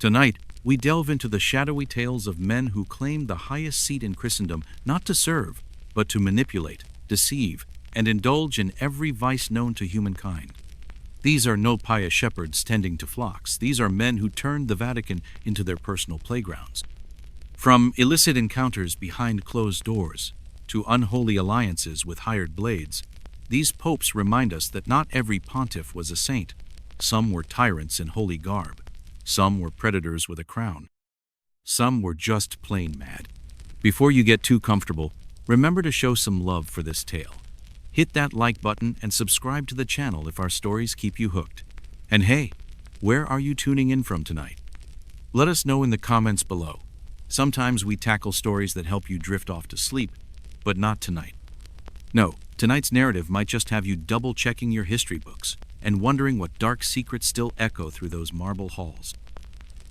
Tonight, we delve into the shadowy tales of men who claim the highest seat in Christendom not to serve, but to manipulate, deceive, and indulge in every vice known to humankind. These are no pious shepherds tending to flocks. These are men who turned the Vatican into their personal playgrounds. From illicit encounters behind closed doors to unholy alliances with hired blades, these popes remind us that not every pontiff was a saint. Some were tyrants in holy garb. Some were predators with a crown. Some were just plain mad. Before you get too comfortable, remember to show some love for this tale. Hit that like button and subscribe to the channel if our stories keep you hooked. And hey, where are you tuning in from tonight? Let us know in the comments below. Sometimes we tackle stories that help you drift off to sleep, but not tonight. No, tonight's narrative might just have you double-checking your history books and wondering what dark secrets still echo through those marble halls.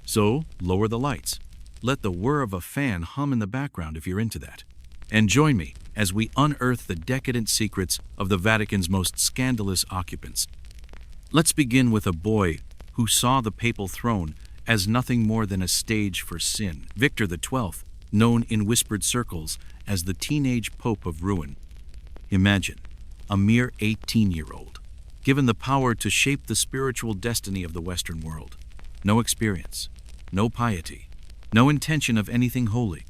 So, lower the lights. Let the whir of a fan hum in the background if you're into that. And join me as we unearth the decadent secrets of the Vatican's most scandalous occupants. Let's begin with a boy who saw the papal throne as nothing more than a stage for sin. Victor XII, known in whispered circles as the teenage Pope of Ruin. Imagine, a mere 18-year-old, given the power to shape the spiritual destiny of the Western world. No experience, no piety, no intention of anything holy.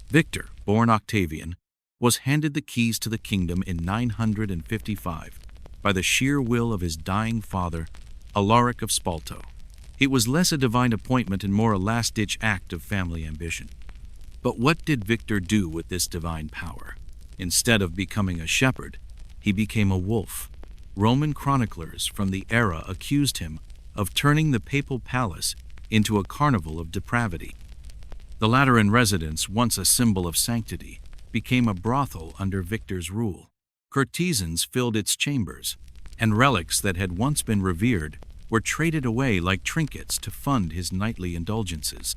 Victor, born Octavian, was handed the keys to the kingdom in 955 by the sheer will of his dying father, Alaric of Spalto. It was less a divine appointment and more a last-ditch act of family ambition. But what did Victor do with this divine power? Instead of becoming a shepherd, he became a wolf. Roman chroniclers from the era accused him of turning the papal palace into a carnival of depravity. The Lateran residence, once a symbol of sanctity, became a brothel under Victor's rule. Courtesans filled its chambers, and relics that had once been revered were traded away like trinkets to fund his nightly indulgences.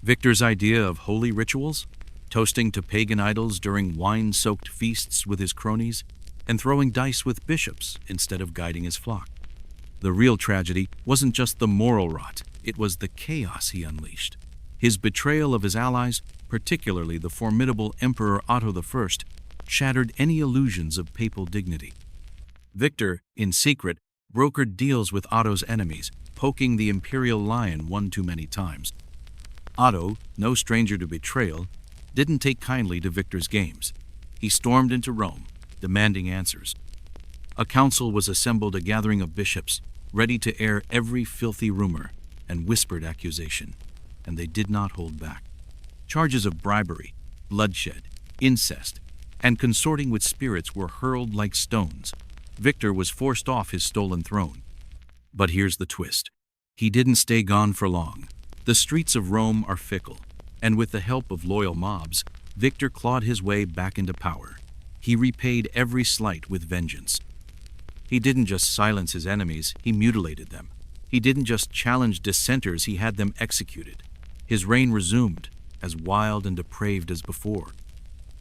Victor's idea of holy rituals, toasting to pagan idols during wine-soaked feasts with his cronies, and throwing dice with bishops instead of guiding his flock. The real tragedy wasn't just the moral rot, it was the chaos he unleashed. His betrayal of his allies, particularly the formidable Emperor Otto I, shattered any illusions of papal dignity. Victor, in secret, brokered deals with Otto's enemies, poking the imperial lion one too many times. Otto, no stranger to betrayal, didn't take kindly to Victor's games. He stormed into Rome, demanding answers. A council was assembled, a gathering of bishops, ready to air every filthy rumor and whispered accusation, and they did not hold back. Charges of bribery, bloodshed, incest, and consorting with spirits were hurled like stones. Victor was forced off his stolen throne. But here's the twist. He didn't stay gone for long. The streets of Rome are fickle, and with the help of loyal mobs, Victor clawed his way back into power. He repaid every slight with vengeance. He didn't just silence his enemies, he mutilated them. He didn't just challenge dissenters, he had them executed. His reign resumed, as wild and depraved as before.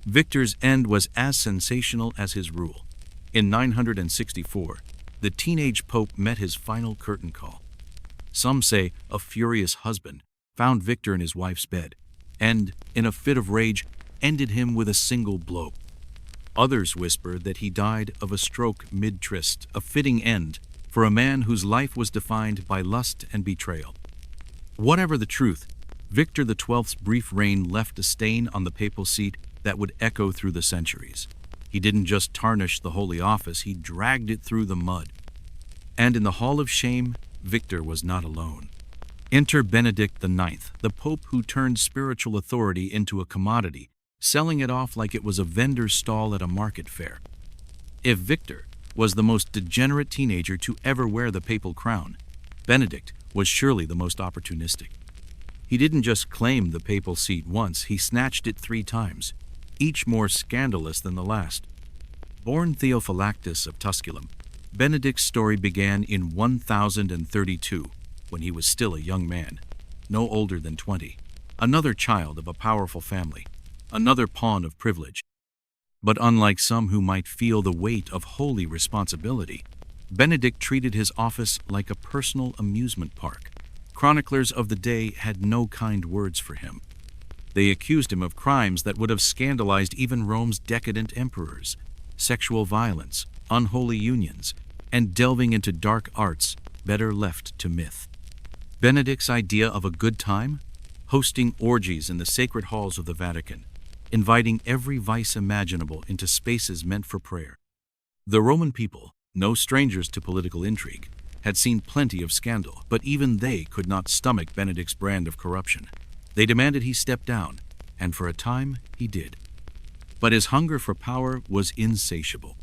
Victor's end was as sensational as his rule. In 964, the teenage pope met his final curtain call. Some say a furious husband found Victor in his wife's bed and, in a fit of rage, ended him with a single blow. Others whisper that he died of a stroke mid-tryst, a fitting end for a man whose life was defined by lust and betrayal. Whatever the truth, Victor XII's brief reign left a stain on the papal seat that would echo through the centuries. He didn't just tarnish the holy office, he dragged it through the mud. And in the hall of shame, Victor was not alone. Enter Benedict IX, the pope who turned spiritual authority into a commodity, selling it off like it was a vendor's stall at a market fair. If Victor was the most degenerate teenager to ever wear the papal crown, Benedict was surely the most opportunistic. He didn't just claim the papal seat once, he snatched it 3 times, each more scandalous than the last. Born Theophylactus of Tusculum, Benedict's story began in 1032, when he was still a young man, no older than 20, another child of a powerful family, another pawn of privilege. But unlike some who might feel the weight of holy responsibility, Benedict treated his office like a personal amusement park. Chroniclers of the day had no kind words for him. They accused him of crimes that would have scandalized even Rome's decadent emperors: sexual violence, unholy unions, and delving into dark arts better left to myth. Benedict's idea of a good time? Hosting orgies in the sacred halls of the Vatican, inviting every vice imaginable into spaces meant for prayer. The Roman people, no strangers to political intrigue, had seen plenty of scandal, but even they could not stomach Benedict's brand of corruption. They demanded he step down, and for a time he did. But his hunger for power was insatiable.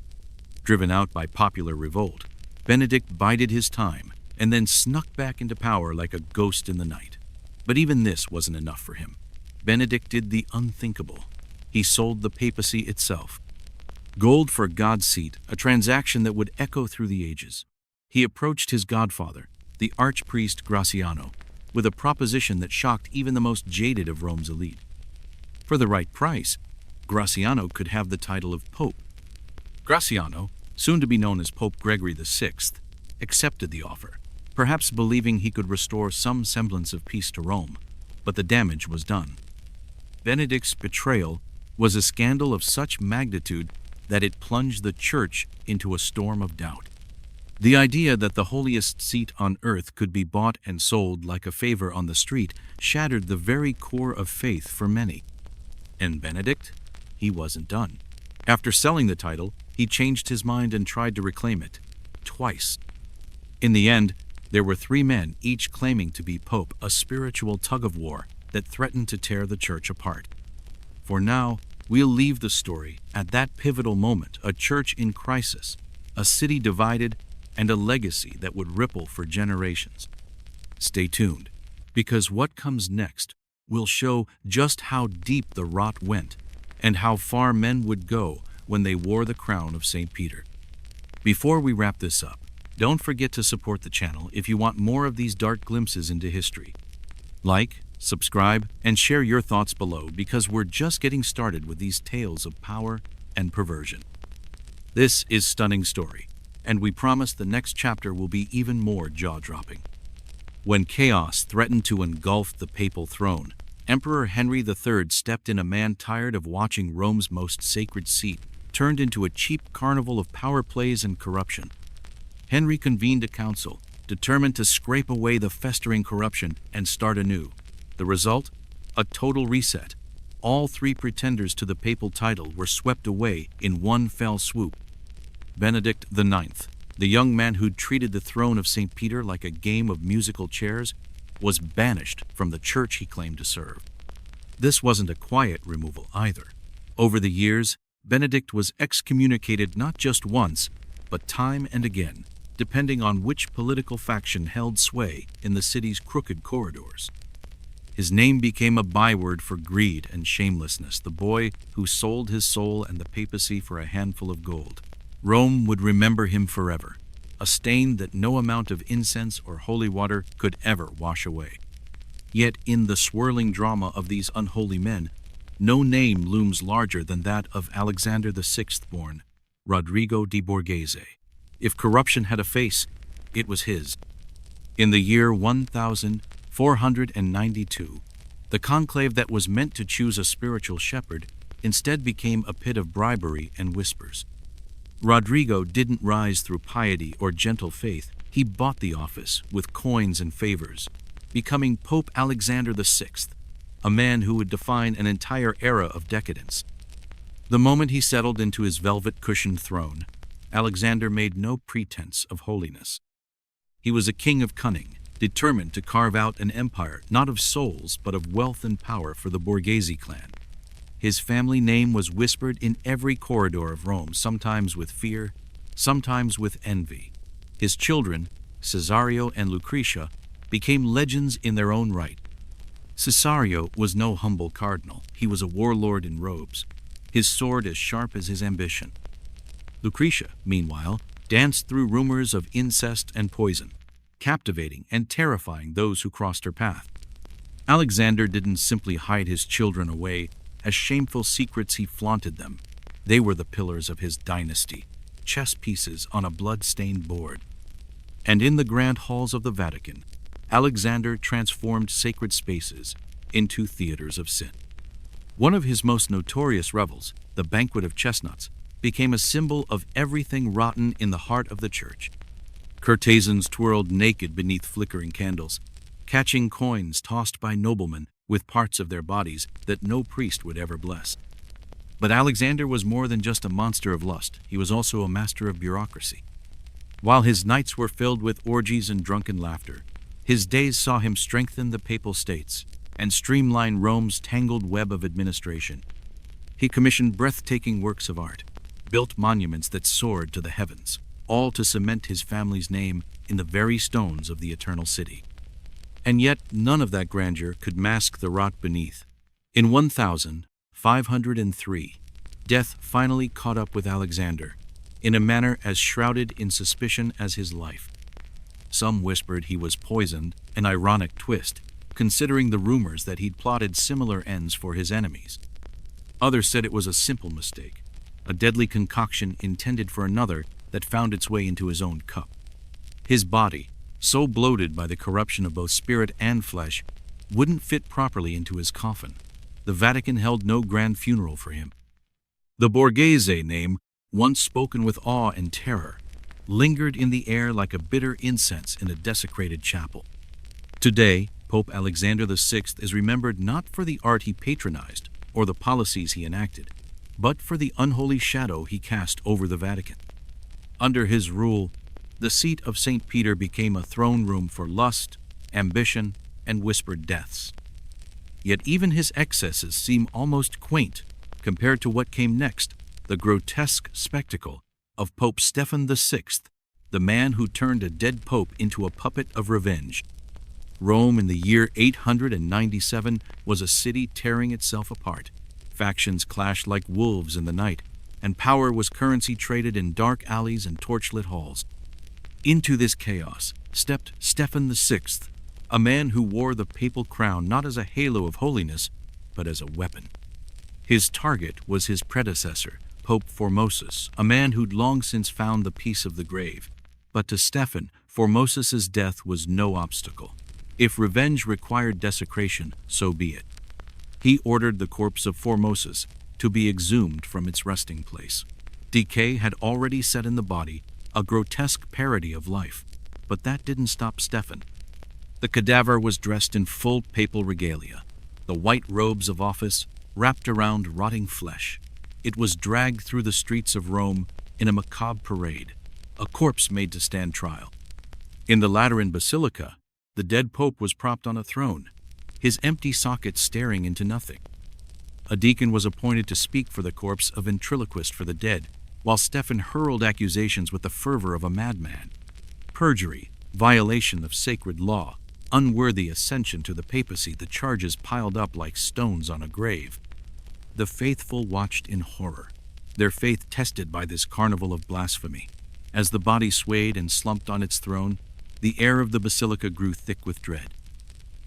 Driven out by popular revolt, Benedict bided his time and then snuck back into power like a ghost in the night. But even this wasn't enough for him. Benedict did the unthinkable. He sold the papacy itself. Gold for God's seat, a transaction that would echo through the ages. He approached his godfather, the archpriest Graciano, with a proposition that shocked even the most jaded of Rome's elite. For the right price, Graciano could have the title of Pope. Graciano, soon to be known as Pope Gregory VI, accepted the offer, perhaps believing he could restore some semblance of peace to Rome, but the damage was done. Benedict's betrayal was a scandal of such magnitude that it plunged the Church into a storm of doubt. The idea that the holiest seat on earth could be bought and sold like a favor on the street shattered the very core of faith for many. And Benedict? He wasn't done. After selling the title, he changed his mind and tried to reclaim it. Twice. In the end, there were 3 men, each claiming to be Pope, a spiritual tug-of-war that threatened to tear the Church apart. For now, we'll leave the story at that pivotal moment, a church in crisis, a city divided, and a legacy that would ripple for generations. Stay tuned, because what comes next will show just how deep the rot went and how far men would go when they wore the crown of St. Peter. Before we wrap this up, don't forget to support the channel if you want more of these dark glimpses into history. Like, subscribe, and share your thoughts below, because we're just getting started with these tales of power and perversion. This is Stunning Story, and we promise the next chapter will be even more jaw-dropping. When chaos threatened to engulf the papal throne, Emperor Henry III stepped in. A man tired of watching Rome's most sacred seat turned into a cheap carnival of power plays and corruption. Henry convened a council, determined to scrape away the festering corruption and start anew. The result? A total reset. All 3 pretenders to the papal title were swept away in one fell swoop. Benedict IX, the young man who'd treated the throne of St. Peter like a game of musical chairs, was banished from the church he claimed to serve. This wasn't a quiet removal either. Over the years, Benedict was excommunicated not just once, but time and again, depending on which political faction held sway in the city's crooked corridors. His name became a byword for greed and shamelessness, the boy who sold his soul and the papacy for a handful of gold. Rome would remember him forever, a stain that no amount of incense or holy water could ever wash away. Yet in the swirling drama of these unholy men, no name looms larger than that of Alexander VI born, Rodrigo di Borghese. If corruption had a face, it was his. In the year 1492, the conclave that was meant to choose a spiritual shepherd instead became a pit of bribery and whispers. Rodrigo didn't rise through piety or gentle faith. He bought the office with coins and favors, becoming Pope Alexander VI, a man who would define an entire era of decadence. The moment he settled into his velvet-cushioned throne, Alexander made no pretense of holiness. He was a king of cunning, determined to carve out an empire not of souls but of wealth and power for the Borghese clan. His family name was whispered in every corridor of Rome, sometimes with fear, sometimes with envy. His children, Cesario and Lucretia, became legends in their own right. Cesario was no humble cardinal. He was a warlord in robes, his sword as sharp as his ambition. Lucretia, meanwhile, danced through rumors of incest and poison, captivating and terrifying those who crossed her path. Alexander didn't simply hide his children away. As shameful secrets, he flaunted them. They were the pillars of his dynasty, chess pieces on a blood-stained board. And in the grand halls of the Vatican, Alexander transformed sacred spaces into theaters of sin. One of his most notorious revels, the Banquet of Chestnuts, became a symbol of everything rotten in the heart of the church. Courtesans twirled naked beneath flickering candles, catching coins tossed by noblemen with parts of their bodies that no priest would ever bless. But Alexander was more than just a monster of lust. He was also a master of bureaucracy. While his nights were filled with orgies and drunken laughter, his days saw him strengthen the papal states and streamline Rome's tangled web of administration. He commissioned breathtaking works of art, built monuments that soared to the heavens, all to cement his family's name in the very stones of the eternal city. And yet none of that grandeur could mask the rot beneath. In 1503, death finally caught up with Alexander, in a manner as shrouded in suspicion as his life. Some whispered he was poisoned, an ironic twist, considering the rumors that he'd plotted similar ends for his enemies. Others said it was a simple mistake, a deadly concoction intended for another that found its way into his own cup. His body, so bloated by the corruption of both spirit and flesh, wouldn't fit properly into his coffin. The Vatican held no grand funeral for him. The Borghese name, once spoken with awe and terror, lingered in the air like a bitter incense in a desecrated chapel. Today, Pope Alexander VI is remembered not for the art he patronized or the policies he enacted, but for the unholy shadow he cast over the Vatican. Under his rule, the seat of St. Peter became a throne room for lust, ambition, and whispered deaths. Yet even his excesses seem almost quaint compared to what came next, the grotesque spectacle of Pope Stephen VI, the man who turned a dead pope into a puppet of revenge. Rome in the year 897 was a city tearing itself apart. Factions clashed like wolves in the night, and power was currency traded in dark alleys and torchlit halls. Into this chaos stepped Stephen VI, a man who wore the papal crown not as a halo of holiness, but as a weapon. His target was his predecessor, Pope Formosus, a man who'd long since found the peace of the grave. But to Stephen, Formosus's death was no obstacle. If revenge required desecration, so be it. He ordered the corpse of Formosus to be exhumed from its resting place. Decay had already set in the body, a grotesque parody of life. But that didn't stop Stephen. The cadaver was dressed in full papal regalia, the white robes of office wrapped around rotting flesh. It was dragged through the streets of Rome in a macabre parade, a corpse made to stand trial. In the Lateran Basilica, the dead pope was propped on a throne, his empty socket staring into nothing. A deacon was appointed to speak for the corpse, a ventriloquist for the dead, while Stephen hurled accusations with the fervor of a madman. Perjury, violation of sacred law, unworthy ascension to the papacy, the charges piled up like stones on a grave. The faithful watched in horror, their faith tested by this carnival of blasphemy. As the body swayed and slumped on its throne, the air of the basilica grew thick with dread.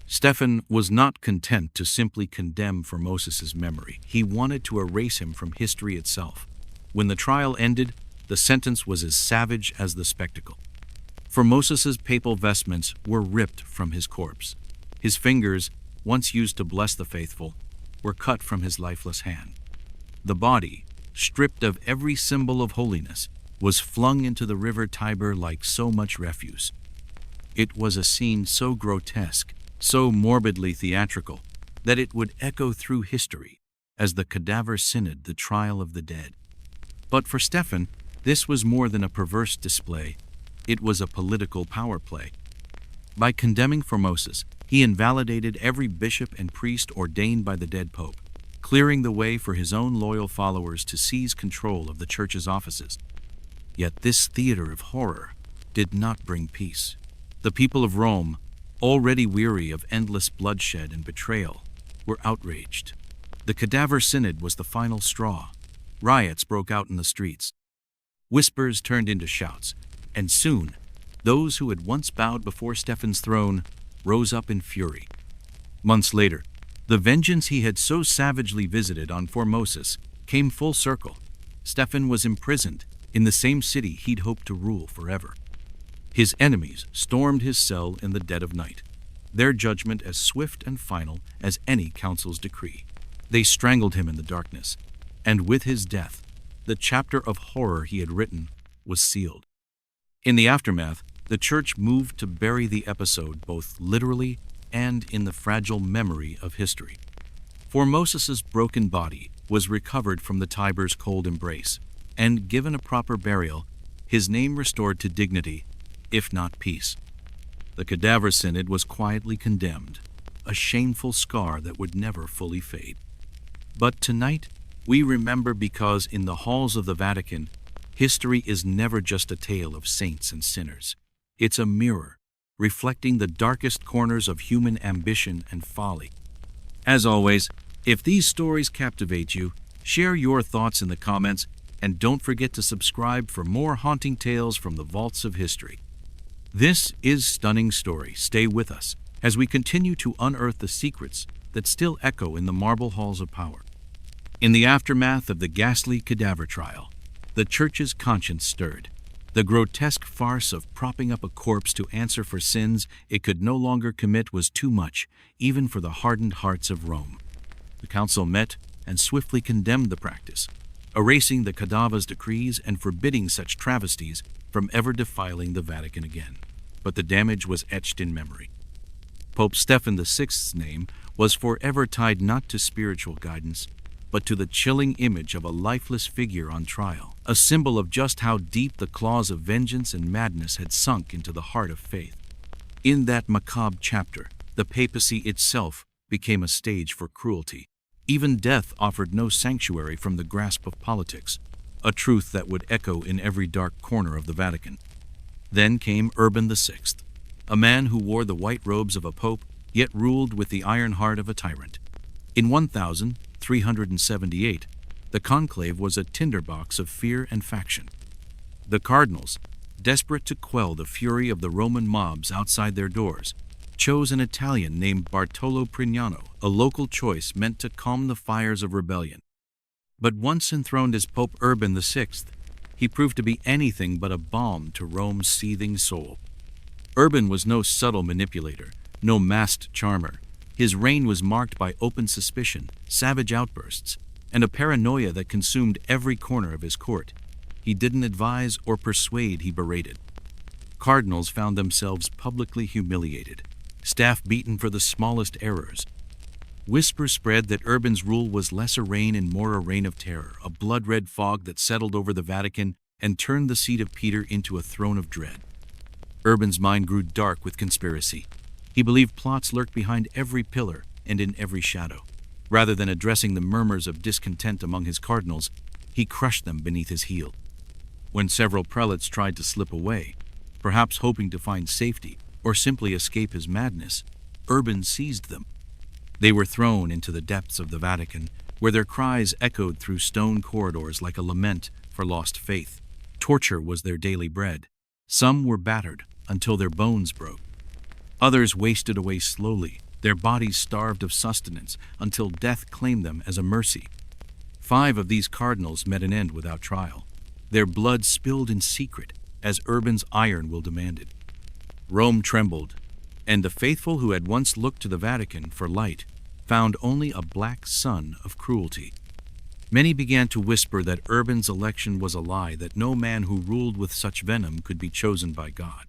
Stephen was not content to simply condemn Formosus's memory. He wanted to erase him from history itself. When the trial ended, the sentence was as savage as the spectacle. Formosus's papal vestments were ripped from his corpse. His fingers, once used to bless the faithful, were cut from his lifeless hand. The body, stripped of every symbol of holiness, was flung into the river Tiber like so much refuse. It was a scene so grotesque, so morbidly theatrical, that it would echo through history as the cadaver synod, the trial of the dead. But for Stephen, this was more than a perverse display. It was a political power play. By condemning Formosus, he invalidated every bishop and priest ordained by the dead pope, clearing the way for his own loyal followers to seize control of the church's offices. Yet this theater of horror did not bring peace. The people of Rome, already weary of endless bloodshed and betrayal, were outraged. The cadaver synod was the final straw. Riots broke out in the streets. Whispers turned into shouts, and soon, those who had once bowed before Stephen's throne rose up in fury. Months later, the vengeance he had so savagely visited on Formosus came full circle. Stephen was imprisoned in the same city he'd hoped to rule forever. His enemies stormed his cell in the dead of night. their judgment as swift and final as any council's decree. They strangled him in the darkness, and with his death, the chapter of horror he had written was sealed. In the aftermath, the church moved to bury the episode both literally and in the fragile memory of history. Formosis's broken body was recovered from the Tiber's cold embrace, and given a proper burial, his name restored to dignity, if not peace. The cadaver synod was quietly condemned, a shameful scar that would never fully fade. But tonight, we remember because in the halls of the Vatican, history is never just a tale of saints and sinners. It's a mirror, reflecting the darkest corners of human ambition and folly. As always, if these stories captivate you, share your thoughts in the comments, and don't forget to subscribe for more haunting tales from the vaults of history. This is Stunning Story. Stay with us as we continue to unearth the secrets that still echo in the marble halls of power. In the aftermath of the ghastly cadaver trial, the church's conscience stirred. The grotesque farce of propping up a corpse to answer for sins it could no longer commit was too much, even for the hardened hearts of Rome. The council met and swiftly condemned the practice, erasing the cadaver's decrees and forbidding such travesties from ever defiling the Vatican again. But the damage was etched in memory. Pope Stephen VI's name was forever tied not to spiritual guidance, but to the chilling image of a lifeless figure on trial, a symbol of just how deep the claws of vengeance and madness had sunk into the heart of faith. In that macabre chapter, the papacy itself became a stage for cruelty. Even death offered no sanctuary from the grasp of politics, a truth that would echo in every dark corner of the Vatican. Then came Urban VI, a man who wore the white robes of a pope, yet ruled with the iron heart of a tyrant. In 1378, the conclave was a tinderbox of fear and faction. The cardinals, desperate to quell the fury of the Roman mobs outside their doors, chose an Italian named Bartolo Prignano, a local choice meant to calm the fires of rebellion. But once enthroned as Pope Urban VI, he proved to be anything but a balm to Rome's seething soul. Urban was no subtle manipulator, no masked charmer. His reign was marked by open suspicion, savage outbursts, and a paranoia that consumed every corner of his court. He didn't advise or persuade, he berated. Cardinals found themselves publicly humiliated, staff beaten for the smallest errors. Whispers spread that Urban's rule was less a reign and more a reign of terror, a blood-red fog that settled over the Vatican and turned the seat of Peter into a throne of dread. Urban's mind grew dark with conspiracy. He believed plots lurked behind every pillar and in every shadow. Rather than addressing the murmurs of discontent among his cardinals, he crushed them beneath his heel. When several prelates tried to slip away, perhaps hoping to find safety or simply escape his madness, Urban seized them. They were thrown into the depths of the Vatican, where their cries echoed through stone corridors like a lament for lost faith. Torture was their daily bread. Some were battered until their bones broke. Others wasted away slowly, their bodies starved of sustenance until death claimed them as a mercy. 5 of these cardinals met an end without trial. Their blood spilled in secret, as Urban's iron will demanded. Rome trembled, and the faithful who had once looked to the Vatican for light found only a black sun of cruelty. Many began to whisper that Urban's election was a lie, that no man who ruled with such venom could be chosen by God.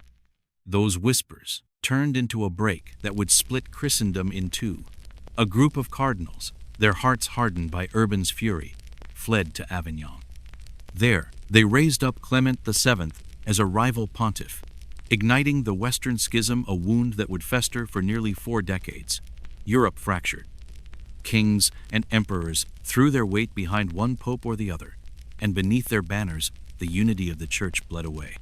Those whispers turned into a break that would split Christendom in two. A group of cardinals, their hearts hardened by Urban's fury, fled to Avignon. There, they raised up Clement VII as a rival pontiff, igniting the Western Schism, a wound that would fester for nearly 4 decades. Europe fractured. Kings and emperors threw their weight behind one pope or the other, and beneath their banners, the unity of the church bled away.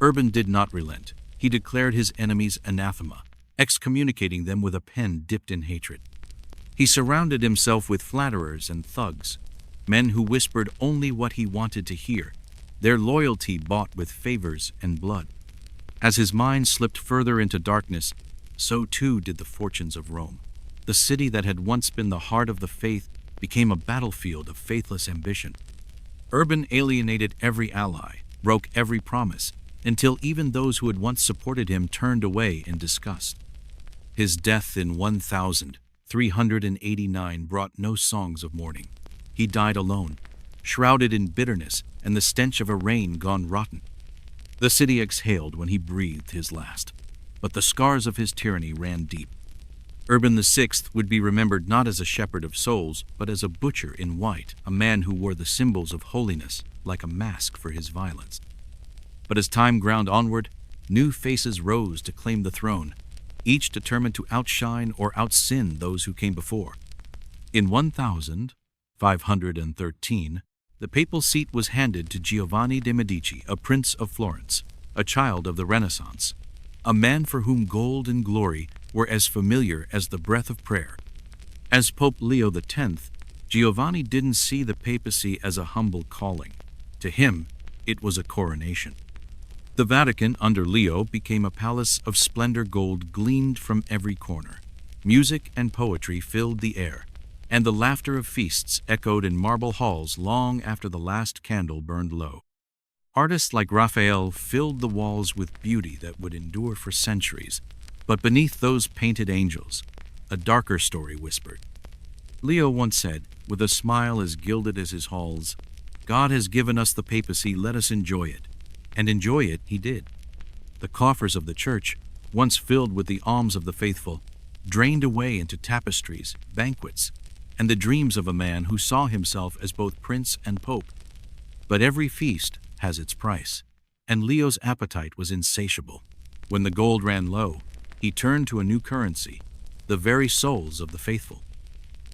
Urban did not relent. He declared his enemies anathema, excommunicating them with a pen dipped in hatred. He surrounded himself with flatterers and thugs, men who whispered only what he wanted to hear, their loyalty bought with favors and blood. As his mind slipped further into darkness, so too did the fortunes of Rome. The city that had once been the heart of the faith became a battlefield of faithless ambition. Urban alienated every ally, broke every promise, until even those who had once supported him turned away in disgust. His death in 1389 brought no songs of mourning. He died alone, shrouded in bitterness and the stench of a reign gone rotten. The city exhaled when he breathed his last, but the scars of his tyranny ran deep. Urban VI would be remembered not as a shepherd of souls, but as a butcher in white, a man who wore the symbols of holiness like a mask for his violence. But as time ground onward, new faces rose to claim the throne, each determined to outshine or outsin those who came before. In 1513, the papal seat was handed to Giovanni de' Medici, a prince of Florence, a child of the Renaissance, a man for whom gold and glory were as familiar as the breath of prayer. As Pope Leo X, Giovanni didn't see the papacy as a humble calling. To him, it was a coronation. The Vatican, under Leo, became a palace of splendor. Gold gleamed from every corner. Music and poetry filled the air, and the laughter of feasts echoed in marble halls long after the last candle burned low. Artists like Raphael filled the walls with beauty that would endure for centuries, but beneath those painted angels, a darker story whispered. Leo once said, with a smile as gilded as his halls, "God has given us the papacy, let us enjoy it." And enjoy it he did. The coffers of the church, once filled with the alms of the faithful, drained away into tapestries, banquets, and the dreams of a man who saw himself as both prince and pope. But every feast has its price, and Leo's appetite was insatiable. When the gold ran low, he turned to a new currency, the very souls of the faithful.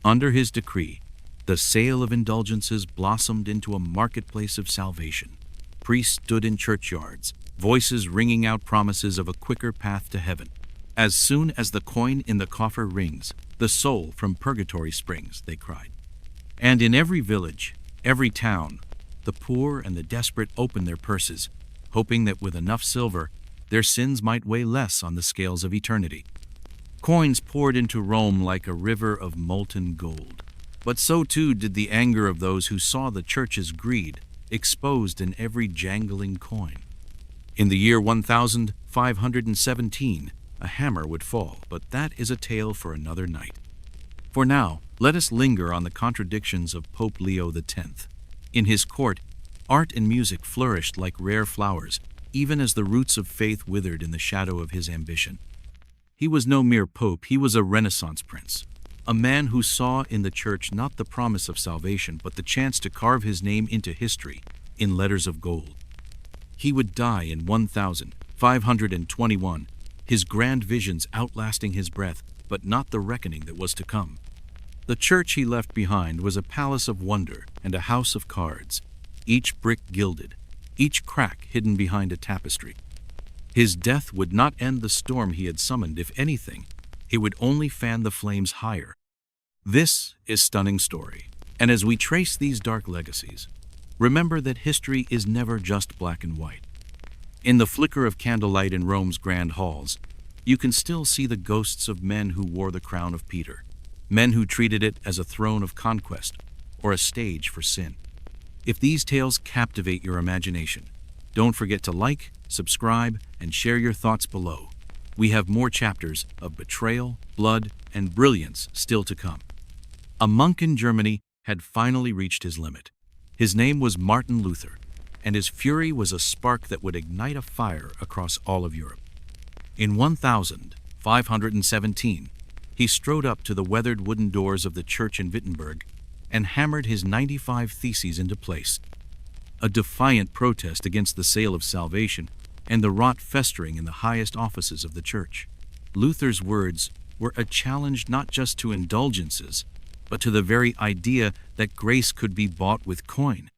Under his decree, the sale of indulgences blossomed into a marketplace of salvation. Priests stood in churchyards, voices ringing out promises of a quicker path to heaven. As soon as the coin in the coffer rings, the soul from purgatory springs, they cried. And in every village, every town, the poor and the desperate opened their purses, hoping that with enough silver, their sins might weigh less on the scales of eternity. Coins poured into Rome like a river of molten gold. But so too did the anger of those who saw the church's greed exposed in every jangling coin. In the year 1517, a hammer would fall, but that is a tale for another night. For now, let us linger on the contradictions of Pope Leo X. In his court, art and music flourished like rare flowers, even as the roots of faith withered in the shadow of his ambition. He was no mere pope, he was a Renaissance prince, a man who saw in the church not the promise of salvation, but the chance to carve his name into history in letters of gold. He would die in 1521, his grand visions outlasting his breath, but not the reckoning that was to come. The church he left behind was a palace of wonder and a house of cards, each brick gilded, each crack hidden behind a tapestry. His death would not end the storm he had summoned. If anything, it would only fan the flames higher. This is Stunning Story, and as we trace these dark legacies, remember that history is never just black and white. In the flicker of candlelight in Rome's grand halls, you can still see the ghosts of men who wore the crown of Peter, men who treated it as a throne of conquest or a stage for sin. If these tales captivate your imagination, don't forget to like, subscribe, and share your thoughts below. We have more chapters of betrayal, blood, and brilliance still to come. A monk in Germany had finally reached his limit. His name was Martin Luther, and his fury was a spark that would ignite a fire across all of Europe. In 1517, he strode up to the weathered wooden doors of the church in Wittenberg and hammered his 95 theses into place. A defiant protest against the sale of salvation and the rot festering in the highest offices of the church. Luther's words were a challenge not just to indulgences, but to the very idea that grace could be bought with coin.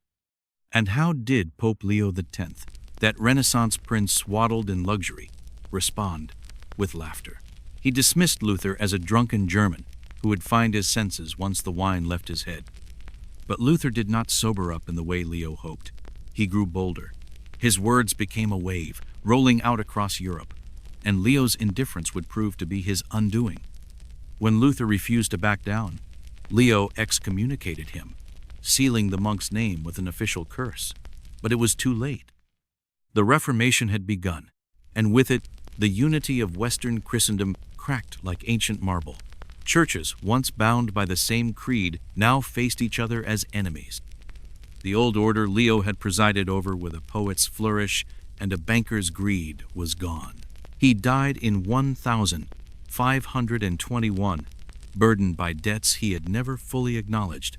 And how did Pope Leo X, that Renaissance prince swaddled in luxury, respond? With laughter. He dismissed Luther as a drunken German who would find his senses once the wine left his head. But Luther did not sober up in the way Leo hoped. He grew bolder. His words became a wave, rolling out across Europe, and Leo's indifference would prove to be his undoing. When Luther refused to back down, Leo excommunicated him, sealing the monk's name with an official curse. But it was too late. The Reformation had begun, and with it, the unity of Western Christendom cracked like ancient marble. Churches, once bound by the same creed, now faced each other as enemies. The old order Leo had presided over with a poet's flourish and a banker's greed was gone. He died in 1521, burdened by debts he had never fully acknowledged,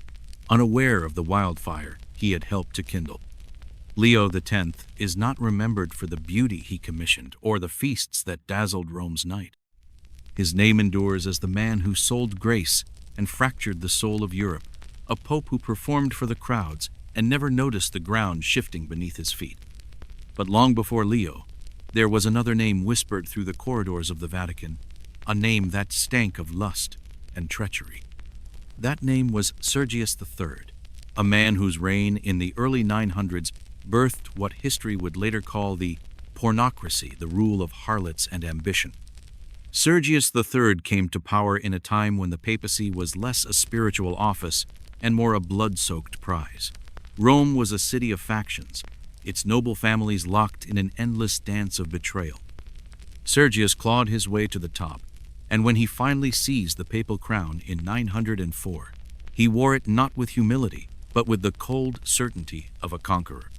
unaware of the wildfire he had helped to kindle. Leo X is not remembered for the beauty he commissioned or the feasts that dazzled Rome's night. His name endures as the man who sold grace and fractured the soul of Europe, a pope who performed for the crowds and never noticed the ground shifting beneath his feet. But long before Leo, there was another name whispered through the corridors of the Vatican, a name that stank of lust and treachery. That name was Sergius III, a man whose reign in the early 900s birthed what history would later call the pornocracy, the rule of harlots and ambition. Sergius III came to power in a time when the papacy was less a spiritual office and more a blood-soaked prize. Rome was a city of factions, its noble families locked in an endless dance of betrayal. Sergius clawed his way to the top, and when he finally seized the papal crown in 904, he wore it not with humility, but with the cold certainty of a conqueror.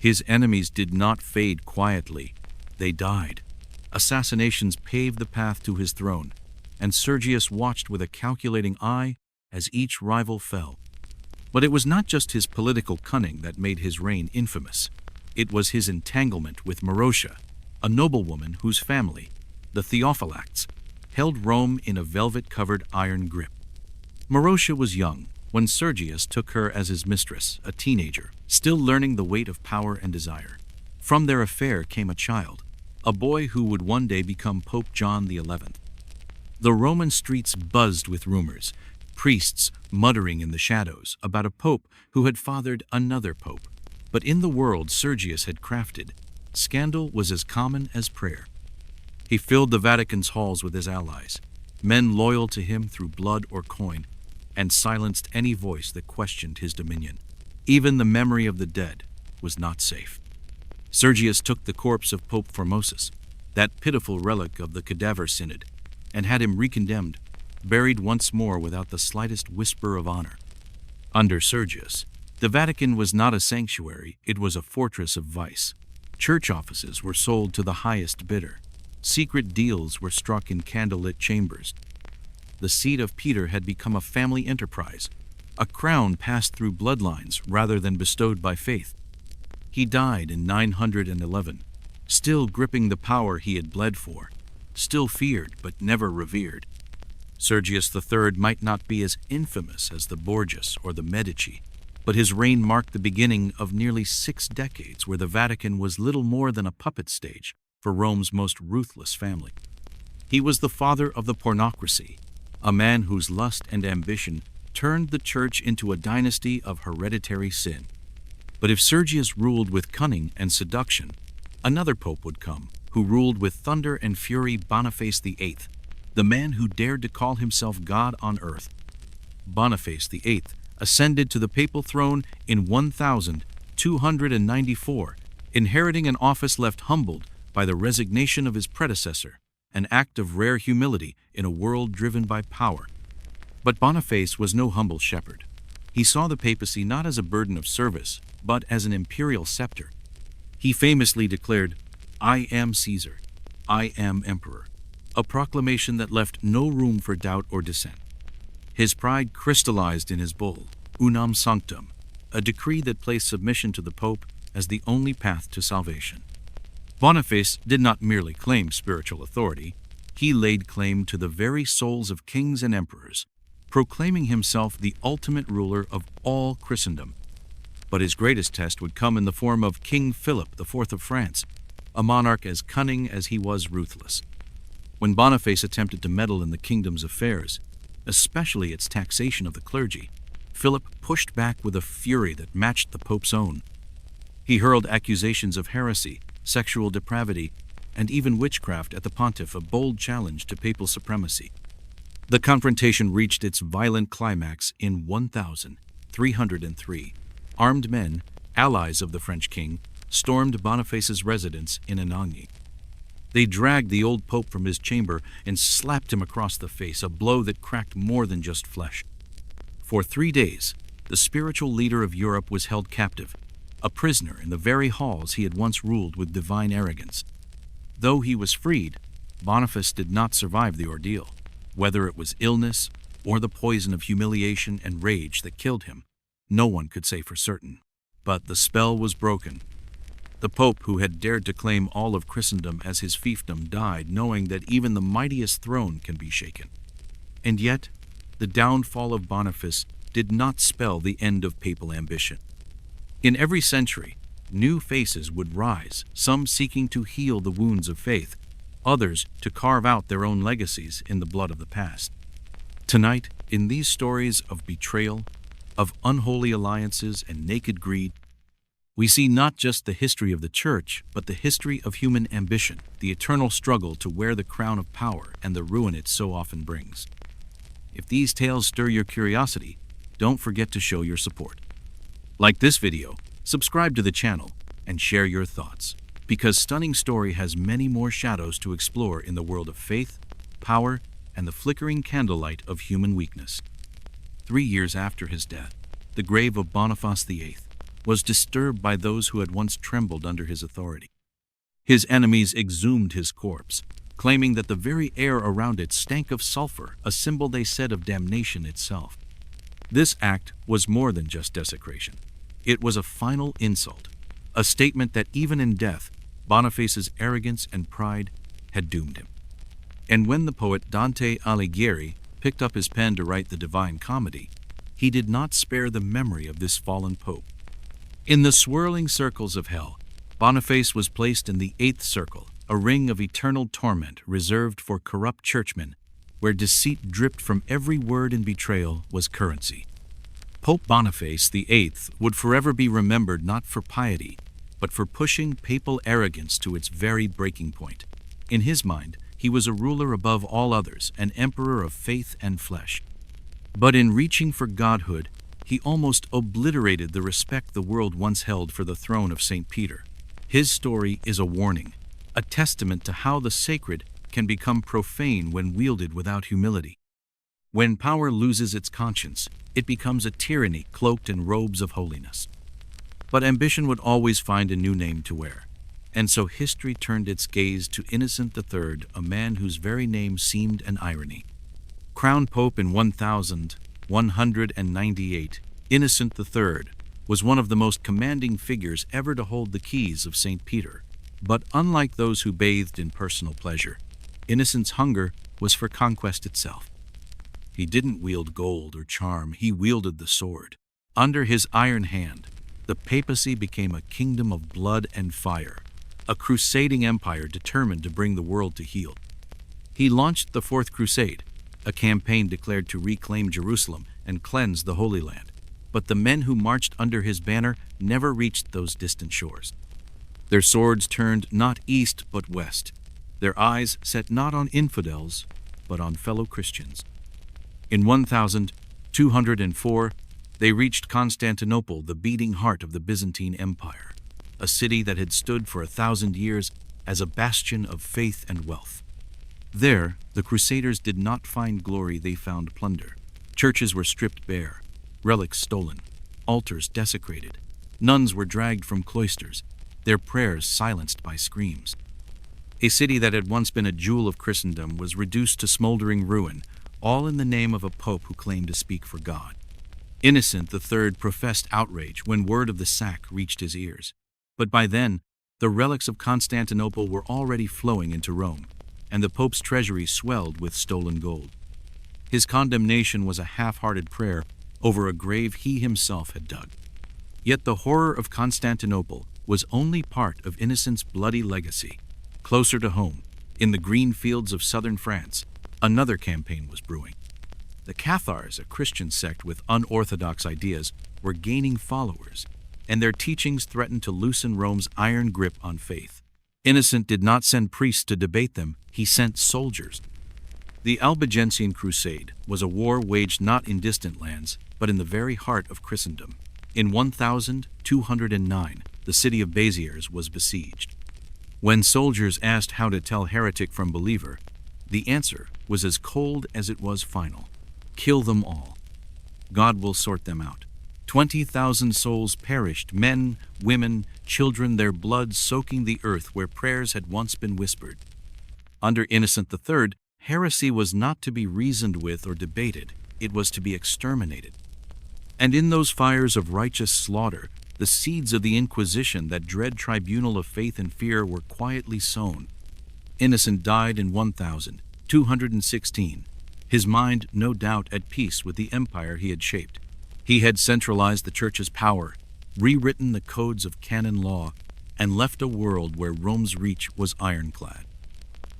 His enemies did not fade quietly, they died. Assassinations paved the path to his throne, and Sergius watched with a calculating eye as each rival fell. But it was not just his political cunning that made his reign infamous. It was his entanglement with Marcia, a noblewoman whose family, the Theophylacts, held Rome in a velvet-covered iron grip. Marcia was young when Sergius took her as his mistress, a teenager, still learning the weight of power and desire. From their affair came a child, a boy who would one day become Pope John XI. The Roman streets buzzed with rumors, priests muttering in the shadows about a pope who had fathered another pope. But in the world Sergius had crafted, scandal was as common as prayer. He filled the Vatican's halls with his allies, men loyal to him through blood or coin, and silenced any voice that questioned his dominion. Even the memory of the dead was not safe. Sergius took the corpse of Pope Formosus, that pitiful relic of the cadaver synod, and had him recondemned, buried once more without the slightest whisper of honor. Under Sergius, the Vatican was not a sanctuary, it was a fortress of vice. Church offices were sold to the highest bidder. Secret deals were struck in candlelit chambers. The seat of Peter had become a family enterprise, a crown passed through bloodlines rather than bestowed by faith. He died in 911, still gripping the power he had bled for, still feared but never revered. Sergius III might not be as infamous as the Borgias or the Medici, but his reign marked the beginning of nearly 6 decades where the Vatican was little more than a puppet stage for Rome's most ruthless family. He was the father of the pornocracy, a man whose lust and ambition turned the church into a dynasty of hereditary sin. But if Sergius ruled with cunning and seduction, another pope would come, who ruled with thunder and fury, Boniface VIII, the man who dared to call himself God on earth. Boniface VIII ascended to the papal throne in 1294, inheriting an office left humbled by the resignation of his predecessor, an act of rare humility in a world driven by power. But Boniface was no humble shepherd. He saw the papacy not as a burden of service, but as an imperial scepter. He famously declared, "I am Caesar, I am emperor," a proclamation that left no room for doubt or dissent. His pride crystallized in his bull, Unam Sanctum, a decree that placed submission to the Pope as the only path to salvation. Boniface did not merely claim spiritual authority, he laid claim to the very souls of kings and emperors, proclaiming himself the ultimate ruler of all Christendom. But his greatest test would come in the form of King Philip IV of France, a monarch as cunning as he was ruthless. When Boniface attempted to meddle in the kingdom's affairs, especially its taxation of the clergy, Philip pushed back with a fury that matched the Pope's own. He hurled accusations of heresy, sexual depravity, and even witchcraft at the pontiff, a bold challenge to papal supremacy. The confrontation reached its violent climax in 1303. Armed men, allies of the French king, stormed Boniface's residence in Anagni. They dragged the old pope from his chamber and slapped him across the face, a blow that cracked more than just flesh. For 3 days, the spiritual leader of Europe was held captive, a prisoner in the very halls he had once ruled with divine arrogance. Though he was freed, Boniface did not survive the ordeal. Whether it was illness or the poison of humiliation and rage that killed him, no one could say for certain. But the spell was broken. The Pope, who had dared to claim all of Christendom as his fiefdom, died knowing that even the mightiest throne can be shaken. And yet, the downfall of Boniface did not spell the end of papal ambition. In every century, new faces would rise, some seeking to heal the wounds of faith, others to carve out their own legacies in the blood of the past. Tonight, in these stories of betrayal, of unholy alliances and naked greed, we see not just the history of the Church, but the history of human ambition, the eternal struggle to wear the crown of power and the ruin it so often brings. If these tales stir your curiosity, don't forget to show your support. Like this video, subscribe to the channel, and share your thoughts, because Stunning Story has many more shadows to explore in the world of faith, power, and the flickering candlelight of human weakness. 3 years after his death, the grave of Boniface VIII was disturbed by those who had once trembled under his authority. His enemies exhumed his corpse, claiming that the very air around it stank of sulfur, a symbol they said of damnation itself. This act was more than just desecration. It was a final insult, a statement that even in death, Boniface's arrogance and pride had doomed him. And when the poet Dante Alighieri picked up his pen to write the Divine Comedy, he did not spare the memory of this fallen pope. In the swirling circles of hell, Boniface was placed in the 8th circle, a ring of eternal torment reserved for corrupt churchmen, where deceit dripped from every word and betrayal was currency. Pope Boniface VIII would forever be remembered not for piety, but for pushing papal arrogance to its very breaking point. In his mind, he was a ruler above all others, an emperor of faith and flesh. But in reaching for godhood, he almost obliterated the respect the world once held for the throne of St. Peter. His story is a warning, a testament to how the sacred can become profane when wielded without humility. When power loses its conscience, it becomes a tyranny cloaked in robes of holiness. But ambition would always find a new name to wear, and so history turned its gaze to Innocent III, a man whose very name seemed an irony. Crowned Pope in 1198, Innocent III was one of the most commanding figures ever to hold the keys of St. Peter. But unlike those who bathed in personal pleasure, Innocent's hunger was for conquest itself. He didn't wield gold or charm, he wielded the sword. Under his iron hand, the papacy became a kingdom of blood and fire, a crusading empire determined to bring the world to heel. He launched the Fourth Crusade, a campaign declared to reclaim Jerusalem and cleanse the Holy Land. But the men who marched under his banner never reached those distant shores. Their swords turned not east but west, their eyes set not on infidels, but on fellow Christians. In 1204, they reached Constantinople, the beating heart of the Byzantine Empire, a city that had stood for 1,000 years as a bastion of faith and wealth. There, the Crusaders did not find glory, they found plunder. Churches were stripped bare, relics stolen, altars desecrated, nuns were dragged from cloisters, their prayers silenced by screams. A city that had once been a jewel of Christendom was reduced to smoldering ruin, all in the name of a pope who claimed to speak for God. Innocent III professed outrage when word of the sack reached his ears. But by then, the relics of Constantinople were already flowing into Rome, and the pope's treasury swelled with stolen gold. His condemnation was a half-hearted prayer over a grave he himself had dug. Yet the horror of Constantinople was only part of Innocent's bloody legacy. Closer to home, in the green fields of southern France, another campaign was brewing. The Cathars, a Christian sect with unorthodox ideas, were gaining followers, and their teachings threatened to loosen Rome's iron grip on faith. Innocent did not send priests to debate them, he sent soldiers. The Albigensian Crusade was a war waged not in distant lands, but in the very heart of Christendom. In 1209, the city of Béziers was besieged. When soldiers asked how to tell heretic from believer, the answer was as cold as it was final. Kill them all. God will sort them out. 20,000 souls perished, men, women, children, their blood soaking the earth where prayers had once been whispered. Under Innocent III, heresy was not to be reasoned with or debated, it was to be exterminated. And in those fires of righteous slaughter, the seeds of the Inquisition, that dread tribunal of faith and fear, were quietly sown. Innocent died in 1216, his mind no doubt at peace with the empire he had shaped. He had centralized the Church's power, rewritten the codes of canon law, and left a world where Rome's reach was ironclad.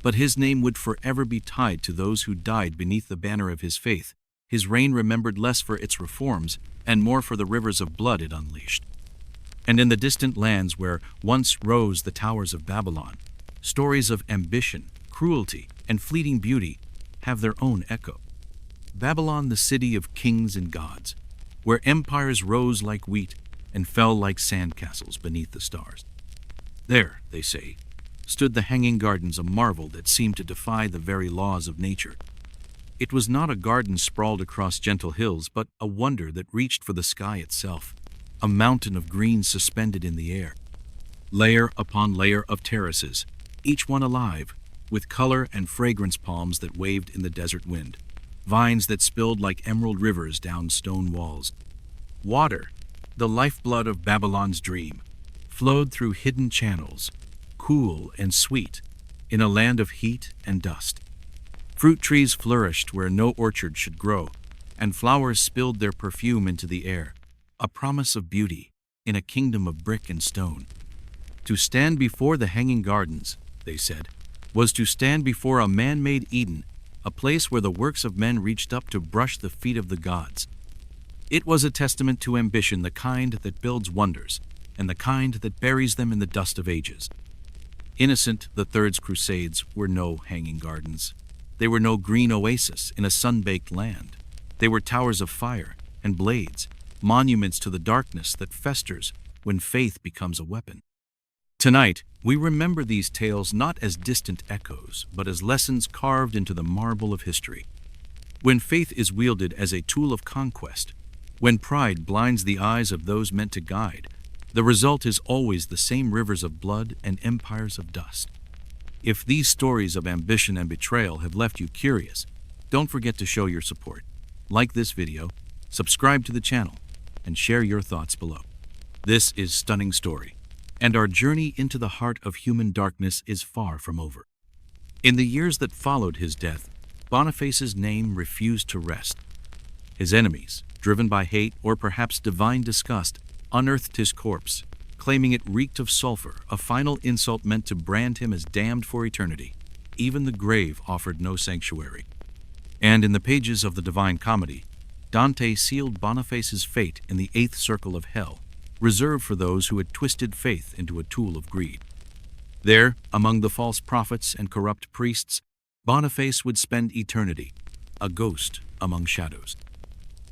But his name would forever be tied to those who died beneath the banner of his faith, his reign remembered less for its reforms and more for the rivers of blood it unleashed. And in the distant lands where once rose the towers of Babylon, stories of ambition, cruelty, and fleeting beauty have their own echo. Babylon, the city of kings and gods, where empires rose like wheat and fell like sandcastles beneath the stars. There, they say, stood the Hanging Gardens, a marvel that seemed to defy the very laws of nature. It was not a garden sprawled across gentle hills, but a wonder that reached for the sky itself, a mountain of green suspended in the air. Layer upon layer of terraces, each one alive, with color and fragrance, palms that waved in the desert wind, vines that spilled like emerald rivers down stone walls. Water, the lifeblood of Babylon's dream, flowed through hidden channels, cool and sweet, in a land of heat and dust. Fruit trees flourished where no orchard should grow, and flowers spilled their perfume into the air, a promise of beauty in a kingdom of brick and stone. To stand before the Hanging Gardens, they said, was to stand before a man-made Eden, a place where the works of men reached up to brush the feet of the gods. It was a testament to ambition, the kind that builds wonders, and the kind that buries them in the dust of ages. Innocent III's crusades were no hanging gardens. They were no green oasis in a sun-baked land. They were towers of fire and blades, monuments to the darkness that festers when faith becomes a weapon. Tonight, we remember these tales not as distant echoes, but as lessons carved into the marble of history. When faith is wielded as a tool of conquest, when pride blinds the eyes of those meant to guide, the result is always the same rivers of blood and empires of dust. If these stories of ambition and betrayal have left you curious, don't forget to show your support. Like this video, subscribe to the channel, and share your thoughts below. This is Stunning Story, and our journey into the heart of human darkness is far from over. In the years that followed his death, Boniface's name refused to rest. His enemies, driven by hate or perhaps divine disgust, unearthed his corpse, claiming it reeked of sulfur, a final insult meant to brand him as damned for eternity. Even the grave offered no sanctuary. And in the pages of the Divine Comedy, Dante sealed Boniface's fate in the 8th circle of hell, reserved for those who had twisted faith into a tool of greed. There, among the false prophets and corrupt priests, Boniface would spend eternity, a ghost among shadows.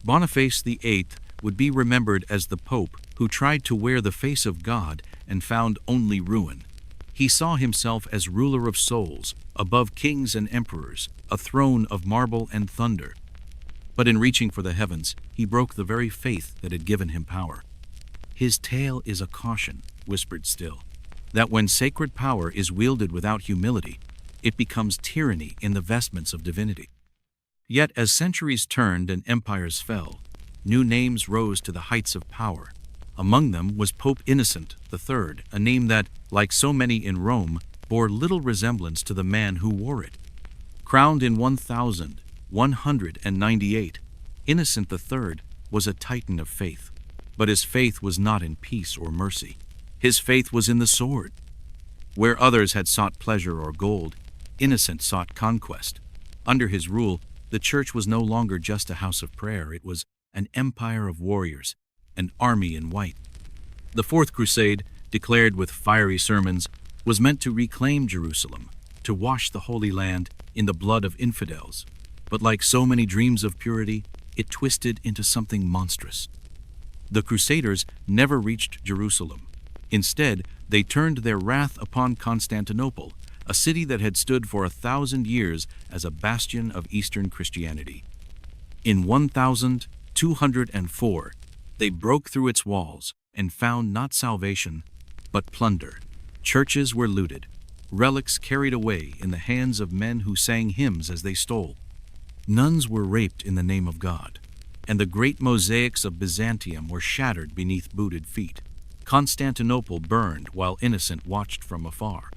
Boniface VIII would be remembered as the Pope who tried to wear the face of God and found only ruin. He saw himself as ruler of souls, above kings and emperors, a throne of marble and thunder. But in reaching for the heavens, he broke the very faith that had given him power. His tale is a caution, whispered still, that when sacred power is wielded without humility, it becomes tyranny in the vestments of divinity. Yet as centuries turned and empires fell, new names rose to the heights of power. Among them was Pope Innocent III, a name that, like so many in Rome, bore little resemblance to the man who wore it. Crowned in 1198, Innocent III was a titan of faith. But his faith was not in peace or mercy. His faith was in the sword. Where others had sought pleasure or gold, Innocent sought conquest. Under his rule, the Church was no longer just a house of prayer, it was an empire of warriors, an army in white. The Fourth Crusade, declared with fiery sermons, was meant to reclaim Jerusalem, to wash the Holy Land in the blood of infidels. But like so many dreams of purity, it twisted into something monstrous. The Crusaders never reached Jerusalem. Instead, They turned their wrath upon Constantinople, a city that had stood for 1,000 years as a bastion of Eastern Christianity. In 1204, they broke through its walls and found not salvation, but plunder. Churches were looted, relics carried away in the hands of men who sang hymns as they stole. Nuns were raped in the name of God, and the great mosaics of Byzantium were shattered beneath booted feet. Constantinople burned while Innocent watched from afar.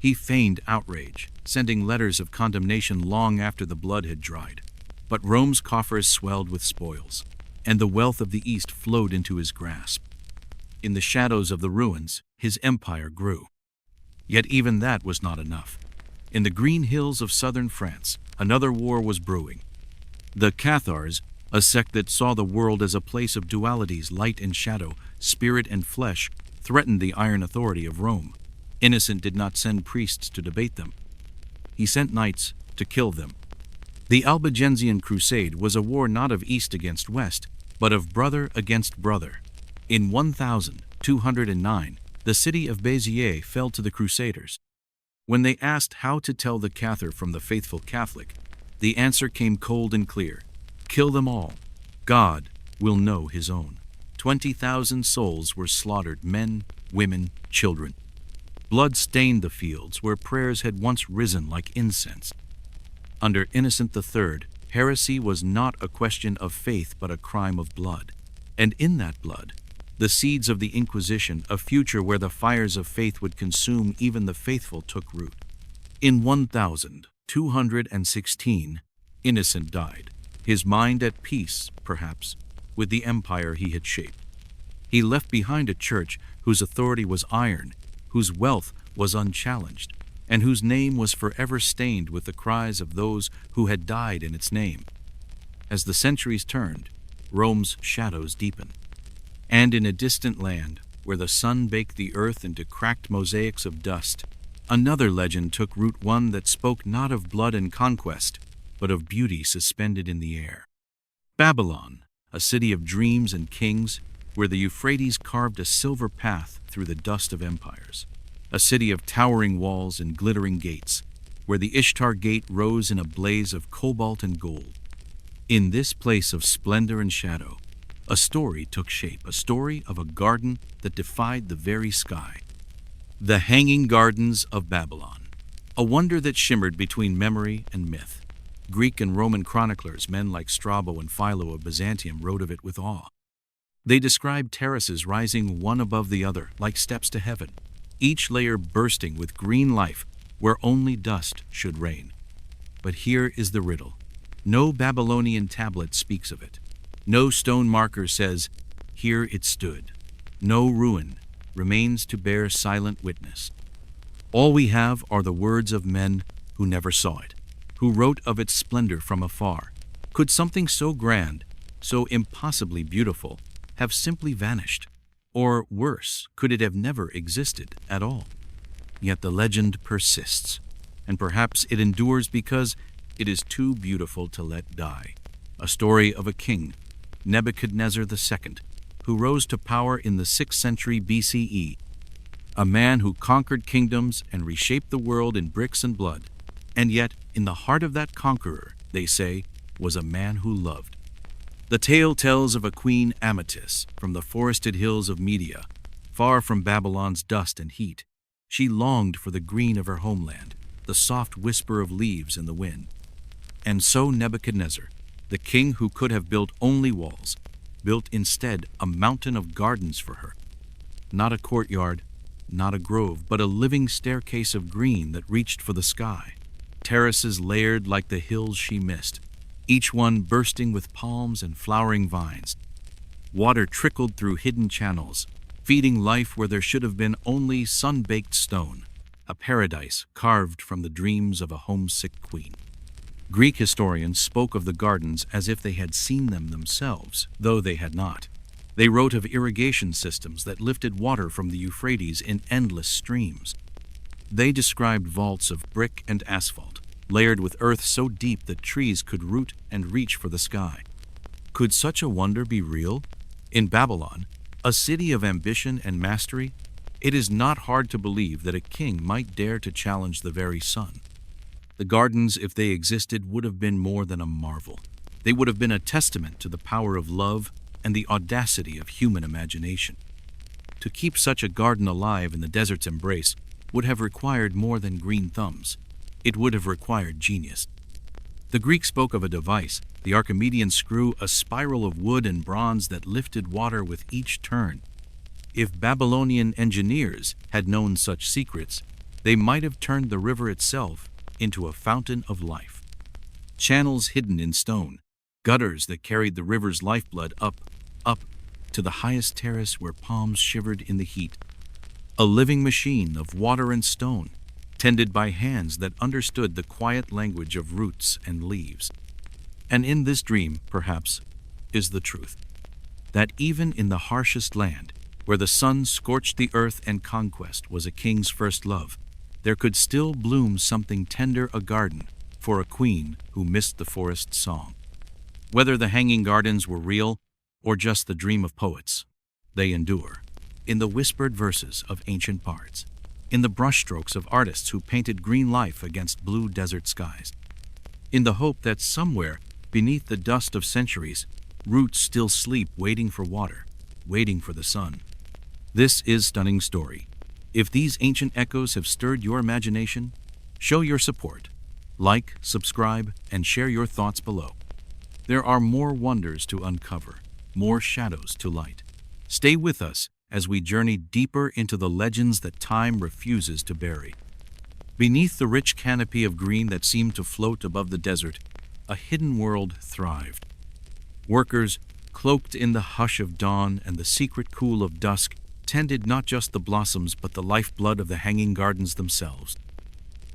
He feigned outrage, sending letters of condemnation long after the blood had dried. But Rome's coffers swelled with spoils, and the wealth of the East flowed into his grasp. In the shadows of the ruins, his empire grew. Yet even that was not enough. In the green hills of southern France, another war was brewing. The Cathars, a sect that saw the world as a place of dualities, light and shadow, spirit and flesh, threatened the iron authority of Rome. Innocent did not send priests to debate them. He sent knights to kill them. The Albigensian Crusade was a war not of East against West, but of brother against brother. In 1209, the city of Béziers fell to the Crusaders. When they asked how to tell the Cathar from the faithful Catholic, the answer came cold and clear: kill them all. God will know his own. 20,000 souls were slaughtered, men, women, children. Blood stained the fields where prayers had once risen like incense. Under Innocent III, heresy was not a question of faith but a crime of blood. And in that blood, the seeds of the Inquisition, a future where the fires of faith would consume even the faithful, took root. In 1216, Innocent died, his mind at peace, perhaps, with the empire he had shaped. He left behind a church whose authority was iron, whose wealth was unchallenged, and whose name was forever stained with the cries of those who had died in its name. As the centuries turned, Rome's shadows deepened. And in a distant land, where the sun baked the earth into cracked mosaics of dust, another legend took root, one that spoke not of blood and conquest, but of beauty suspended in the air. Babylon, a city of dreams and kings, where the Euphrates carved a silver path through the dust of empires. A city of towering walls and glittering gates, where the Ishtar Gate rose in a blaze of cobalt and gold. In this place of splendor and shadow, a story took shape, a story of a garden that defied the very sky. The Hanging Gardens of Babylon, a wonder that shimmered between memory and myth. Greek and Roman chroniclers, men like Strabo and Philo of Byzantium, wrote of it with awe. They described terraces rising one above the other, like steps to heaven, each layer bursting with green life where only dust should reign. But here is the riddle. No Babylonian tablet speaks of it. No stone marker says, "Here it stood." No ruin remains to bear silent witness. All we have are the words of men who never saw it, who wrote of its splendor from afar. Could something so grand, so impossibly beautiful, have simply vanished? Or worse, could it have never existed at all? Yet the legend persists, and perhaps it endures because it is too beautiful to let die. A story of a king, Nebuchadnezzar II, who rose to power in the 6th century BCE, a man who conquered kingdoms and reshaped the world in bricks and blood. And yet, in the heart of that conqueror, they say, was a man who loved. The tale tells of a queen, Amatis, from the forested hills of Media, far from Babylon's dust and heat. She longed for the green of her homeland, the soft whisper of leaves in the wind. And so Nebuchadnezzar, the king who could have built only walls, built instead a mountain of gardens for her. Not a courtyard, not a grove, but a living staircase of green that reached for the sky. Terraces layered like the hills she missed, each one bursting with palms and flowering vines. Water trickled through hidden channels, feeding life where there should have been only sun-baked stone, a paradise carved from the dreams of a homesick queen. Greek historians spoke of the gardens as if they had seen them themselves, though they had not. They wrote of irrigation systems that lifted water from the Euphrates in endless streams. They described vaults of brick and asphalt, layered with earth so deep that trees could root and reach for the sky. Could such a wonder be real? In Babylon, a city of ambition and mastery, It is not hard to believe that a king might dare to challenge the very sun. The gardens, if they existed, would have been more than a marvel. They would have been a testament to the power of love and the audacity of human imagination. To keep such a garden alive in the desert's embrace would have required more than green thumbs. It would have required genius. The Greeks spoke of a device, the Archimedean screw, a spiral of wood and bronze that lifted water with each turn. If Babylonian engineers had known such secrets, they might have turned the river itself into a fountain of life. Channels hidden in stone, gutters that carried the river's lifeblood up to the highest terrace where palms shivered in the heat. A living machine of water and stone, tended by hands that understood the quiet language of roots and leaves. And in this dream, perhaps, is the truth, that even in the harshest land, where the sun scorched the earth and conquest was a king's first love, there could still bloom something tender, a garden for a queen who missed the forest song. Whether the hanging gardens were real or just the dream of poets, they endure. In the whispered verses of ancient bards, in the brushstrokes of artists who painted green life against blue desert skies, in the hope that somewhere beneath the dust of centuries, roots still sleep, waiting for water, waiting for the sun. This is Stunning Story. If these ancient echoes have stirred your imagination, show your support. Like, subscribe, and share your thoughts below. There are more wonders to uncover, more shadows to light. Stay with us as we journey deeper into the legends that time refuses to bury. Beneath the rich canopy of green that seemed to float above the desert, a hidden world thrived. Workers, cloaked in the hush of dawn and the secret cool of dusk, tended not just the blossoms but the lifeblood of the hanging gardens themselves.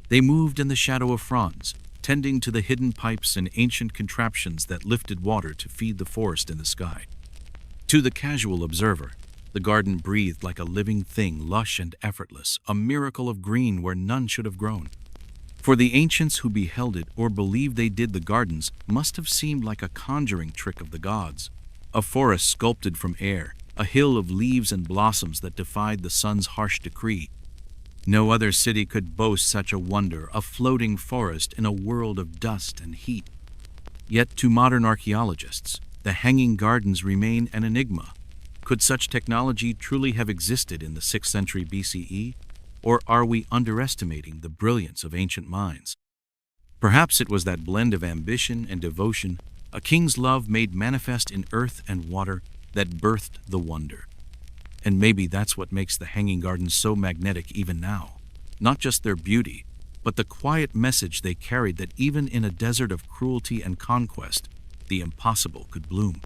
They moved in the shadow of fronds, tending to the hidden pipes and ancient contraptions that lifted water to feed the forest in the sky. To the casual observer, the garden breathed like a living thing, lush and effortless, a miracle of green where none should have grown. For the ancients who beheld it or believed they did, the gardens must have seemed like a conjuring trick of the gods, a forest sculpted from air, a hill of leaves and blossoms that defied the sun's harsh decree. No other city could boast such a wonder, a floating forest in a world of dust and heat. Yet to modern archaeologists, the hanging gardens remain an enigma. Could such technology truly have existed in the 6th century BCE? Or are we underestimating the brilliance of ancient minds? Perhaps it was that blend of ambition and devotion, a king's love made manifest in earth and water, that birthed the wonder. And maybe that's what makes the hanging gardens so magnetic even now. Not just their beauty, but the quiet message they carried, that even in a desert of cruelty and conquest, the impossible could bloom.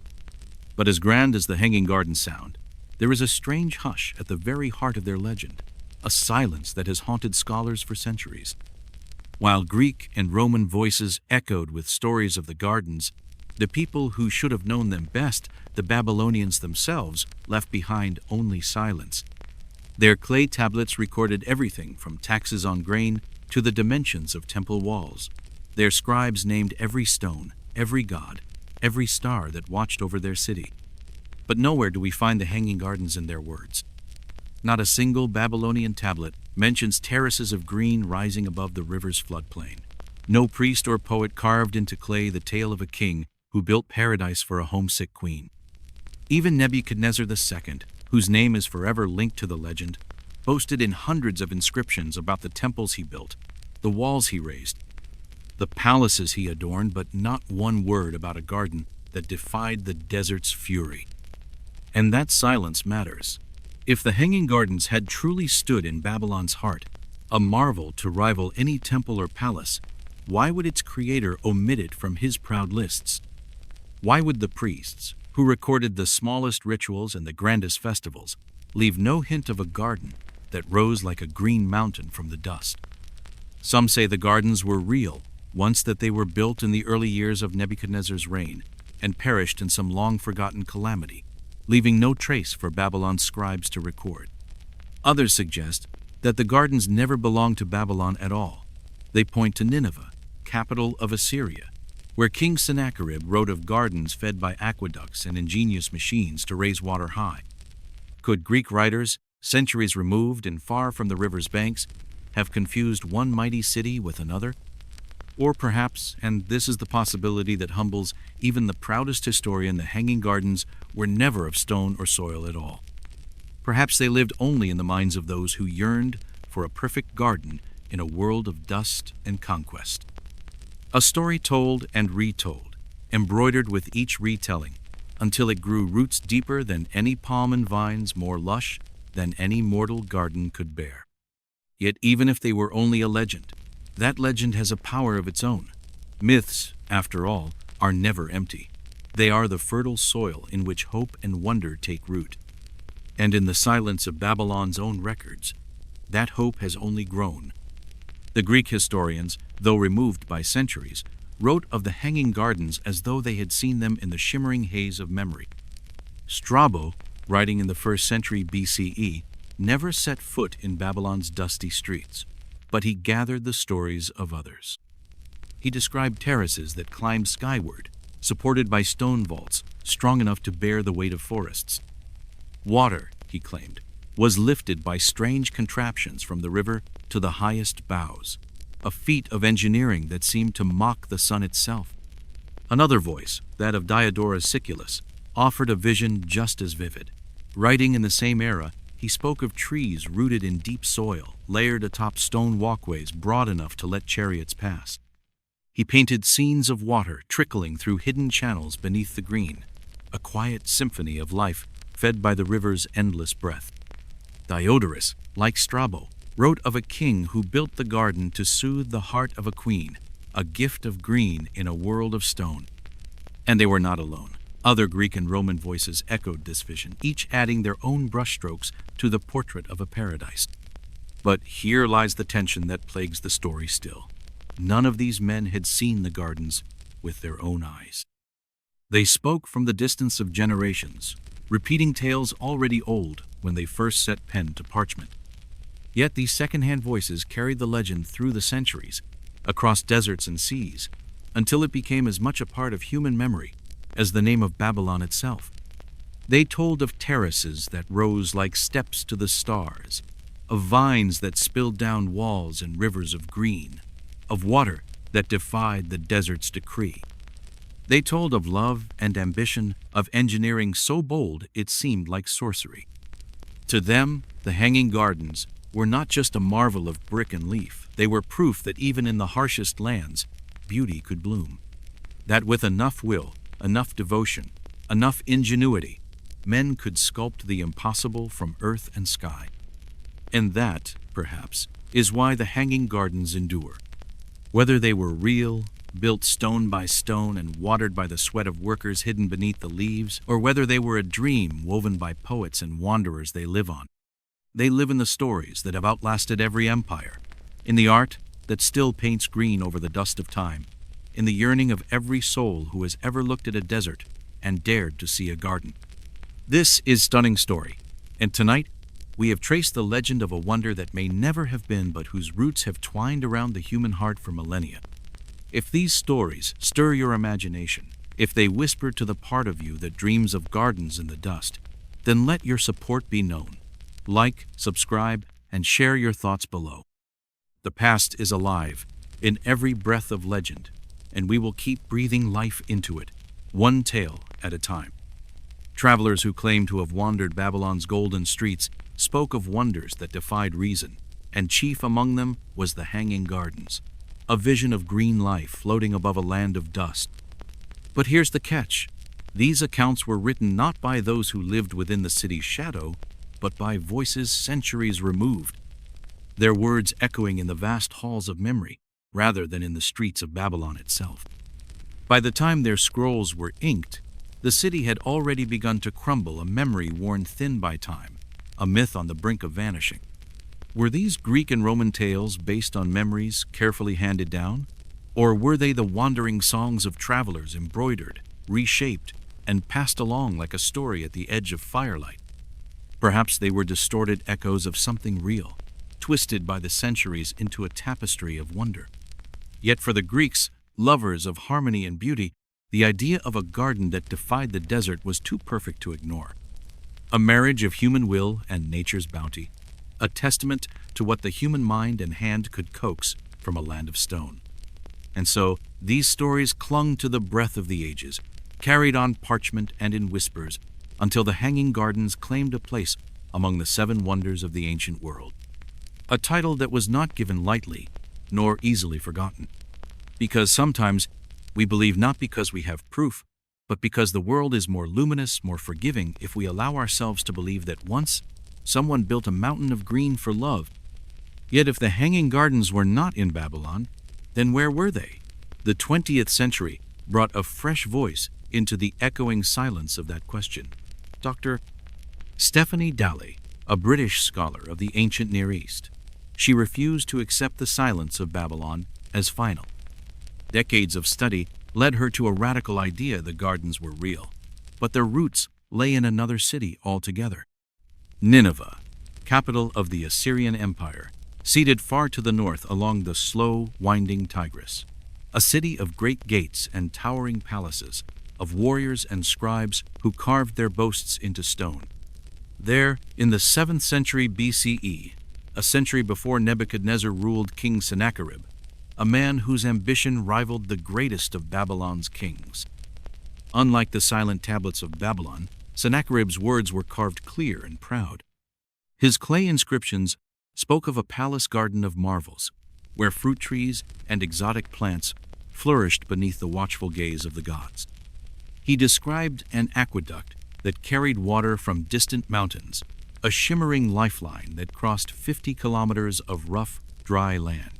But as grand as the hanging gardens sound, there is a strange hush at the very heart of their legend, a silence that has haunted scholars for centuries. While Greek and Roman voices echoed with stories of the gardens, the people who should have known them best, the Babylonians themselves, left behind only silence. Their clay tablets recorded everything from taxes on grain to the dimensions of temple walls. Their scribes named every stone, every god, every star that watched over their city. But nowhere do we find the hanging gardens in their words. Not a single Babylonian tablet mentions terraces of green rising above the river's floodplain. No priest or poet carved into clay the tale of a king who built paradise for a homesick queen. Even Nebuchadnezzar II, whose name is forever linked to the legend, boasted in hundreds of inscriptions about the temples he built, the walls he raised, the palaces he adorned, but not one word about a garden that defied the desert's fury. And that silence matters. If the hanging gardens had truly stood in Babylon's heart, a marvel to rival any temple or palace, why would its creator omit it from his proud lists? Why would the priests, who recorded the smallest rituals and the grandest festivals, leave no hint of a garden that rose like a green mountain from the dust? Some say the gardens were real, once that they were built in the early years of Nebuchadnezzar's reign and perished in some long-forgotten calamity, leaving no trace for Babylon's scribes to record. Others suggest that the gardens never belonged to Babylon at all. They point to Nineveh, capital of Assyria, where King Sennacherib wrote of gardens fed by aqueducts and ingenious machines to raise water high. Could Greek writers, centuries removed and far from the river's banks, have confused one mighty city with another? Or perhaps, and this is the possibility that humbles even the proudest historian, the Hanging Gardens were never of stone or soil at all. Perhaps they lived only in the minds of those who yearned for a perfect garden in a world of dust and conquest. A story told and retold, embroidered with each retelling, until it grew roots deeper than any palm and vines, more lush than any mortal garden could bear. Yet even if they were only a legend, that legend has a power of its own. Myths, after all, are never empty. They are the fertile soil in which hope and wonder take root. And in the silence of Babylon's own records, that hope has only grown. The Greek historians, though removed by centuries, wrote of the Hanging Gardens as though they had seen them in the shimmering haze of memory. Strabo, writing in the 1st century BCE, never set foot in Babylon's dusty streets, but he gathered the stories of others. He described terraces that climbed skyward, supported by stone vaults strong enough to bear the weight of forests. Water, he claimed, was lifted by strange contraptions from the river to the highest boughs, a feat of engineering that seemed to mock the sun itself. Another voice, that of Diodorus Siculus, offered a vision just as vivid. Writing in the same era, he spoke of trees rooted in deep soil, layered atop stone walkways broad enough to let chariots pass. He painted scenes of water trickling through hidden channels beneath the green, a quiet symphony of life fed by the river's endless breath. Diodorus, like Strabo, wrote of a king who built the garden to soothe the heart of a queen, a gift of green in a world of stone. And they were not alone. Other Greek and Roman voices echoed this vision, each adding their own brushstrokes to the portrait of a paradise. But here lies the tension that plagues the story still. None of these men had seen the gardens with their own eyes. They spoke from the distance of generations, repeating tales already old when they first set pen to parchment. Yet these second-hand voices carried the legend through the centuries, across deserts and seas, until it became as much a part of human memory as the name of Babylon itself. They told of terraces that rose like steps to the stars, of vines that spilled down walls and rivers of green, of water that defied the desert's decree. They told of love and ambition, of engineering so bold it seemed like sorcery. To them, the Hanging Gardens were not just a marvel of brick and leaf. They were proof that even in the harshest lands, beauty could bloom. That with enough will, enough devotion, enough ingenuity, men could sculpt the impossible from earth and sky. And that, perhaps, is why the Hanging Gardens endure. Whether they were real, built stone by stone and watered by the sweat of workers hidden beneath the leaves, or whether they were a dream woven by poets and wanderers they live on. They live in the stories that have outlasted every empire, in the art that still paints green over the dust of time, in the yearning of every soul who has ever looked at a desert and dared to see a garden. This is Stunning Story, and tonight we have traced the legend of a wonder that may never have been but whose roots have twined around the human heart for millennia. If these stories stir your imagination, if they whisper to the part of you that dreams of gardens in the dust, then let your support be known. Like, subscribe, and share your thoughts below. The past is alive, in every breath of legend, and we will keep breathing life into it, one tale at a time. Travelers who claim to have wandered Babylon's golden streets spoke of wonders that defied reason, and chief among them was the Hanging Gardens, a vision of green life floating above a land of dust. But here's the catch. These accounts were written not by those who lived within the city's shadow, but by voices centuries removed, their words echoing in the vast halls of memory rather than in the streets of Babylon itself. By the time their scrolls were inked, the city had already begun to crumble, a memory worn thin by time, a myth on the brink of vanishing. Were these Greek and Roman tales based on memories carefully handed down? Or were they the wandering songs of travelers embroidered, reshaped, and passed along like a story at the edge of firelight? Perhaps they were distorted echoes of something real, twisted by the centuries into a tapestry of wonder. Yet for the Greeks, lovers of harmony and beauty, the idea of a garden that defied the desert was too perfect to ignore. a marriage of human will and nature's bounty, a testament to what the human mind and hand could coax from a land of stone. And so, these stories clung to the breath of the ages, carried on parchment and in whispers, until the Hanging Gardens claimed a place among the seven wonders of the ancient world. A title that was not given lightly, nor easily forgotten. Because sometimes we believe not because we have proof, but because the world is more luminous, more forgiving if we allow ourselves to believe that once someone built a mountain of green for love. Yet if the Hanging Gardens were not in Babylon, then where were they? The 20th century brought a fresh voice into the echoing silence of that question. Dr. Stephanie Dalley, a British scholar of the ancient Near East. She refused to accept the silence of Babylon as final. Decades of study led her to a radical idea: the gardens were real, but their roots lay in another city altogether. Nineveh, capital of the Assyrian Empire, seated far to the north along the slow, winding Tigris. A city of great gates and towering palaces, of warriors and scribes who carved their boasts into stone. There, in the 7th century BCE, a century before Nebuchadnezzar ruled King Sennacherib, a man whose ambition rivaled the greatest of Babylon's kings. Unlike the silent tablets of Babylon, Sennacherib's words were carved clear and proud. His clay inscriptions spoke of a palace garden of marvels, where fruit trees and exotic plants flourished beneath the watchful gaze of the gods. He described an aqueduct that carried water from distant mountains, a shimmering lifeline that crossed 50 kilometers of rough, dry land.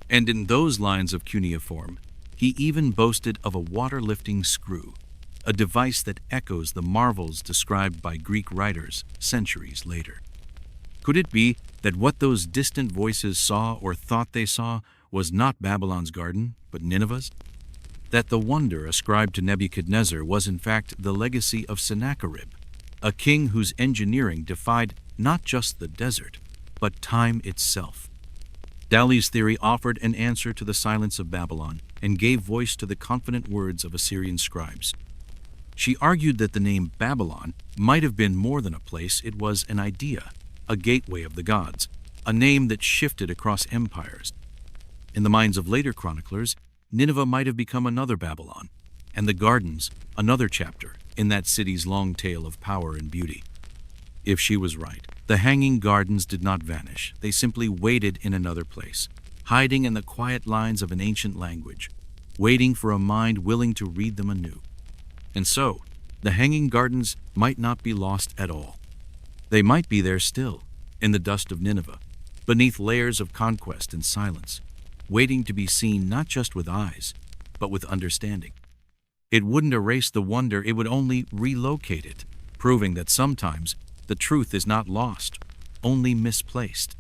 And in those lines of cuneiform, he even boasted of a water-lifting screw, a device that echoes the marvels described by Greek writers centuries later. Could it be that what those distant voices saw or thought they saw was not Babylon's garden, but Nineveh's? That the wonder ascribed to Nebuchadnezzar was in fact the legacy of Sennacherib, a king whose engineering defied not just the desert, but time itself. Dalley's theory offered an answer to the silence of Babylon and gave voice to the confident words of Assyrian scribes. She argued that the name Babylon might have been more than a place; it was an idea, a gateway of the gods, a name that shifted across empires. In the minds of later chroniclers, Nineveh might have become another Babylon, and the gardens another chapter in that city's long tale of power and beauty. If she was right, the Hanging Gardens did not vanish. They simply waited in another place, hiding in the quiet lines of an ancient language, waiting for a mind willing to read them anew. And so, the Hanging Gardens might not be lost at all. They might be there still, in the dust of Nineveh, beneath layers of conquest and silence, waiting to be seen not just with eyes, but with understanding. It wouldn't erase the wonder, it would only relocate it, proving that sometimes the truth is not lost, only misplaced.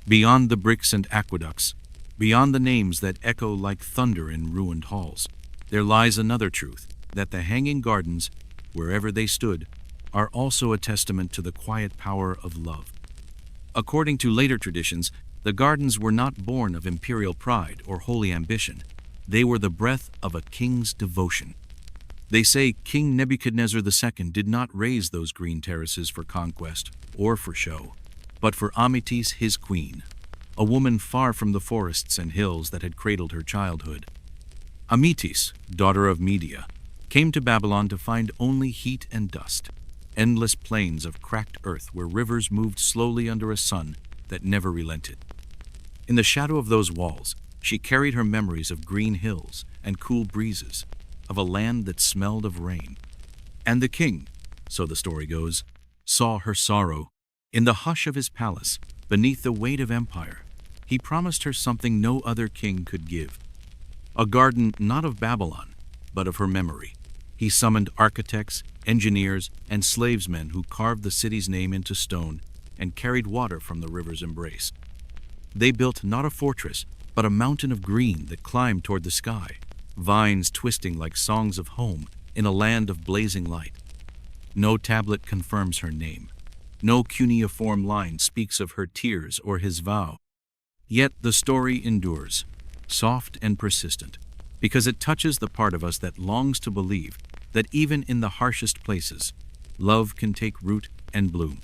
Beyond the bricks and aqueducts, beyond the names that echo like thunder in ruined halls, there lies another truth, that the Hanging Gardens, wherever they stood, are also a testament to the quiet power of love. According to later traditions, the gardens were not born of imperial pride or holy ambition. They were the breath of a king's devotion. They say King Nebuchadnezzar II did not raise those green terraces for conquest or for show, but for Amytis, his queen, a woman far from the forests and hills that had cradled her childhood. Amytis, daughter of Media, came to Babylon to find only heat and dust, endless plains of cracked earth where rivers moved slowly under a sun that never relented. In the shadow of those walls, she carried her memories of green hills and cool breezes, of a land that smelled of rain. And the king, so the story goes, saw her sorrow. In the hush of his palace, beneath the weight of empire, he promised her something no other king could give. A garden not of Babylon, but of her memory. He summoned architects, engineers, and slavesmen who carved the city's name into stone and carried water from the river's embrace. They built not a fortress, but a mountain of green that climbed toward the sky, vines twisting like songs of home in a land of blazing light. No tablet confirms her name. No cuneiform line speaks of her tears or his vow. Yet the story endures, soft and persistent, because it touches the part of us that longs to believe that even in the harshest places, love can take root and bloom.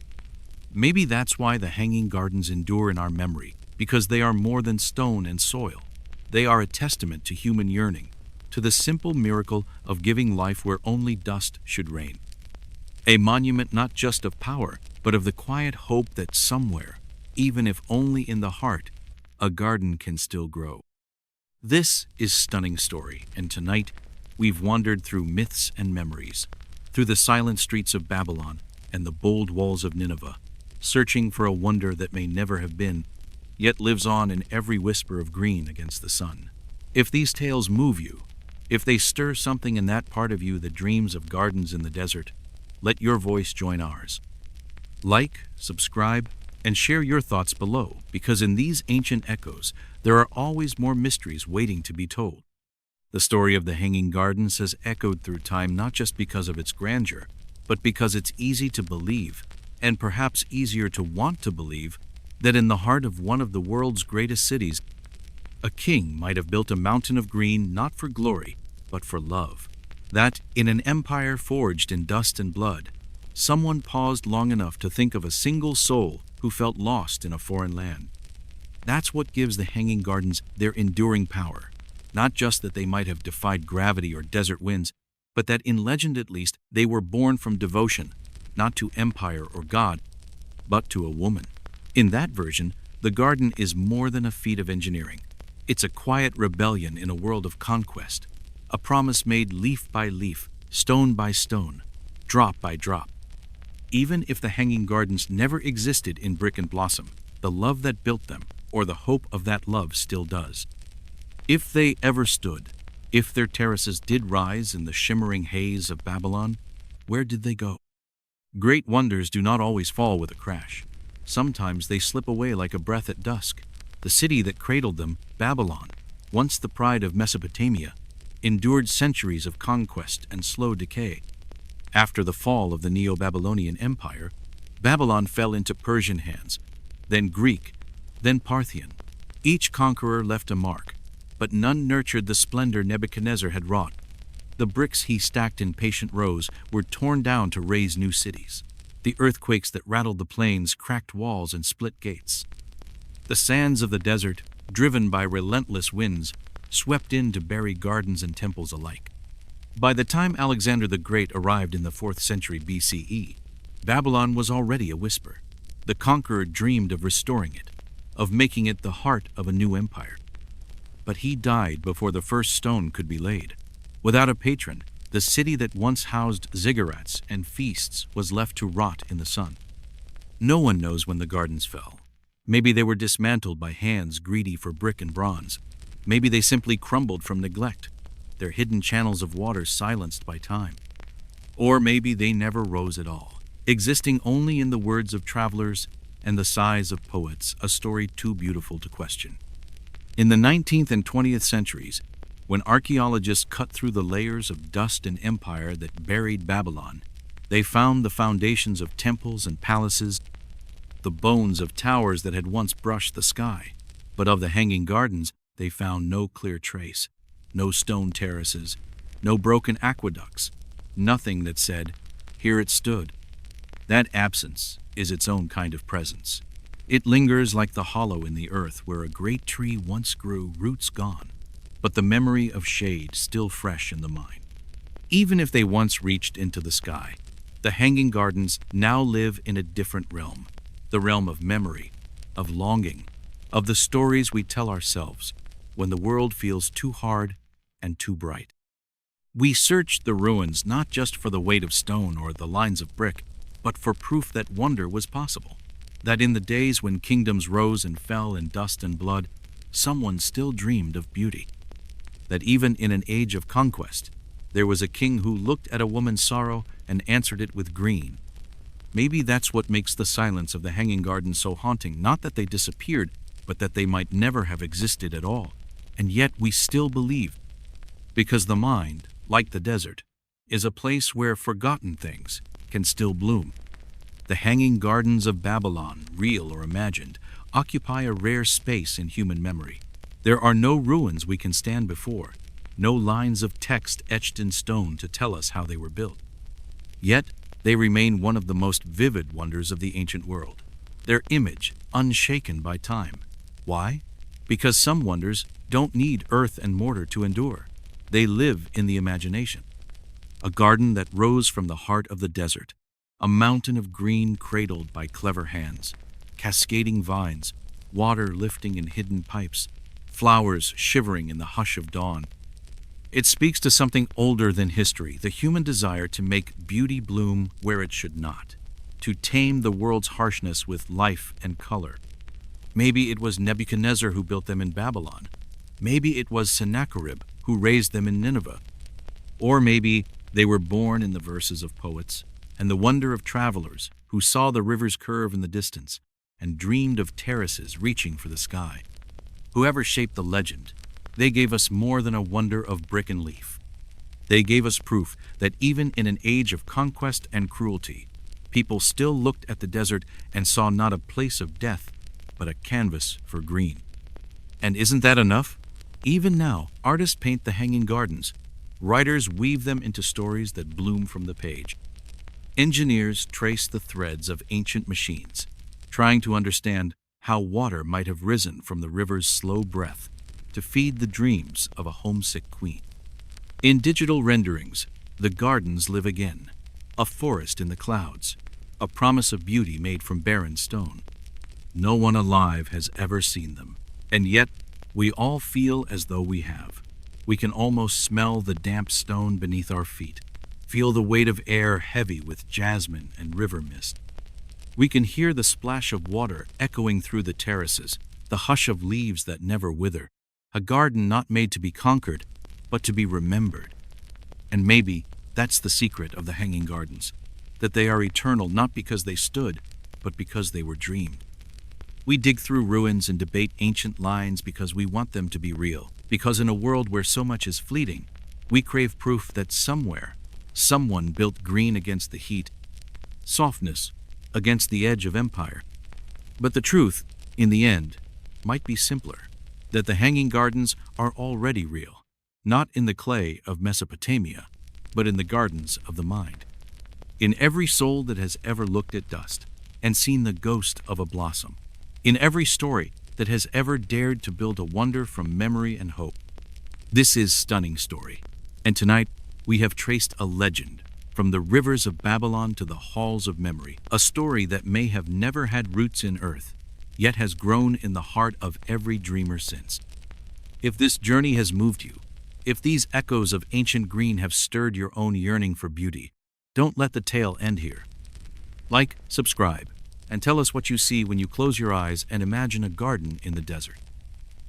Maybe that's why the hanging gardens endure in our memory, because they are more than stone and soil. They are a testament to human yearning, to the simple miracle of giving life where only dust should reign. A monument not just of power, but of the quiet hope that somewhere, even if only in the heart, a garden can still grow. This is Stunning Story, and tonight we've wandered through myths and memories, through the silent streets of Babylon and the bold walls of Nineveh, searching for a wonder that may never have been, yet lives on in every whisper of green against the sun. If these tales move you, if they stir something in that part of you that dreams of gardens in the desert, let your voice join ours. Like, subscribe, and share your thoughts below, because in these ancient echoes, there are always more mysteries waiting to be told. The story of the Hanging Gardens has echoed through time not just because of its grandeur, but because it's easy to believe, and perhaps easier to want to believe, that in the heart of one of the world's greatest cities, a king might have built a mountain of green not for glory, but for love. That, in an empire forged in dust and blood, someone paused long enough to think of a single soul who felt lost in a foreign land. That's what gives the Hanging Gardens their enduring power. Not just that they might have defied gravity or desert winds, but that in legend at least they were born from devotion, not to empire or God, but to a woman. In that version, the garden is more than a feat of engineering. It's a quiet rebellion in a world of conquest, a promise made leaf by leaf, stone by stone, drop by drop. Even if the Hanging Gardens never existed in brick and blossom, the love that built them, or the hope of that love, still does. If they ever stood, if their terraces did rise in the shimmering haze of Babylon, where did they go? Great wonders do not always fall with a crash. Sometimes they slip away like a breath at dusk. The city that cradled them, Babylon, once the pride of Mesopotamia, endured centuries of conquest and slow decay. After the fall of the Neo-Babylonian Empire, Babylon fell into Persian hands, then Greek, then Parthian. Each conqueror left a mark, but none nurtured the splendor Nebuchadnezzar had wrought. The bricks he stacked in patient rows were torn down to raise new cities. The earthquakes that rattled the plains cracked walls and split gates. The sands of the desert, driven by relentless winds, swept in to bury gardens and temples alike. By the time Alexander the Great arrived in the 4th century BCE, Babylon was already a whisper. The conqueror dreamed of restoring it, of making it the heart of a new empire. But he died before the first stone could be laid. Without a patron, the city that once housed ziggurats and feasts was left to rot in the sun. No one knows when the gardens fell. Maybe they were dismantled by hands greedy for brick and bronze. Maybe they simply crumbled from neglect, their hidden channels of water silenced by time. Or maybe they never rose at all, existing only in the words of travelers and the sighs of poets, a story too beautiful to question. In the 19th and 20th centuries, when archaeologists cut through the layers of dust and empire that buried Babylon, they found the foundations of temples and palaces, the bones of towers that had once brushed the sky. But of the Hanging Gardens, they found no clear trace, no stone terraces, no broken aqueducts, nothing that said, "Here it stood." That absence is its own kind of presence. It lingers like the hollow in the earth where a great tree once grew, roots gone, but the memory of shade still fresh in the mind. Even if they once reached into the sky, the Hanging Gardens now live in a different realm, the realm of memory, of longing, of the stories we tell ourselves when the world feels too hard and too bright. We searched the ruins not just for the weight of stone or the lines of brick, but for proof that wonder was possible, that in the days when kingdoms rose and fell in dust and blood, someone still dreamed of beauty, that even in an age of conquest, there was a king who looked at a woman's sorrow and answered it with green. Maybe that's what makes the silence of the Hanging Gardens so haunting, not that they disappeared, but that they might never have existed at all. And yet we still believe, because the mind, like the desert, is a place where forgotten things can still bloom. The Hanging Gardens of Babylon, real or imagined, occupy a rare space in human memory. There are no ruins we can stand before, no lines of text etched in stone to tell us how they were built. Yet, they remain one of the most vivid wonders of the ancient world. Their image unshaken by time. Why? Because some wonders don't need earth and mortar to endure. They live in the imagination. A garden that rose from the heart of the desert, a mountain of green cradled by clever hands, cascading vines, water lifting in hidden pipes, flowers shivering in the hush of dawn. It speaks to something older than history, the human desire to make beauty bloom where it should not, to tame the world's harshness with life and color. Maybe it was Nebuchadnezzar who built them in Babylon. Maybe it was Sennacherib who raised them in Nineveh. Or maybe they were born in the verses of poets and the wonder of travelers who saw the river's curve in the distance and dreamed of terraces reaching for the sky. Whoever shaped the legend, they gave us more than a wonder of brick and leaf. They gave us proof that even in an age of conquest and cruelty, people still looked at the desert and saw not a place of death, but a canvas for green. And isn't that enough? Even now, artists paint the hanging gardens. Writers weave them into stories that bloom from the page. Engineers trace the threads of ancient machines, trying to understand how water might have risen from the river's slow breath to feed the dreams of a homesick queen. In digital renderings, the gardens live again, a forest in the clouds, a promise of beauty made from barren stone. No one alive has ever seen them, and yet we all feel as though we have. We can almost smell the damp stone beneath our feet, feel the weight of air heavy with jasmine and river mist. We can hear the splash of water echoing through the terraces, the hush of leaves that never wither, a garden not made to be conquered, but to be remembered. And maybe that's the secret of the hanging gardens, that they are eternal not because they stood, but because they were dreamed. We dig through ruins and debate ancient lines because we want them to be real, because in a world where so much is fleeting, we crave proof that somewhere, someone built green against the heat, softness against the edge of empire. But the truth, in the end, might be simpler, that the hanging gardens are already real, not in the clay of Mesopotamia, but in the gardens of the mind. In every soul that has ever looked at dust and seen the ghost of a blossom, in every story that has ever dared to build a wonder from memory and hope. This is Stunning Story, and tonight we have traced a legend from the rivers of Babylon to the halls of memory, a story that may have never had roots in earth, yet has grown in the heart of every dreamer since. If this journey has moved you, if these echoes of ancient green have stirred your own yearning for beauty, don't let the tale end here. Like, subscribe, and tell us what you see when you close your eyes and imagine a garden in the desert.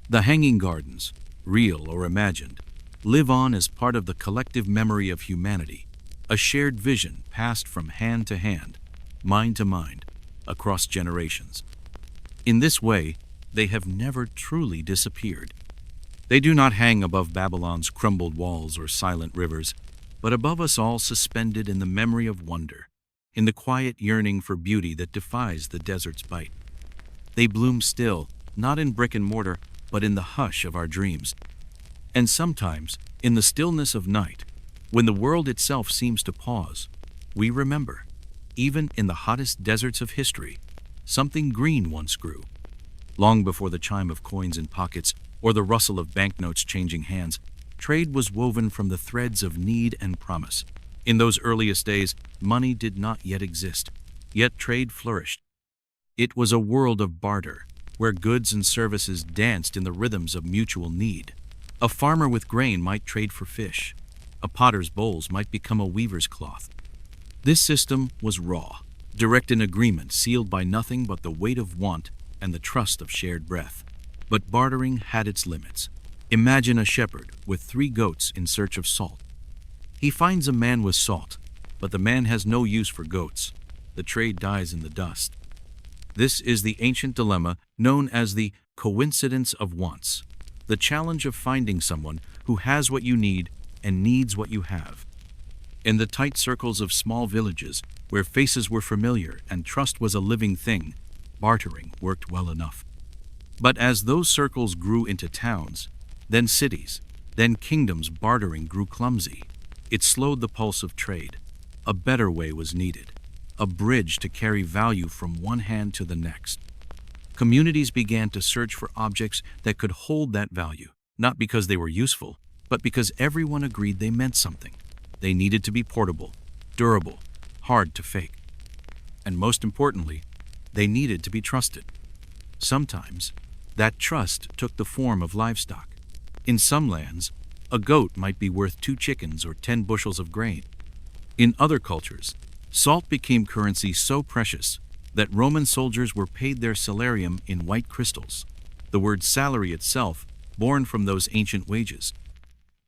The hanging gardens, real or imagined, live on as part of the collective memory of humanity, a shared vision passed from hand to hand, mind to mind, across generations. In this way, they have never truly disappeared. They do not hang above Babylon's crumbled walls or silent rivers, but above us all, suspended in the memory of wonder, in the quiet yearning for beauty that defies the desert's bite. They bloom still, not in brick and mortar, but in the hush of our dreams. And sometimes, in the stillness of night, when the world itself seems to pause, we remember, even in the hottest deserts of history, something green once grew. Long before the chime of coins in pockets or the rustle of banknotes changing hands, trade was woven from the threads of need and promise. In those earliest days, money did not yet exist, yet trade flourished. It was a world of barter, where goods and services danced in the rhythms of mutual need. A farmer with grain might trade for fish. A potter's bowls might become a weaver's cloth. This system was raw, direct in agreement sealed by nothing but the weight of want and the trust of shared breath. But bartering had its limits. Imagine a shepherd with 3 goats in search of salt. He finds a man with salt, but the man has no use for goats. The trade dies in the dust. This is the ancient dilemma known as the coincidence of wants, the challenge of finding someone who has what you need and needs what you have. In the tight circles of small villages, where faces were familiar and trust was a living thing, bartering worked well enough. But as those circles grew into towns, then cities, then kingdoms, bartering grew clumsy. It slowed the pulse of trade. A better way was needed. a bridge to carry value from one hand to the next. Communities began to search for objects that could hold that value, not because they were useful, but because everyone agreed they meant something. They needed to be portable, durable, hard to fake. And most importantly, they needed to be trusted. Sometimes, that trust took the form of livestock. In some lands, a goat might be worth 2 chickens or 10 bushels of grain. In other cultures, salt became currency so precious that Roman soldiers were paid their salarium in white crystals, the word salary itself born from those ancient wages.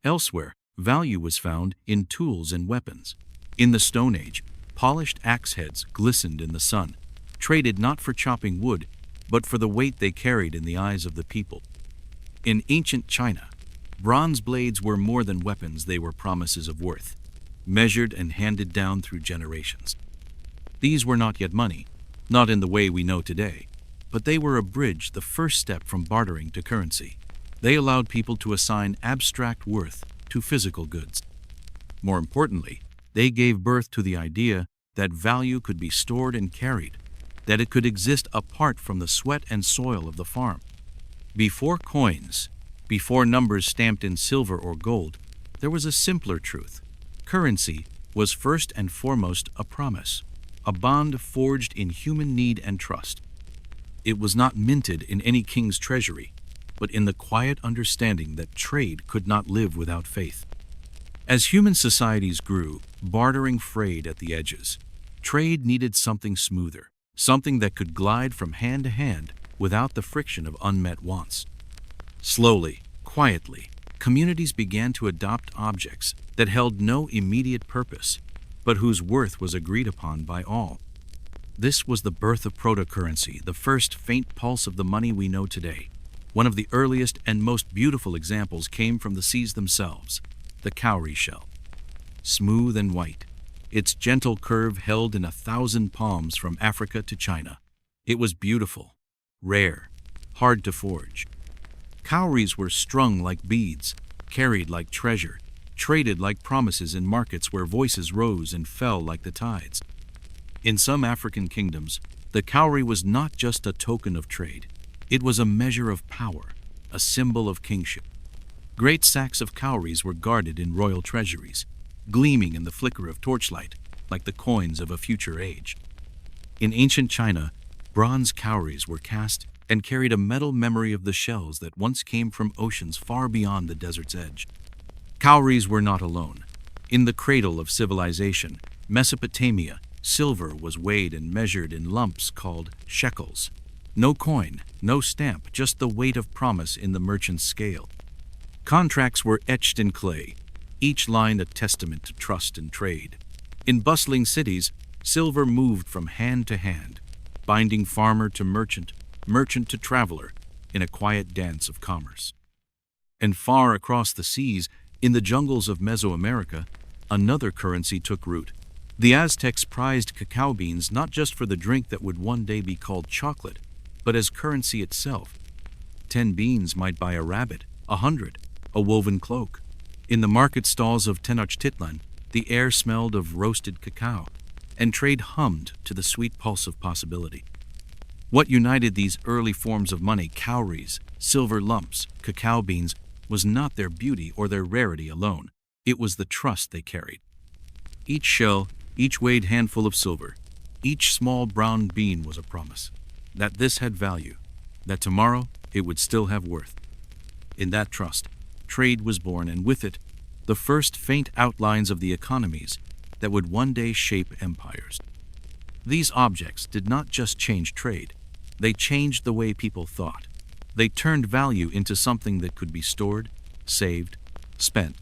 Elsewhere, value was found in tools and weapons. In the Stone Age, polished axe heads glistened in the sun, traded not for chopping wood, but for the weight they carried in the eyes of the people. In ancient China, bronze blades were more than weapons, they were promises of worth, measured and handed down through generations. These were not yet money, not in the way we know today, but they were a bridge, the first step from bartering to currency. They allowed people to assign abstract worth to physical goods. More importantly, they gave birth to the idea that value could be stored and carried, that it could exist apart from the sweat and soil of the farm. Before coins, before numbers stamped in silver or gold, there was a simpler truth. Currency was first and foremost a promise, a bond forged in human need and trust. It was not minted in any king's treasury, but in the quiet understanding that trade could not live without faith. As human societies grew, bartering frayed at the edges. Trade needed something smoother, something that could glide from hand to hand without the friction of unmet wants. Slowly, quietly, communities began to adopt objects that held no immediate purpose, but whose worth was agreed upon by all. This was the birth of proto-currency, the first faint pulse of the money we know today. One of the earliest and most beautiful examples came from the seas themselves, the cowrie shell. Smooth and white, its gentle curve held in 1,000 palms from Africa to China. It was beautiful, rare, hard to forge. Cowries were strung like beads, carried like treasure, traded like promises in markets where voices rose and fell like the tides. In some African kingdoms, the cowrie was not just a token of trade. It was a measure of power, a symbol of kingship. Great sacks of cowries were guarded in royal treasuries, gleaming in the flicker of torchlight like the coins of a future age. In ancient China, bronze cowries were cast and carried a metal memory of the shells that once came from oceans far beyond the desert's edge. Cowries were not alone. In the cradle of civilization, Mesopotamia, silver was weighed and measured in lumps called shekels. No coin, no stamp, just the weight of promise in the merchant's scale. Contracts were etched in clay, each line a testament to trust and trade. In bustling cities, silver moved from hand to hand, binding farmer to merchant, merchant to traveler, in a quiet dance of commerce. And far across the seas, in the jungles of Mesoamerica, another currency took root. The Aztecs prized cacao beans not just for the drink that would one day be called chocolate, but as currency itself. 10 beans might buy a rabbit, 100, a woven cloak. In the market stalls of Tenochtitlan, the air smelled of roasted cacao, and trade hummed to the sweet pulse of possibility. What united these early forms of money, cowries, silver lumps, cacao beans, was not their beauty or their rarity alone. It was the trust they carried. Each shell, each weighed handful of silver, each small brown bean was a promise that this had value, that tomorrow it would still have worth. In that trust, trade was born, and with it, the first faint outlines of the economies that would one day shape empires. These objects did not just change trade, they changed the way people thought. They turned value into something that could be stored, saved, spent.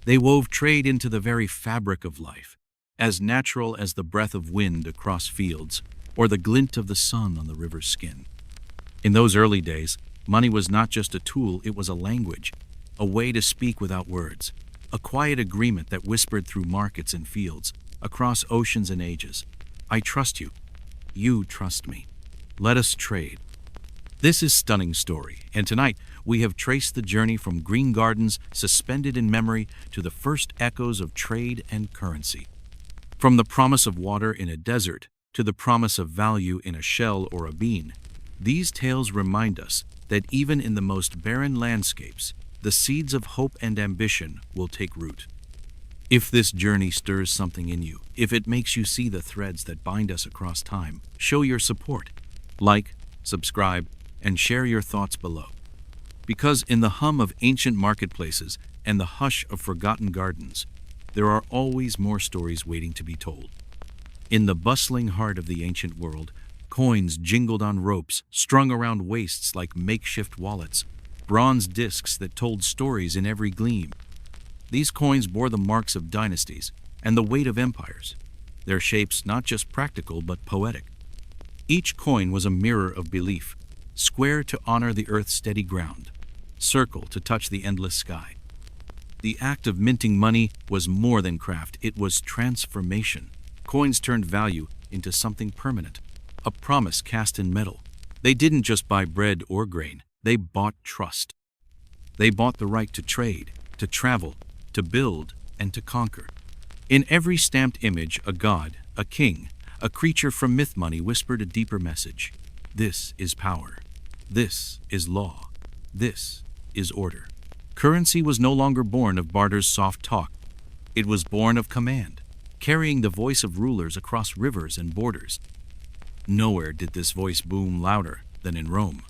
They wove trade into the very fabric of life, as natural as the breath of wind across fields or the glint of the sun on the river's skin. In those early days, money was not just a tool, it was a language, a way to speak without words, a quiet agreement that whispered through markets and fields, across oceans and ages. I trust you. You trust me. Let us trade. This is Stunning Story, and tonight we have traced the journey from green gardens suspended in memory to the first echoes of trade and currency. From the promise of water in a desert to the promise of value in a shell or a bean, these tales remind us that even in the most barren landscapes, the seeds of hope and ambition will take root. If this journey stirs something in you, if it makes you see the threads that bind us across time, show your support. Like, subscribe, and share your thoughts below. Because in the hum of ancient marketplaces and the hush of forgotten gardens, there are always more stories waiting to be told. In the bustling heart of the ancient world, coins jingled on ropes, strung around waists like makeshift wallets, bronze discs that told stories in every gleam. These coins bore the marks of dynasties and the weight of empires, their shapes not just practical but poetic. Each coin was a mirror of belief, square to honor the earth's steady ground, circle to touch the endless sky. The act of minting money was more than craft, it was transformation. Coins turned value into something permanent, a promise cast in metal. They didn't just buy bread or grain, they bought trust. They bought the right to trade, to travel, to build, and to conquer. In every stamped image, a god, a king, a creature from myth money whispered a deeper message. This is power. This is law. This is order. Currency was no longer born of barter's soft talk. It was born of command, carrying the voice of rulers across rivers and borders. Nowhere did this voice boom louder than in Rome.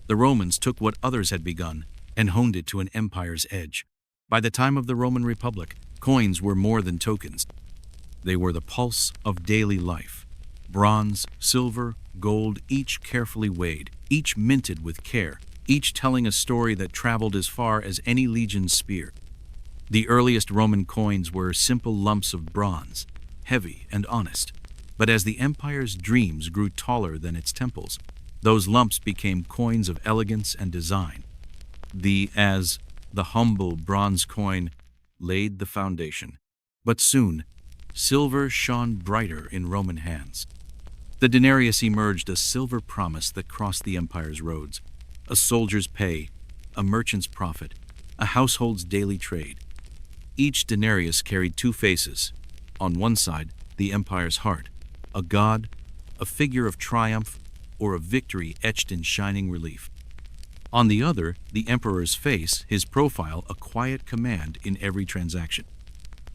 The Romans took what others had begun and honed it to an empire's edge. By the time of the Roman Republic, coins were more than tokens. They were the pulse of daily life. Bronze, silver, gold, each carefully weighed, each minted with care, each telling a story that traveled as far as any legion's spear. The earliest Roman coins were simple lumps of bronze, heavy and honest. But as the empire's dreams grew taller than its temples, those lumps became coins of elegance and design. The humble bronze coin laid the foundation. But soon, silver shone brighter in Roman hands. The denarius emerged, a silver promise that crossed the empire's roads, a soldier's pay, a merchant's profit, a household's daily trade. Each denarius carried two faces. On one side, the empire's heart, a god, a figure of triumph, or of victory etched in shining relief. On the other, the emperor's face, his profile, a quiet command in every transaction.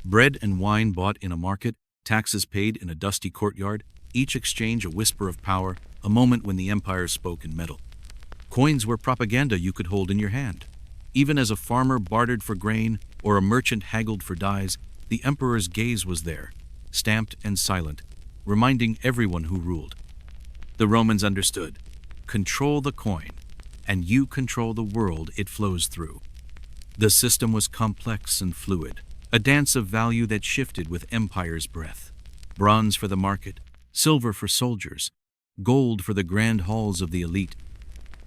Bread and wine bought in a market, taxes paid in a dusty courtyard, each exchange a whisper of power, a moment when the empire spoke in metal. Coins were propaganda you could hold in your hand. Even as a farmer bartered for grain or a merchant haggled for dyes, the emperor's gaze was there, stamped and silent, reminding everyone who ruled. The Romans understood. Control the coin, and you control the world it flows through. The system was complex and fluid, a dance of value that shifted with empire's breath. Bronze for the market, silver for soldiers, gold for the grand halls of the elite.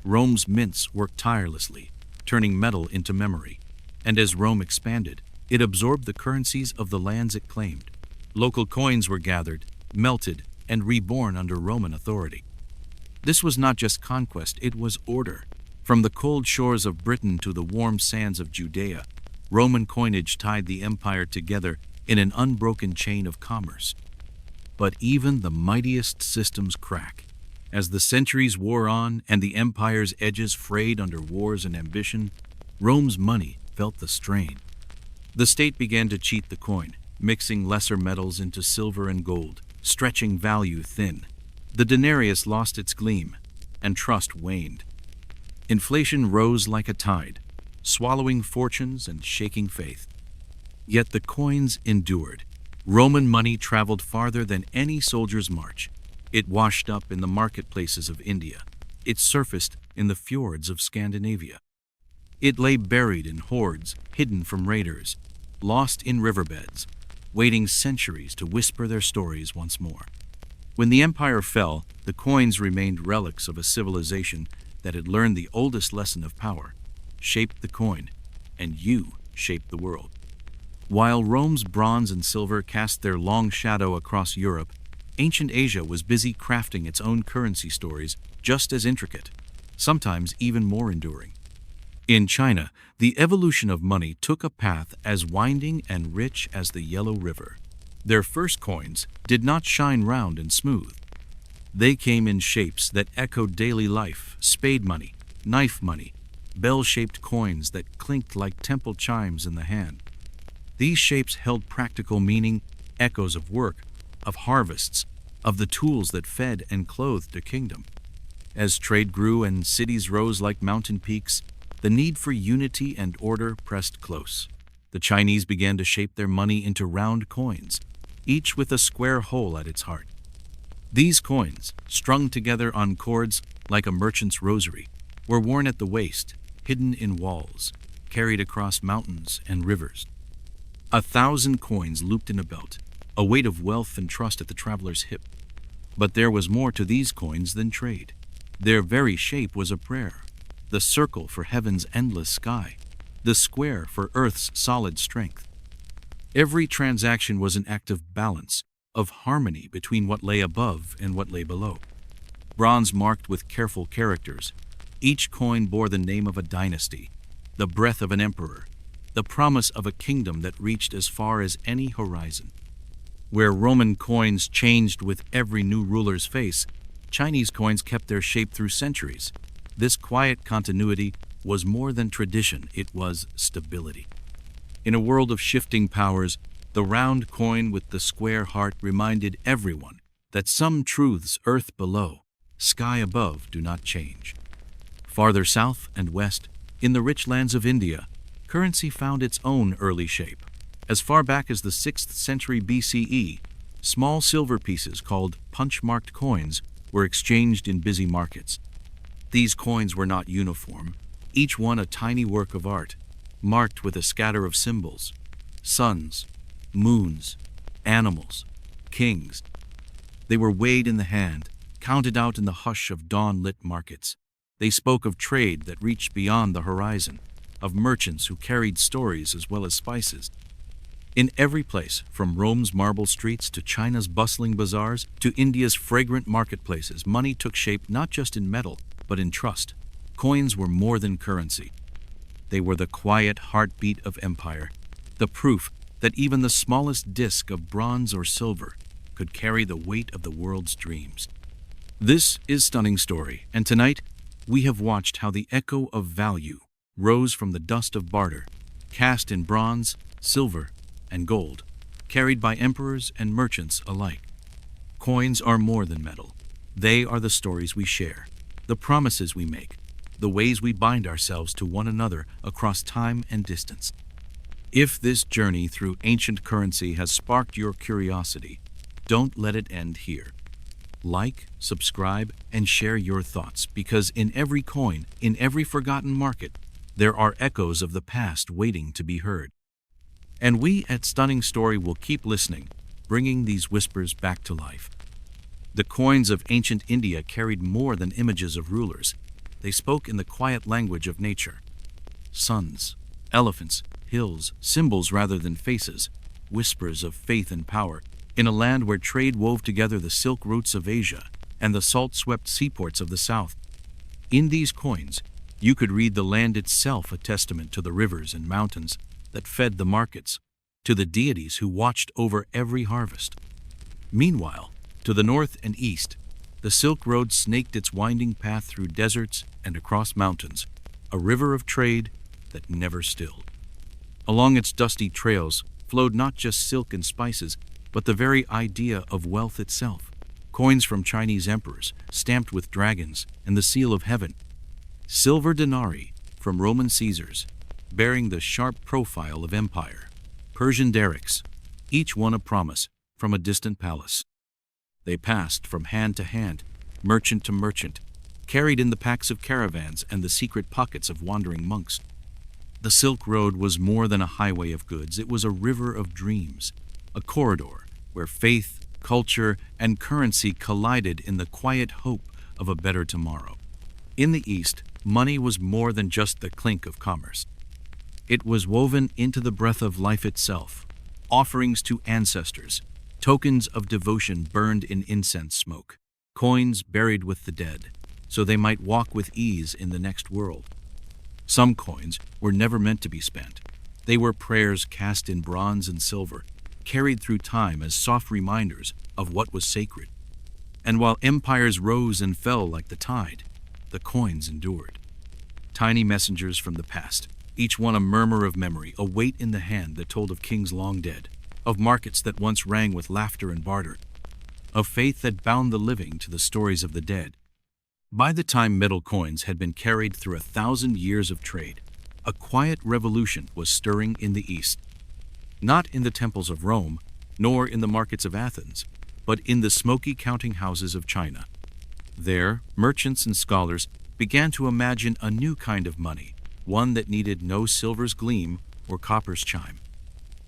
Rome's mints worked tirelessly, turning metal into memory. And as Rome expanded, it absorbed the currencies of the lands it claimed. Local coins were gathered, melted, and reborn under Roman authority. This was not just conquest, it was order. From the cold shores of Britain to the warm sands of Judea, Roman coinage tied the empire together in an unbroken chain of commerce. But even the mightiest systems crack. As the centuries wore on and the empire's edges frayed under wars and ambition, Rome's money felt the strain. The state began to cheat the coin, mixing lesser metals into silver and gold, stretching value thin. The denarius lost its gleam, and trust waned. Inflation rose like a tide, swallowing fortunes and shaking faith. Yet the coins endured. Roman money traveled farther than any soldier's march. It washed up in the marketplaces of India. It surfaced in the fjords of Scandinavia. It lay buried in hoards, hidden from raiders, lost in riverbeds, waiting centuries to whisper their stories once more. When the empire fell, the coins remained relics of a civilization that had learned the oldest lesson of power: shape the coin, and you shape the world. While Rome's bronze and silver cast their long shadow across Europe, ancient Asia was busy crafting its own currency stories just as intricate, sometimes even more enduring. In China, the evolution of money took a path as winding and rich as the Yellow River. Their first coins did not shine round and smooth. They came in shapes that echoed daily life: spade money, knife money, bell-shaped coins that clinked like temple chimes in the hand. These shapes held practical meaning, echoes of work, of harvests, of the tools that fed and clothed a kingdom. As trade grew and cities rose like mountain peaks, the need for unity and order pressed close. The Chinese began to shape their money into round coins, each with a square hole at its heart. These coins, strung together on cords like a merchant's rosary, were worn at the waist, hidden in walls, carried across mountains and rivers. 1,000 coins looped in a belt, a weight of wealth and trust at the traveler's hip. But there was more to these coins than trade. Their very shape was a prayer: the circle for heaven's endless sky, the square for earth's solid strength. Every transaction was an act of balance, of harmony between what lay above and what lay below. Bronze marked with careful characters, each coin bore the name of a dynasty, the breath of an emperor, the promise of a kingdom that reached as far as any horizon. Where Roman coins changed with every new ruler's face, Chinese coins kept their shape through centuries. This quiet continuity was more than tradition, it was stability. In a world of shifting powers, the round coin with the square heart reminded everyone that some truths earth below, sky above do not change. Farther south and west, in the rich lands of India, currency found its own early shape. As far back as the 6th century BCE, small silver pieces called punch-marked coins were exchanged in busy markets. These coins were not uniform, each one a tiny work of art, marked with a scatter of symbols: suns, moons, animals, kings. They were weighed in the hand, counted out in the hush of dawn-lit markets. They spoke of trade that reached beyond the horizon, of merchants who carried stories as well as spices. In every place, from Rome's marble streets to China's bustling bazaars to India's fragrant marketplaces, money took shape not just in metal, but in trust. Coins were more than currency. They were the quiet heartbeat of empire, the proof that even the smallest disk of bronze or silver could carry the weight of the world's dreams. This is Stunning Story, and tonight we have watched how the echo of value rose from the dust of barter, cast in bronze, silver, and gold, carried by emperors and merchants alike. Coins are more than metal. They are the stories we share, the promises we make, the ways we bind ourselves to one another across time and distance. If this journey through ancient currency has sparked your curiosity, don't let it end here. Like, subscribe, and share your thoughts, because in every coin, in every forgotten market, there are echoes of the past waiting to be heard. And we at Stunning Story will keep listening, bringing these whispers back to life. The coins of ancient India carried more than images of rulers. They spoke in the quiet language of nature. Suns, elephants, hills, symbols rather than faces, whispers of faith and power, in a land where trade wove together the silk routes of Asia and the salt-swept seaports of the south. In these coins, you could read the land itself a testament to the rivers and mountains that fed the markets, to the deities who watched over every harvest. Meanwhile, to the north and east, the Silk Road snaked its winding path through deserts and across mountains, a river of trade that never stilled. Along its dusty trails flowed not just silk and spices, but the very idea of wealth itself. Coins from Chinese emperors, stamped with dragons and the seal of heaven. Silver denarii from Roman Caesars, bearing the sharp profile of empire. Persian derricks, each one a promise from a distant palace. They passed from hand to hand, merchant to merchant, carried in the packs of caravans and the secret pockets of wandering monks. The Silk Road was more than a highway of goods. It was a river of dreams, a corridor where faith, culture, and currency collided in the quiet hope of a better tomorrow. In the East, money was more than just the clink of commerce. It was woven into the breath of life itself, offerings to ancestors, tokens of devotion burned in incense smoke, coins buried with the dead, so they might walk with ease in the next world. Some coins were never meant to be spent. They were prayers cast in bronze and silver, carried through time as soft reminders of what was sacred. And while empires rose and fell like the tide, the coins endured. Tiny messengers from the past, each one a murmur of memory, a weight in the hand that told of kings long dead, of markets that once rang with laughter and barter, of faith that bound the living to the stories of the dead. By the time metal coins had been carried through 1,000 years of trade, a quiet revolution was stirring in the East. Not in the temples of Rome, nor in the markets of Athens, but in the smoky counting houses of China. There, merchants and scholars began to imagine a new kind of money, one that needed no silver's gleam or copper's chime.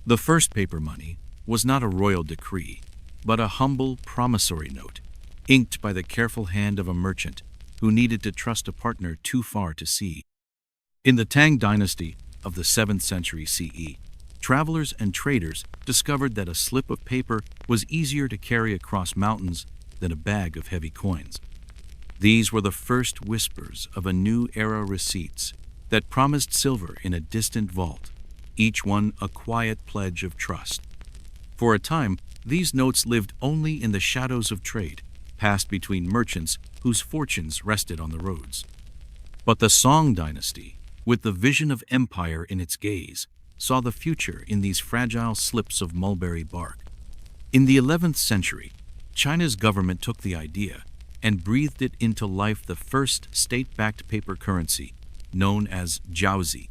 The first paper money was not a royal decree, but a humble promissory note, inked by the careful hand of a merchant who needed to trust a partner too far to see. In the Tang dynasty of the 7th century CE, travelers and traders discovered that a slip of paper was easier to carry across mountains than a bag of heavy coins. These were the first whispers of a new era receipts that promised silver in a distant vault, each one a quiet pledge of trust. For a time, these notes lived only in the shadows of trade, passed between merchants whose fortunes rested on the roads. But the Song dynasty, with the vision of empire in its gaze, saw the future in these fragile slips of mulberry bark. In the 11th century, China's government took the idea and breathed it into life, the first state-backed paper currency, known as jiaozi.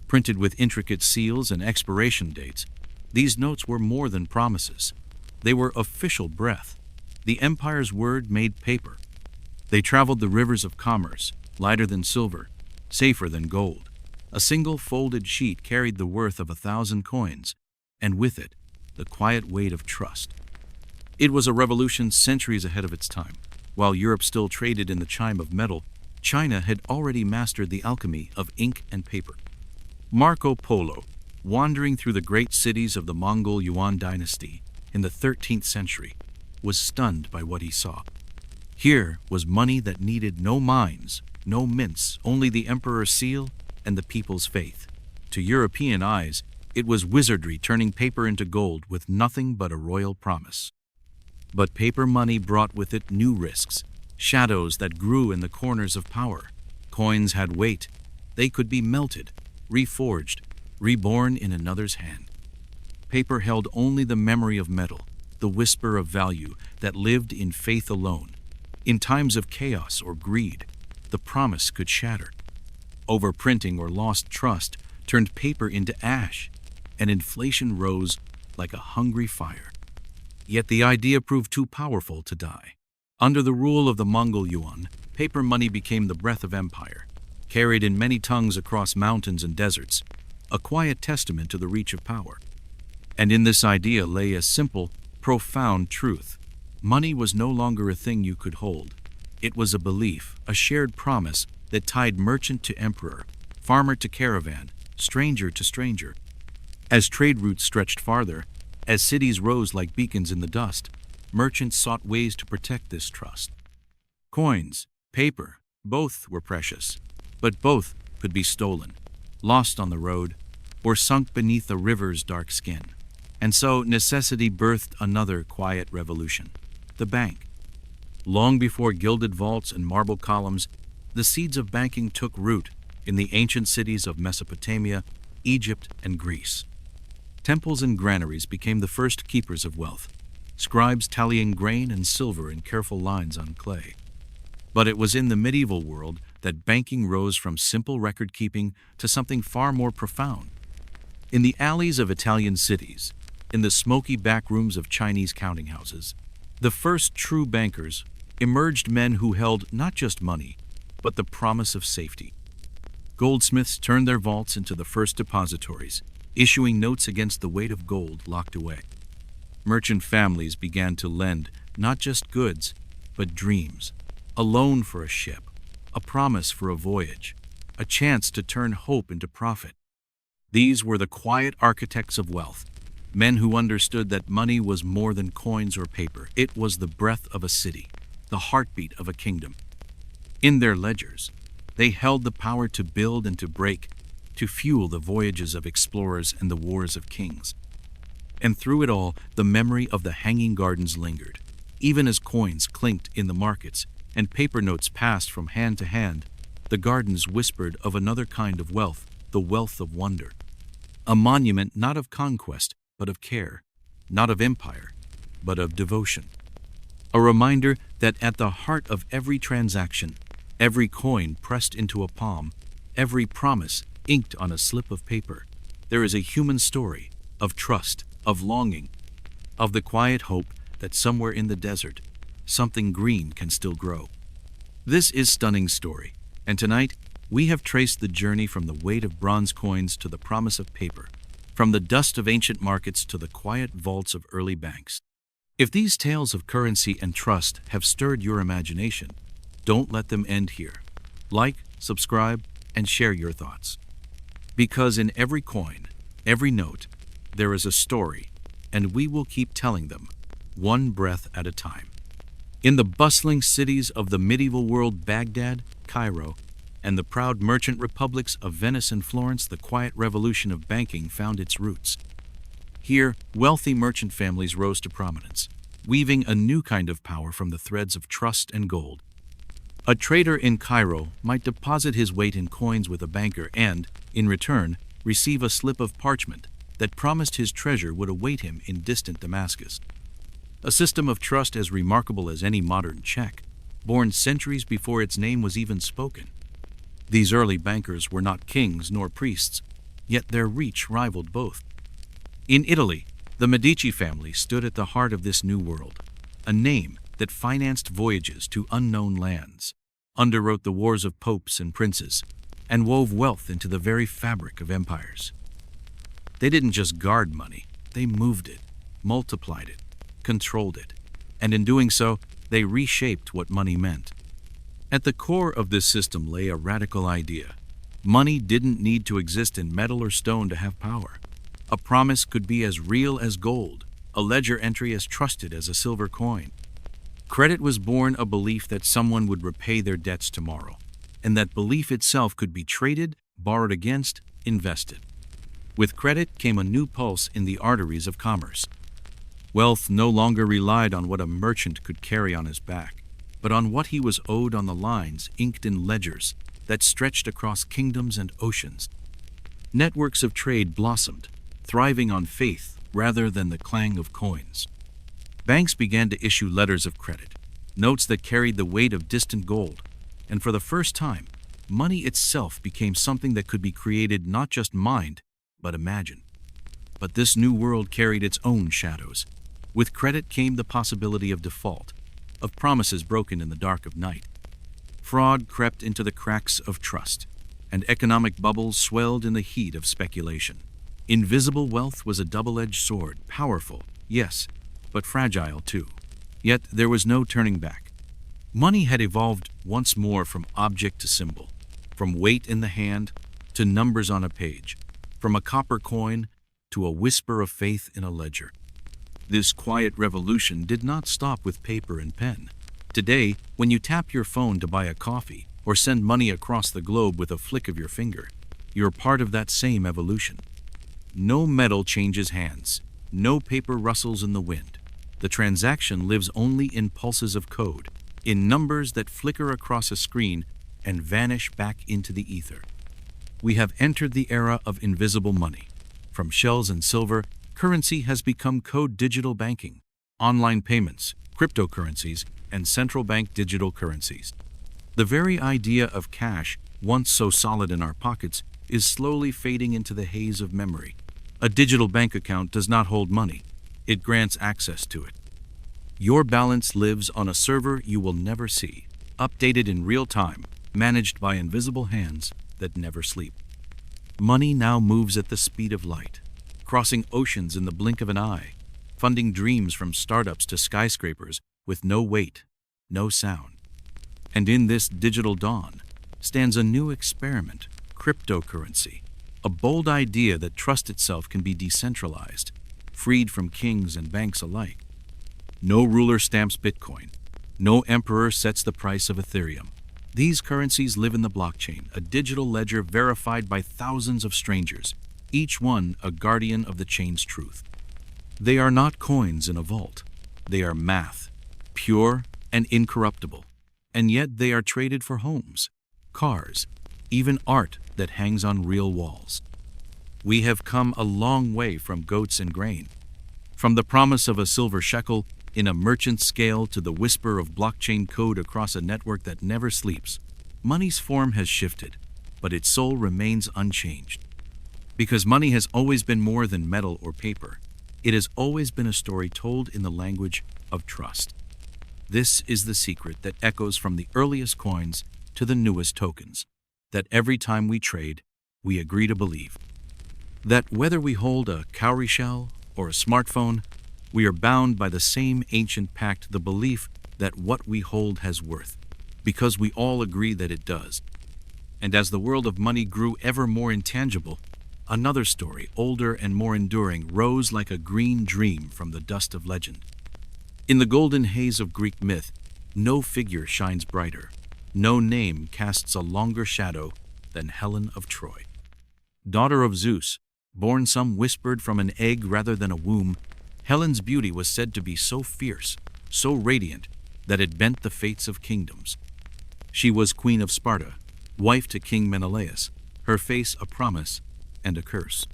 Printed with intricate seals and expiration dates, these notes were more than promises. They were official breath, the empire's word made paper. They traveled the rivers of commerce, lighter than silver, safer than gold. A single folded sheet carried the worth of 1,000 coins, and with it, the quiet weight of trust. It was a revolution centuries ahead of its time. While Europe still traded in the chime of metal, China had already mastered the alchemy of ink and paper. Marco Polo, wandering through the great cities of the Mongol Yuan dynasty in the 13th century, was stunned by what he saw. Here was money that needed no mines, no mints, only the emperor's seal and the people's faith. To European eyes, it was wizardry turning paper into gold with nothing but a royal promise. But paper money brought with it new risks, shadows that grew in the corners of power. Coins had weight. They could be melted, reforged, reborn in another's hand. Paper held only the memory of metal, the whisper of value that lived in faith alone. In times of chaos or greed, the promise could shatter. Overprinting or lost trust turned paper into ash, and inflation rose like a hungry fire. Yet the idea proved too powerful to die. Under the rule of the Mongol Yuan, paper money became the breath of empire, carried in many tongues across mountains and deserts, a quiet testament to the reach of power. And in this idea lay a simple, profound truth. Money was no longer a thing you could hold. It was a belief, a shared promise that tied merchant to emperor, farmer to caravan, stranger to stranger. As trade routes stretched farther, as cities rose like beacons in the dust, merchants sought ways to protect this trust. Coins, paper, both were precious, but both could be stolen, lost on the road, or sunk beneath a river's dark skin. And so necessity birthed another quiet revolution, the bank. Long before gilded vaults and marble columns, the seeds of banking took root in the ancient cities of Mesopotamia, Egypt, and Greece. Temples and granaries became the first keepers of wealth, scribes tallying grain and silver in careful lines on clay. But it was in the medieval world that banking rose from simple record-keeping to something far more profound. In the alleys of Italian cities, in the smoky back rooms of Chinese counting houses, the first true bankers emerged, men who held not just money, but the promise of safety. Goldsmiths turned their vaults into the first depositories, issuing notes against the weight of gold locked away. Merchant families began to lend not just goods, but dreams, a loan for a ship, a promise for a voyage, a chance to turn hope into profit. These were the quiet architects of wealth, men who understood that money was more than coins or paper. It was the breath of a city, the heartbeat of a kingdom. In their ledgers, they held the power to build and to break, to fuel the voyages of explorers and the wars of kings. And through it all, the memory of the hanging gardens lingered. Even as coins clinked in the markets and paper notes passed from hand to hand, the gardens whispered of another kind of wealth, the wealth of wonder. A monument not of conquest, but of care, not of empire, but of devotion. A reminder that at the heart of every transaction, every coin pressed into a palm, every promise inked on a slip of paper, there is a human story of trust, of longing, of the quiet hope that somewhere in the desert, something green can still grow. This is Stunning Story, and tonight we have traced the journey from the weight of bronze coins to the promise of paper, from the dust of ancient markets to the quiet vaults of early banks. If these tales of currency and trust have stirred your imagination, don't let them end here. Like, subscribe, and share your thoughts. Because in every coin, every note, there is a story, and we will keep telling them, one breath at a time. In the bustling cities of the medieval world, Baghdad, Cairo, and the proud merchant republics of Venice and Florence, the quiet revolution of banking found its roots. Here, wealthy merchant families rose to prominence, weaving a new kind of power from the threads of trust and gold. A trader in Cairo might deposit his weight in coins with a banker and, in return, receive a slip of parchment that promised his treasure would await him in distant Damascus. A system of trust as remarkable as any modern check, born centuries before its name was even spoken. These early bankers were not kings nor priests, yet their reach rivaled both. In Italy, the Medici family stood at the heart of this new world, a name that financed voyages to unknown lands, underwrote the wars of popes and princes, and wove wealth into the very fabric of empires. They didn't just guard money, they moved it, multiplied it, controlled it, and in doing so, they reshaped what money meant. At the core of this system lay a radical idea. Money didn't need to exist in metal or stone to have power. A promise could be as real as gold, a ledger entry as trusted as a silver coin. Credit was born a belief that someone would repay their debts tomorrow, and that belief itself could be traded, borrowed against, invested. With credit came a new pulse in the arteries of commerce. Wealth no longer relied on what a merchant could carry on his back, but on what he was owed on the lines inked in ledgers that stretched across kingdoms and oceans. Networks of trade blossomed, thriving on faith rather than the clang of coins. Banks began to issue letters of credit, notes that carried the weight of distant gold, and for the first time, money itself became something that could be created, not just mined, but imagined. But this new world carried its own shadows. With credit came the possibility of default, of promises broken in the dark of night. Fraud crept into the cracks of trust, and economic bubbles swelled in the heat of speculation. Invisible wealth was a double-edged sword, powerful, yes, but fragile too. Yet there was no turning back. Money had evolved once more from object to symbol, from weight in the hand to numbers on a page, from a copper coin to a whisper of faith in a ledger. This quiet revolution did not stop with paper and pen. Today, when you tap your phone to buy a coffee or send money across the globe with a flick of your finger, you're part of that same evolution. No metal changes hands, no paper rustles in the wind. The transaction lives only in pulses of code, in numbers that flicker across a screen and vanish back into the ether. We have entered the era of invisible money. From shells and silver, currency has become code digital banking, online payments, cryptocurrencies, and central bank digital currencies. The very idea of cash, once so solid in our pockets, is slowly fading into the haze of memory. A digital bank account does not hold money. It grants access to it. Your balance lives on a server you will never see, updated in real time, managed by invisible hands that never sleep. Money now moves at the speed of light, crossing oceans in the blink of an eye, funding dreams from startups to skyscrapers with no weight, no sound. And in this digital dawn stands a new experiment, cryptocurrency, a bold idea that trust itself can be decentralized, freed from kings and banks alike. No ruler stamps Bitcoin. No emperor sets the price of Ethereum. These currencies live in the blockchain, a digital ledger verified by thousands of strangers, each one a guardian of the chain's truth. They are not coins in a vault. They are math, pure and incorruptible. And yet they are traded for homes, cars, even art that hangs on real walls. We have come a long way from goats and grain, from the promise of a silver shekel in a merchant's scale to the whisper of blockchain code across a network that never sleeps. Money's form has shifted, but its soul remains unchanged. Because money has always been more than metal or paper. It has always been a story told in the language of trust. This is the secret that echoes from the earliest coins to the newest tokens, that every time we trade, we agree to believe. That whether we hold a cowrie shell or a smartphone, we are bound by the same ancient pact, the belief that what we hold has worth, because we all agree that it does. And as the world of money grew ever more intangible, another story, older and more enduring, rose like a green dream from the dust of legend. In the golden haze of Greek myth, no figure shines brighter, no name casts a longer shadow than Helen of Troy. Daughter of Zeus, born some whispered from an egg rather than a womb, Helen's beauty was said to be so fierce, so radiant, that it bent the fates of kingdoms. She was queen of Sparta, wife to King Menelaus, her face a promise and a curse.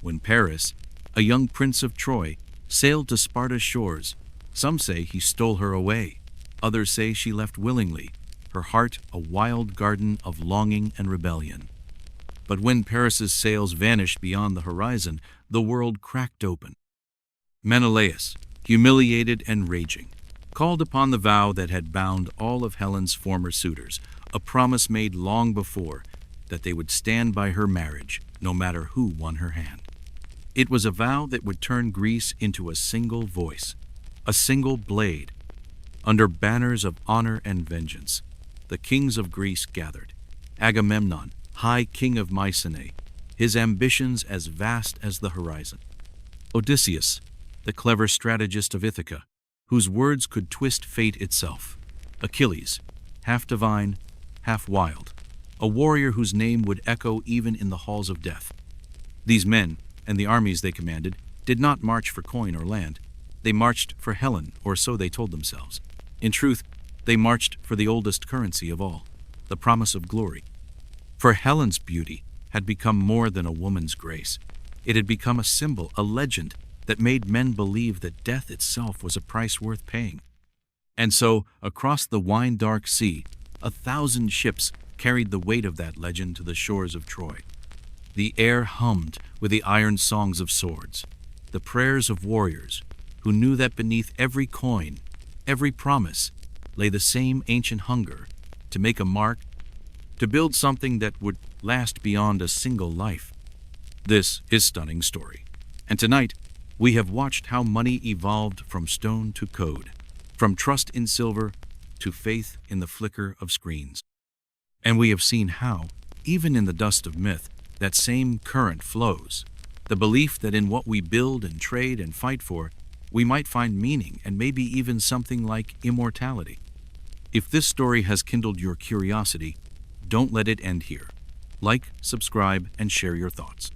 When Paris, a young prince of Troy, sailed to Sparta's shores, some say he stole her away, others say she left willingly, her heart a wild garden of longing and rebellion. But when Paris's sails vanished beyond the horizon, the world cracked open. Menelaus, humiliated and raging, called upon the vow that had bound all of Helen's former suitors, a promise made long before, that they would stand by her marriage, no matter who won her hand. It was a vow that would turn Greece into a single voice, a single blade. Under banners of honor and vengeance, the kings of Greece gathered. Agamemnon, high king of Mycenae, his ambitions as vast as the horizon. Odysseus, the clever strategist of Ithaca, whose words could twist fate itself. Achilles, half divine, half wild, a warrior whose name would echo even in the halls of death. These men, and the armies they commanded, did not march for coin or land. They marched for Helen, or so they told themselves. In truth, they marched for the oldest currency of all, the promise of glory. For Helen's beauty had become more than a woman's grace. It had become a symbol, a legend, that made men believe that death itself was a price worth paying. And so, across the wine-dark sea, 1,000 ships carried the weight of that legend to the shores of Troy. The air hummed with the iron songs of swords, the prayers of warriors who knew that beneath every coin, every promise, lay the same ancient hunger to make a mark, to build something that would last beyond a single life. This is Stunning Story. And tonight, we have watched how money evolved from stone to code, from trust in silver to faith in the flicker of screens. And we have seen how, even in the dust of myth, that same current flows, the belief that in what we build and trade and fight for, we might find meaning and maybe even something like immortality. If this story has kindled your curiosity, don't let it end here. Like, subscribe, and share your thoughts.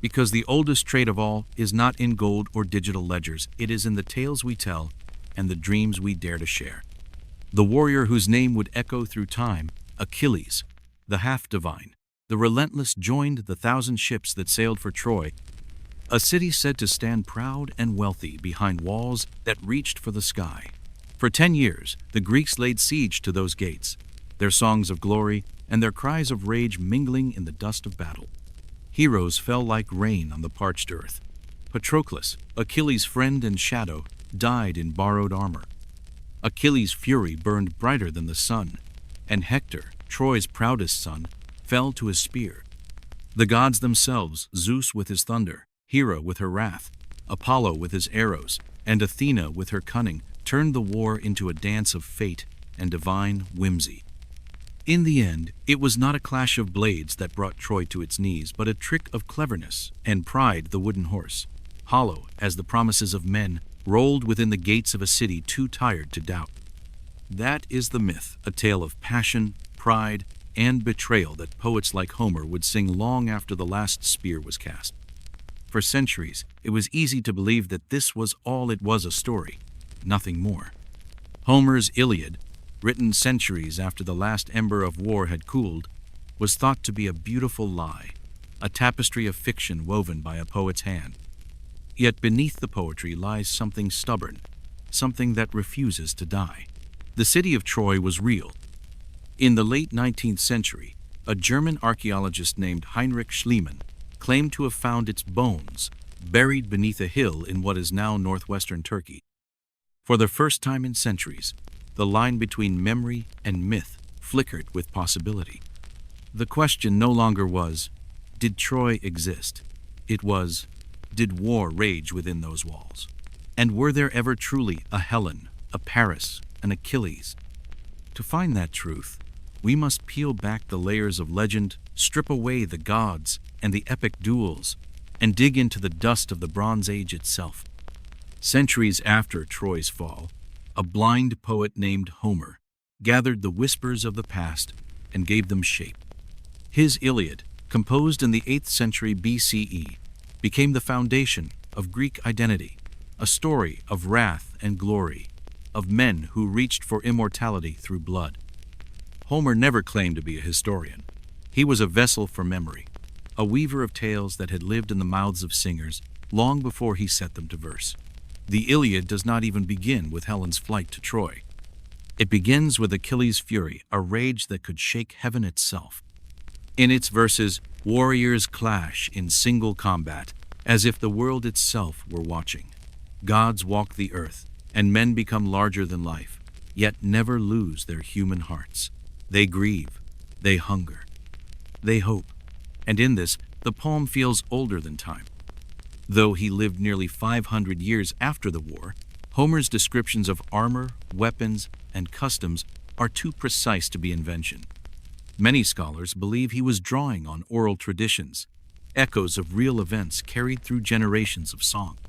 Because the oldest trade of all is not in gold or digital ledgers, it is in the tales we tell and the dreams we dare to share. The warrior whose name would echo through time, Achilles, the half-divine, the relentless, joined the 1,000 ships that sailed for Troy, a city said to stand proud and wealthy behind walls that reached for the sky. For 10 years, the Greeks laid siege to those gates, their songs of glory and their cries of rage mingling in the dust of battle. Heroes fell like rain on the parched earth. Patroclus, Achilles' friend and shadow, died in borrowed armor. Achilles' fury burned brighter than the sun, and Hector, Troy's proudest son, fell to his spear. The gods themselves, Zeus with his thunder, Hera with her wrath, Apollo with his arrows, and Athena with her cunning, turned the war into a dance of fate and divine whimsy. In the end, it was not a clash of blades that brought Troy to its knees, but a trick of cleverness and pride, the wooden horse, hollow as the promises of men, rolled within the gates of a city too tired to doubt. That is the myth, a tale of passion, pride, and betrayal that poets like Homer would sing long after the last spear was cast. For centuries, it was easy to believe that this was all it was, a story, nothing more. Homer's Iliad, written centuries after the last ember of war had cooled, was thought to be a beautiful lie, a tapestry of fiction woven by a poet's hand. Yet beneath the poetry lies something stubborn, something that refuses to die. The city of Troy was real. In the late 19th century, a German archaeologist named Heinrich Schliemann claimed to have found its bones buried beneath a hill in what is now northwestern Turkey. For the first time in centuries, the line between memory and myth flickered with possibility. The question no longer was, did Troy exist? It was, did war rage within those walls? And were there ever truly a Helen, a Paris, an Achilles? To find that truth, we must peel back the layers of legend, strip away the gods and the epic duels, and dig into the dust of the Bronze Age itself. Centuries after Troy's fall, a blind poet named Homer gathered the whispers of the past and gave them shape. His Iliad, composed in the 8th century BCE, became the foundation of Greek identity, a story of wrath and glory, of men who reached for immortality through blood. Homer never claimed to be a historian. He was a vessel for memory, a weaver of tales that had lived in the mouths of singers long before he set them to verse. The Iliad does not even begin with Helen's flight to Troy. It begins with Achilles' fury, a rage that could shake heaven itself. In its verses, warriors clash in single combat, as if the world itself were watching. Gods walk the earth, and men become larger than life, yet never lose their human hearts. They grieve, they hunger, they hope, and in this, the poem feels older than time. Though he lived nearly 500 years after the war, Homer's descriptions of armor, weapons, and customs are too precise to be invention. Many scholars believe he was drawing on oral traditions, echoes of real events carried through generations of song.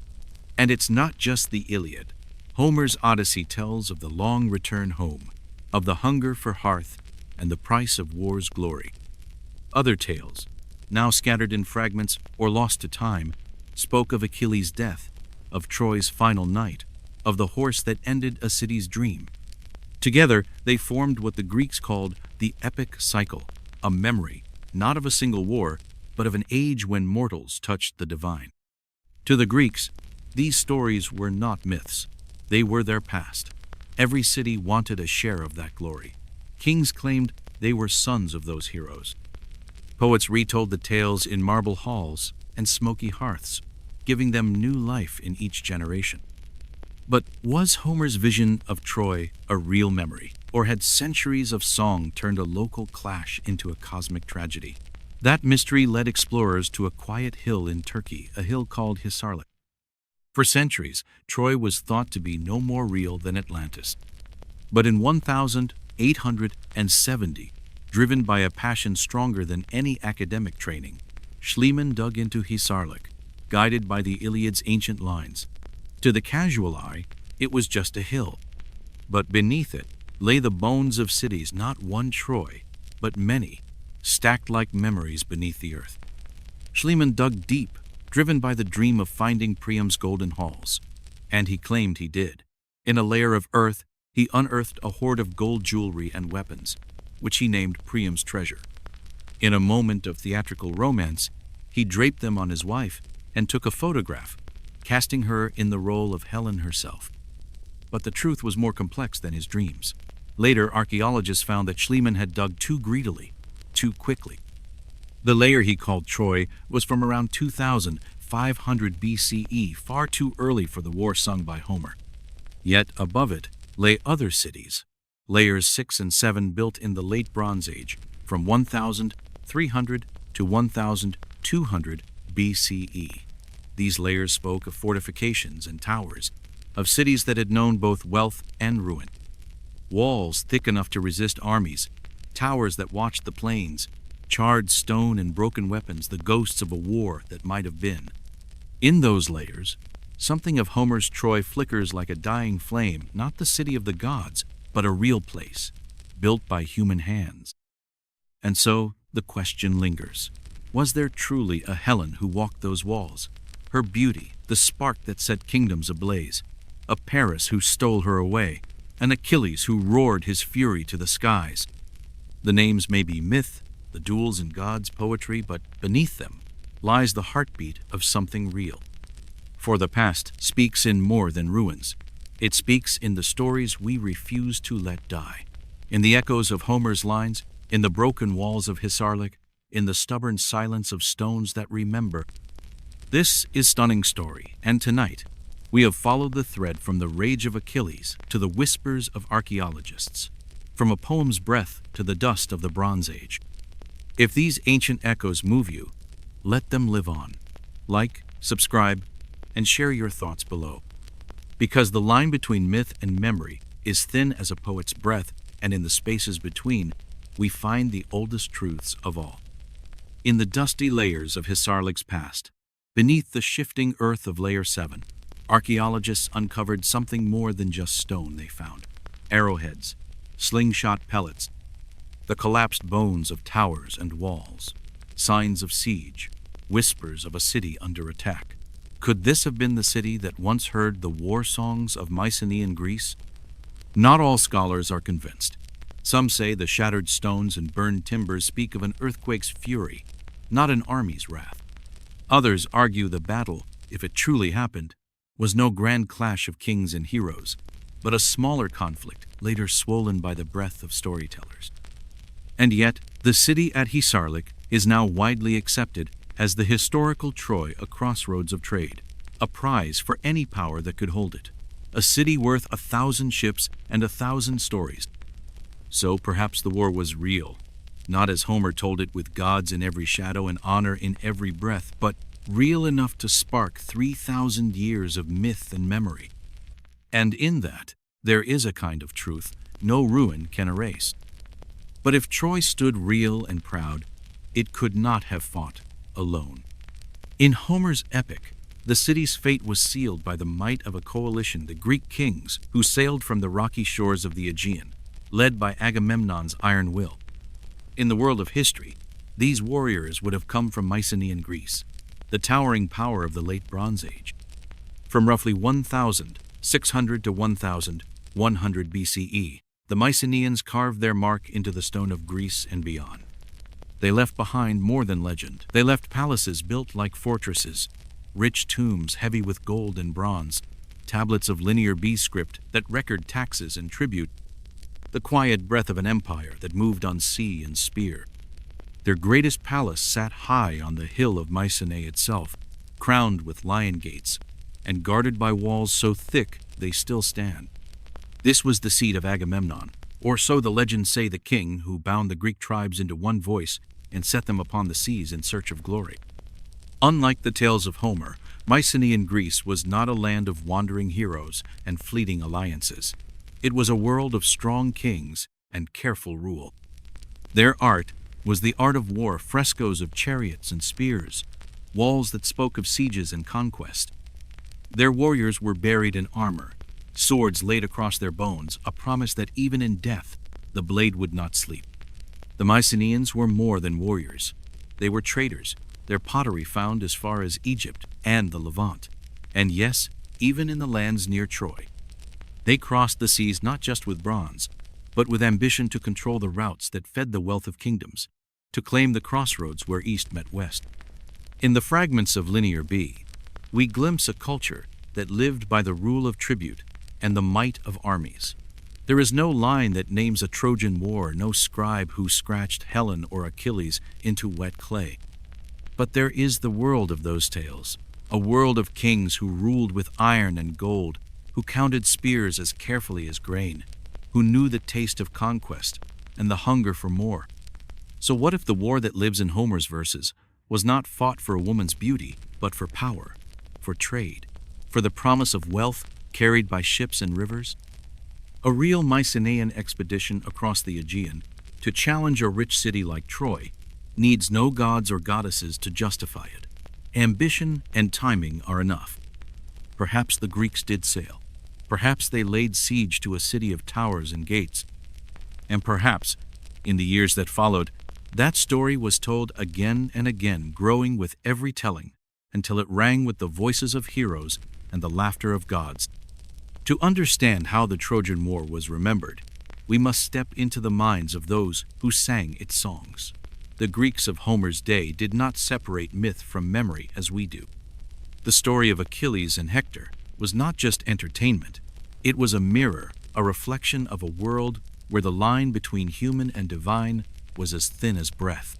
And it's not just the Iliad. Homer's Odyssey tells of the long return home, of the hunger for hearth, and the price of war's glory. Other tales, now scattered in fragments or lost to time, spoke of Achilles' death, of Troy's final night, of the horse that ended a city's dream. Together, they formed what the Greeks called the epic cycle, a memory, not of a single war, but of an age when mortals touched the divine. To the Greeks, these stories were not myths. They were their past. Every city wanted a share of that glory. Kings claimed they were sons of those heroes. Poets retold the tales in marble halls and smoky hearths, giving them new life in each generation. But was Homer's vision of Troy a real memory, or had centuries of song turned a local clash into a cosmic tragedy? That mystery led explorers to a quiet hill in Turkey, a hill called Hisarlik. For centuries, Troy was thought to be no more real than Atlantis. But in 1870, driven by a passion stronger than any academic training, Schliemann dug into Hisarlik, guided by the Iliad's ancient lines. To the casual eye, it was just a hill. But beneath it lay the bones of cities, not one Troy, but many, stacked like memories beneath the earth. Schliemann dug deep, driven by the dream of finding Priam's golden halls. And he claimed he did. In a layer of earth, he unearthed a hoard of gold jewelry and weapons, which he named Priam's treasure. In a moment of theatrical romance, he draped them on his wife and took a photograph, casting her in the role of Helen herself. But the truth was more complex than his dreams. Later, archaeologists found that Schliemann had dug too greedily, too quickly. The layer he called Troy was from around 2500 BCE, far too early for the war sung by Homer. Yet above it lay other cities, layers 6 and 7 built in the late Bronze Age, from 1300 to 1200 BCE. These layers spoke of fortifications and towers, of cities that had known both wealth and ruin. Walls thick enough to resist armies, towers that watched the plains, charred stone and broken weapons, the ghosts of a war that might have been. In those layers, something of Homer's Troy flickers like a dying flame, not the city of the gods, but a real place, built by human hands. And so the question lingers. Was there truly a Helen who walked those walls? her beauty, the spark that set kingdoms ablaze, a Paris who stole her away, an Achilles who roared his fury to the skies. The names may be myth, the duels in God's poetry, but beneath them lies the heartbeat of something real. For the past speaks in more than ruins. It speaks in the stories we refuse to let die, in the echoes of Homer's lines, in the broken walls of Hisarlik, in the stubborn silence of stones that remember. This is Stunning Story, and tonight we have followed the thread from the rage of Achilles to the whispers of archaeologists, from a poem's breath to the dust of the Bronze Age. If these ancient echoes move you, let them live on. Like, subscribe, and share your thoughts below. Because the line between myth and memory is thin as a poet's breath, and in the spaces between, we find the oldest truths of all. In the dusty layers of Hisarlik's past, beneath the shifting earth of Layer 7, archaeologists uncovered something more than just stone they found. Arrowheads, slingshot pellets, the collapsed bones of towers and walls, signs of siege, whispers of a city under attack. Could this have been the city that once heard the war songs of Mycenaean Greece? Not all scholars are convinced. Some say the shattered stones and burned timbers speak of an earthquake's fury, not an army's wrath. Others argue the battle, if it truly happened, was no grand clash of kings and heroes, but a smaller conflict later swollen by the breath of storytellers. And yet, the city at Hisarlik is now widely accepted as the historical Troy, a crossroads of trade, a prize for any power that could hold it, a city worth 1,000 ships and 1,000 stories. So perhaps the war was real, not as Homer told it with gods in every shadow and honor in every breath, but real enough to spark 3,000 years of myth and memory. And in that, there is a kind of truth no ruin can erase. But if Troy stood real and proud, it could not have fought alone. In Homer's epic, the city's fate was sealed by the might of a coalition, the Greek kings, who sailed from the rocky shores of the Aegean, led by Agamemnon's iron will. In the world of history, these warriors would have come from Mycenaean Greece, the towering power of the late Bronze Age. From roughly 1,600 to 1,100 BCE, the Mycenaeans carved their mark into the stone of Greece and beyond. They left behind more than legend. They left palaces built like fortresses, rich tombs heavy with gold and bronze, tablets of linear B script that record taxes and tribute, the quiet breath of an empire that moved on sea and spear. Their greatest palace sat high on the hill of Mycenae itself, crowned with lion gates, and guarded by walls so thick they still stand. This was the seat of Agamemnon, or so the legends say, the king who bound the Greek tribes into one voice and set them upon the seas in search of glory. Unlike the tales of Homer, Mycenaean Greece was not a land of wandering heroes and fleeting alliances. It was a world of strong kings and careful rule. Their art was the art of war, frescoes of chariots and spears, walls that spoke of sieges and conquest. Their warriors were buried in armor, swords laid across their bones, a promise that even in death, the blade would not sleep. The Mycenaeans were more than warriors. They were traders, their pottery found as far as Egypt and the Levant, and yes, even in the lands near Troy. They crossed the seas not just with bronze, but with ambition to control the routes that fed the wealth of kingdoms, to claim the crossroads where east met west. In the fragments of Linear B, we glimpse a culture that lived by the rule of tribute and the might of armies. There is no line that names a Trojan war, no scribe who scratched Helen or Achilles into wet clay. But there is the world of those tales, a world of kings who ruled with iron and gold, who counted spears as carefully as grain, who knew the taste of conquest and the hunger for more. So what if the war that lives in Homer's verses was not fought for a woman's beauty, but for power, for trade, for the promise of wealth carried by ships and rivers? A real Mycenaean expedition across the Aegean to challenge a rich city like Troy needs no gods or goddesses to justify it. Ambition and timing are enough. Perhaps the Greeks did sail. Perhaps they laid siege to a city of towers and gates. And perhaps, in the years that followed, that story was told again and again, growing with every telling, until it rang with the voices of heroes and the laughter of gods. To understand how the Trojan War was remembered, we must step into the minds of those who sang its songs. The Greeks of Homer's day did not separate myth from memory as we do. The story of Achilles and Hector was not just entertainment, it was a mirror, a reflection of a world where the line between human and divine was as thin as breath.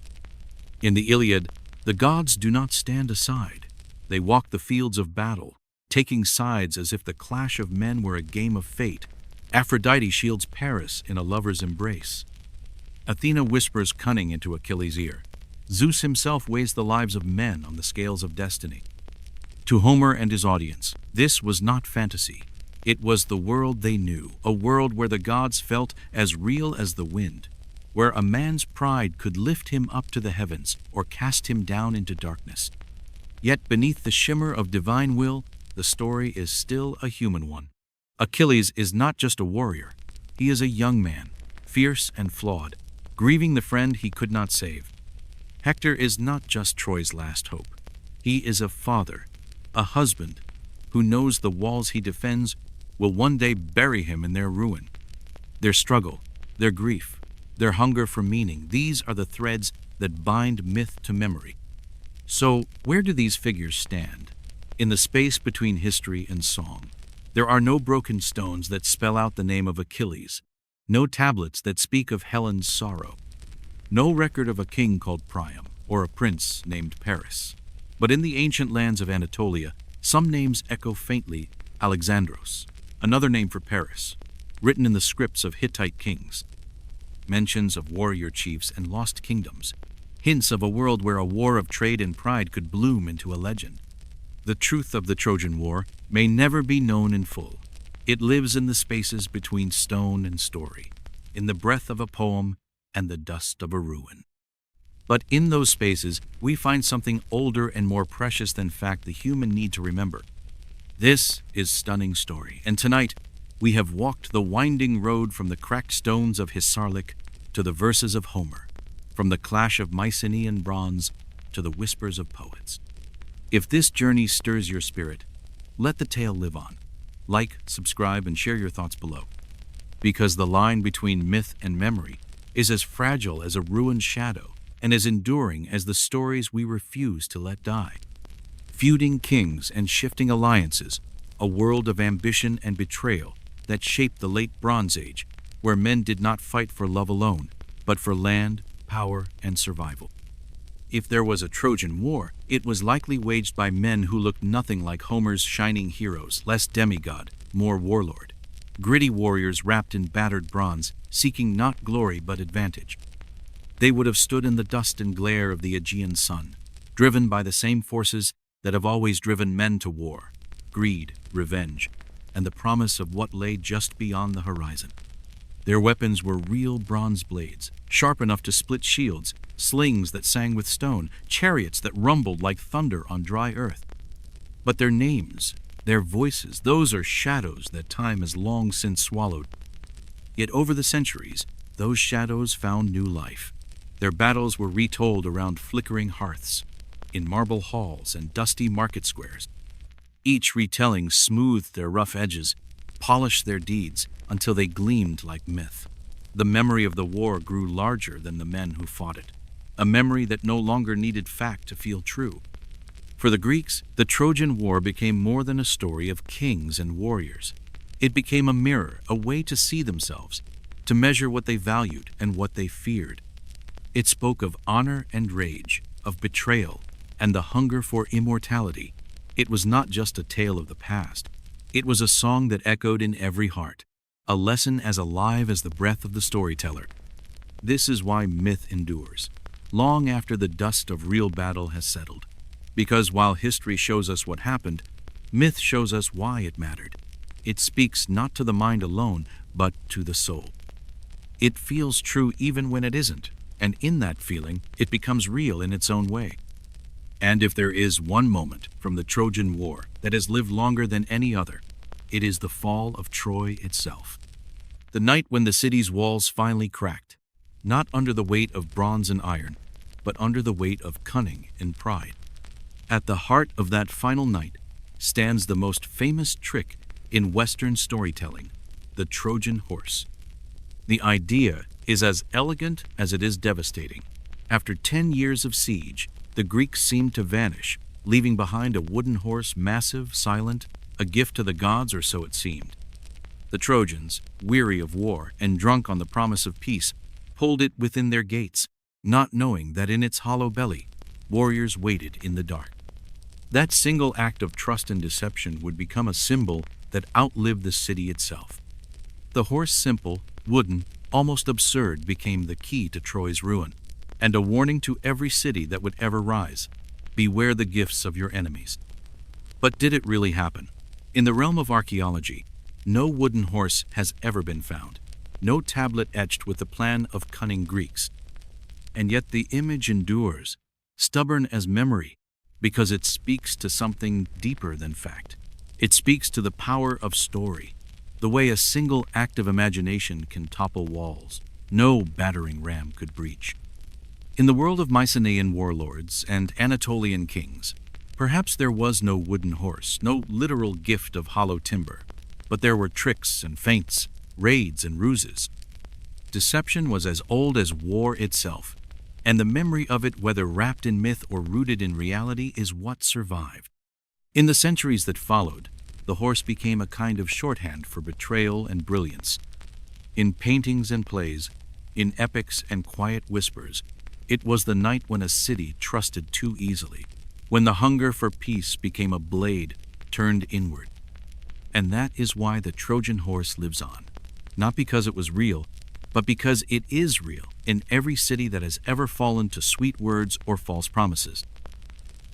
In the Iliad, the gods do not stand aside. They walk the fields of battle, taking sides as if the clash of men were a game of fate. Aphrodite shields Paris in a lover's embrace. Athena whispers cunning into Achilles' ear. Zeus himself weighs the lives of men on the scales of destiny. To Homer and his audience, this was not fantasy. It was the world they knew, a world where the gods felt as real as the wind, where a man's pride could lift him up to the heavens or cast him down into darkness. Yet beneath the shimmer of divine will, the story is still a human one. Achilles is not just a warrior. He is a young man, fierce and flawed, grieving the friend he could not save. Hector is not just Troy's last hope. He is a father, a husband, who knows the walls he defends will one day bury him in their ruin. Their struggle, their grief, their hunger for meaning, these are the threads that bind myth to memory. So, where do these figures stand? In the space between history and song. There are no broken stones that spell out the name of Achilles, no tablets that speak of Helen's sorrow, no record of a king called Priam or a prince named Paris. But in the ancient lands of Anatolia, some names echo faintly: Alexandros, another name for Paris, written in the scripts of Hittite kings. Mentions of warrior chiefs and lost kingdoms, hints of a world where a war of trade and pride could bloom into a legend. The truth of the Trojan War may never be known in full. It lives in the spaces between stone and story, in the breath of a poem and the dust of a ruin. But in those spaces, we find something older and more precious than fact the human need to remember. This is Stunning Story, and tonight we have walked the winding road from the cracked stones of Hisarlik to the verses of Homer, from the clash of Mycenaean bronze to the whispers of poets. If this journey stirs your spirit, let the tale live on. Like, subscribe, and share your thoughts below. Because the line between myth and memory is as fragile as a ruined shadow and as enduring as the stories we refuse to let die. Feuding kings and shifting alliances, a world of ambition and betrayal that shaped the late Bronze Age, where men did not fight for love alone, but for land, power, and survival. If there was a Trojan War, it was likely waged by men who looked nothing like Homer's shining heroes, less demigod, more warlord. Gritty warriors wrapped in battered bronze, seeking not glory but advantage. They would have stood in the dust and glare of the Aegean sun, driven by the same forces that have always driven men to war: greed, revenge, and the promise of what lay just beyond the horizon. Their weapons were real bronze blades, sharp enough to split shields, slings that sang with stone, chariots that rumbled like thunder on dry earth. But their names, their voices, those are shadows that time has long since swallowed. Yet over the centuries, those shadows found new life. Their battles were retold around flickering hearths, in marble halls and dusty market squares. Each retelling smoothed their rough edges, polished their deeds until they gleamed like myth. The memory of the war grew larger than the men who fought it, a memory that no longer needed fact to feel true. For the Greeks, the Trojan War became more than a story of kings and warriors. It became a mirror, a way to see themselves, to measure what they valued and what they feared. It spoke of honor and rage, of betrayal, and the hunger for immortality. It was not just a tale of the past. It was a song that echoed in every heart, a lesson as alive as the breath of the storyteller. This is why myth endures, long after the dust of real battle has settled. Because while history shows us what happened, myth shows us why it mattered. It speaks not to the mind alone, but to the soul. It feels true even when it isn't, and in that feeling, it becomes real in its own way. And if there is one moment from the Trojan War that has lived longer than any other, it is the fall of Troy itself. The night when the city's walls finally cracked, not under the weight of bronze and iron, but under the weight of cunning and pride. At the heart of that final night stands the most famous trick in Western storytelling, the Trojan horse. The idea is as elegant as it is devastating. After 10 years of siege, the Greeks seemed to vanish, leaving behind a wooden horse, massive, silent, a gift to the gods, or so it seemed. The Trojans, weary of war and drunk on the promise of peace, pulled it within their gates, not knowing that in its hollow belly, warriors waited in the dark. That single act of trust and deception would become a symbol that outlived the city itself. The horse, simple, wooden, almost absurd, became the key to Troy's ruin, and a warning to every city that would ever rise: beware the gifts of your enemies. But did it really happen? In the realm of archaeology, no wooden horse has ever been found, no tablet etched with the plan of cunning Greeks. And yet the image endures, stubborn as memory, because it speaks to something deeper than fact. It speaks to the power of story, the way a single act of imagination can topple walls no battering ram could breach. In the world of Mycenaean warlords and Anatolian kings, perhaps there was no wooden horse, no literal gift of hollow timber, but there were tricks and feints, raids and ruses. Deception was as old as war itself, and the memory of it, whether wrapped in myth or rooted in reality, is what survived. In the centuries that followed, the horse became a kind of shorthand for betrayal and brilliance. In paintings and plays, in epics and quiet whispers, it was the night when a city trusted too easily, when the hunger for peace became a blade turned inward. And that is why the Trojan horse lives on, not because it was real, but because it is real in every city that has ever fallen to sweet words or false promises.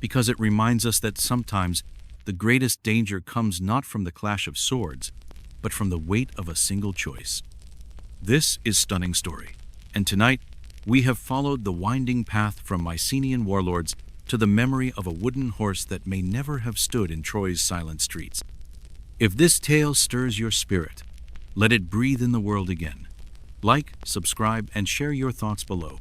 Because it reminds us that sometimes the greatest danger comes not from the clash of swords, but from the weight of a single choice. This is Stunning Story, and tonight we have followed the winding path from Mycenaean warlords to the memory of a wooden horse that may never have stood in Troy's silent streets. If this tale stirs your spirit, let it breathe in the world again. Like, subscribe, and share your thoughts below.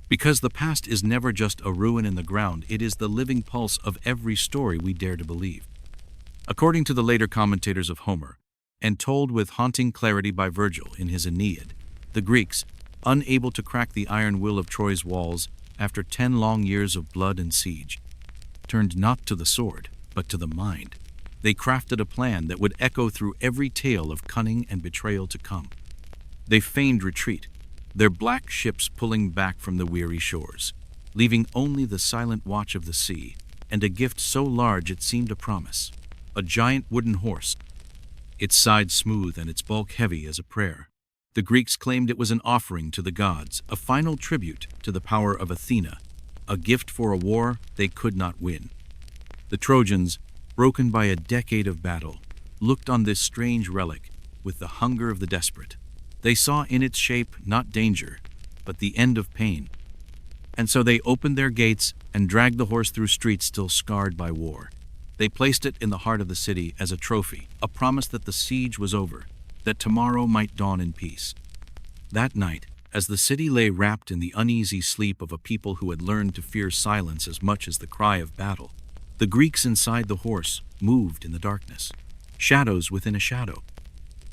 Because the past is never just a ruin in the ground, it is the living pulse of every story we dare to believe. According to the later commentators of Homer, and told with haunting clarity by Virgil in his Aeneid, the Greeks, unable to crack the iron will of Troy's walls after 10 long years of blood and siege, turned not to the sword, but to the mind. They crafted a plan that would echo through every tale of cunning and betrayal to come. They feigned retreat, their black ships pulling back from the weary shores, leaving only the silent watch of the sea, and a gift so large it seemed a promise: a giant wooden horse, its sides smooth and its bulk heavy as a prayer. The Greeks claimed it was an offering to the gods, a final tribute to the power of Athena, a gift for a war they could not win. The Trojans, broken by a decade of battle, looked on this strange relic with the hunger of the desperate. They saw in its shape not danger, but the end of pain. And so they opened their gates and dragged the horse through streets still scarred by war. They placed it in the heart of the city as a trophy, a promise that the siege was over, that tomorrow might dawn in peace. That night, as the city lay wrapped in the uneasy sleep of a people who had learned to fear silence as much as the cry of battle, the Greeks inside the horse moved in the darkness, shadows within a shadow.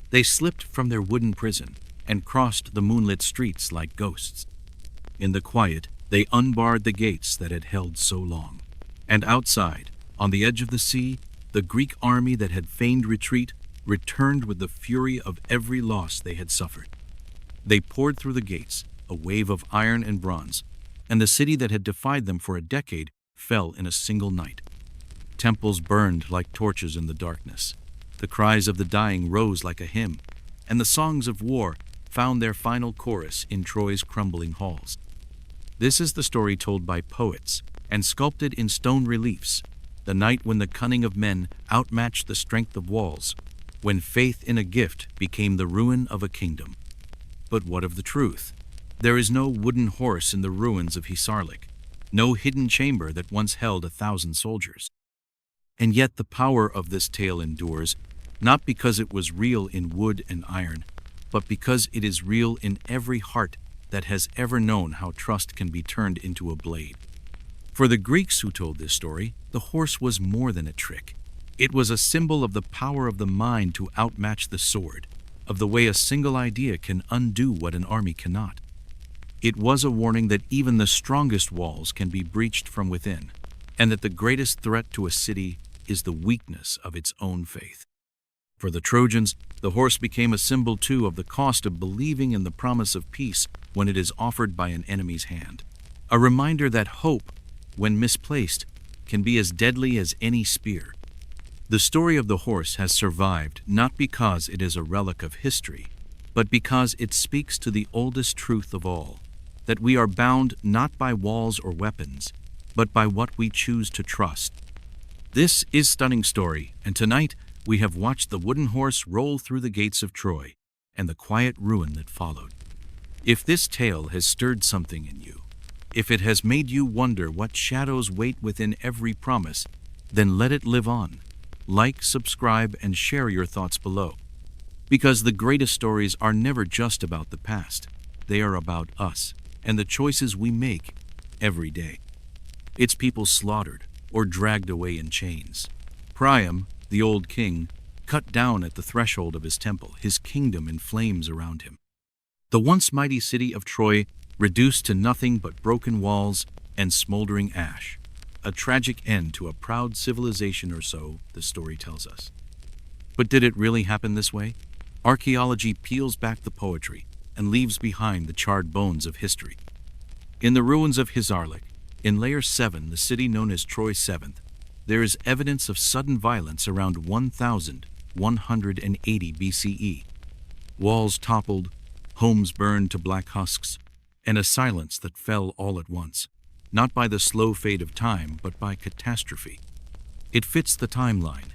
They slipped from their wooden prison and crossed the moonlit streets like ghosts. In the quiet, they unbarred the gates that had held so long. And outside, on the edge of the sea, the Greek army that had feigned retreat returned with the fury of every loss they had suffered. They poured through the gates, a wave of iron and bronze, and the city that had defied them for a decade fell in a single night. Temples burned like torches in the darkness. The cries of the dying rose like a hymn, and the songs of war found their final chorus in Troy's crumbling halls. This is the story told by poets and sculpted in stone reliefs, the night when the cunning of men outmatched the strength of walls, when faith in a gift became the ruin of a kingdom. But what of the truth? There is no wooden horse in the ruins of Hisarlik, no hidden chamber that once held 1,000 soldiers. And yet the power of this tale endures, not because it was real in wood and iron, but because it is real in every heart that has ever known how trust can be turned into a blade. For the Greeks who told this story, the horse was more than a trick. It was a symbol of the power of the mind to outmatch the sword, of the way a single idea can undo what an army cannot. It was a warning that even the strongest walls can be breached from within, and that the greatest threat to a city is the weakness of its own faith. For the Trojans, the horse became a symbol too of the cost of believing in the promise of peace when it is offered by an enemy's hand. A reminder that hope, when misplaced, can be as deadly as any spear. The story of the horse has survived not because it is a relic of history, but because it speaks to the oldest truth of all, that we are bound not by walls or weapons, but by what we choose to trust. This is Stunning Story, and tonight we have watched the wooden horse roll through the gates of Troy and the quiet ruin that followed. If this tale has stirred something in you, if it has made you wonder what shadows wait within every promise, then let it live on. Like, subscribe, and share your thoughts below. Because the greatest stories are never just about the past. They are about us and the choices we make every day. It's people slaughtered or dragged away in chains. Priam, the old king, cut down at the threshold of his temple, his kingdom in flames around him. The once mighty city of Troy reduced to nothing but broken walls and smoldering ash. A tragic end to a proud civilization, or so the story tells us. But did it really happen this way? Archaeology peels back the poetry and leaves behind the charred bones of history. In the ruins of Hisarlik, in Layer 7, the city known as Troy 7th, there is evidence of sudden violence around 1180 BCE. Walls toppled, homes burned to black husks, and a silence that fell all at once, not by the slow fade of time, but by catastrophe. It fits the timeline.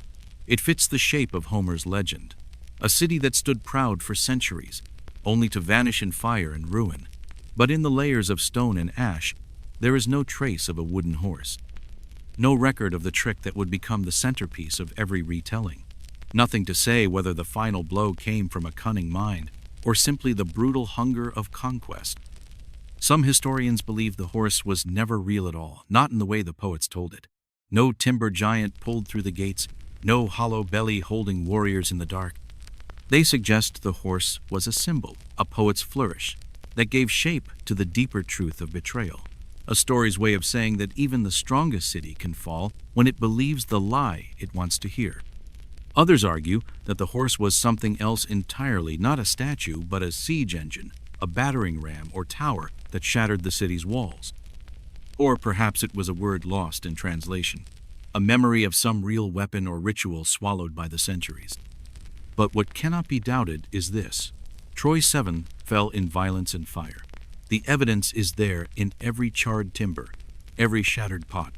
It fits the shape of Homer's legend. A city that stood proud for centuries, only to vanish in fire and ruin. But in the layers of stone and ash, there is no trace of a wooden horse. No record of the trick that would become the centerpiece of every retelling. Nothing to say whether the final blow came from a cunning mind, or simply the brutal hunger of conquest. Some historians believe the horse was never real at all, not in the way the poets told it. No timber giant pulled through the gates, no hollow belly holding warriors in the dark. They suggest the horse was a symbol, a poet's flourish, that gave shape to the deeper truth of betrayal. A story's way of saying that even the strongest city can fall when it believes the lie it wants to hear. Others argue that the horse was something else entirely, not a statue, but a siege engine, a battering ram or tower that shattered the city's walls. Or perhaps it was a word lost in translation, a memory of some real weapon or ritual swallowed by the centuries. But what cannot be doubted is this: Troy 7 fell in violence and fire. The evidence is there in every charred timber, every shattered pot.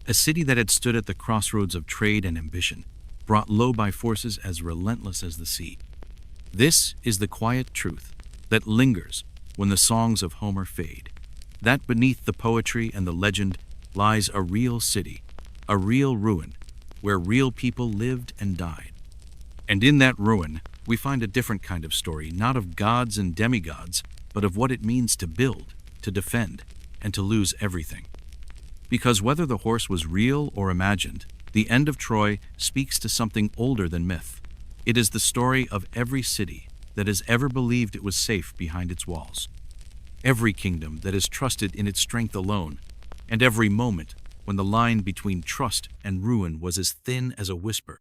A city that had stood at the crossroads of trade and ambition, brought low by forces as relentless as the sea. This is the quiet truth that lingers when the songs of Homer fade, that beneath the poetry and the legend lies a real city, a real ruin, where real people lived and died. And in that ruin, we find a different kind of story, not of gods and demigods, but of what it means to build, to defend, and to lose everything. Because whether the horse was real or imagined, the end of Troy speaks to something older than myth. It is the story of every city that has ever believed it was safe behind its walls, every kingdom that has trusted in its strength alone, and every moment when the line between trust and ruin was as thin as a whisper.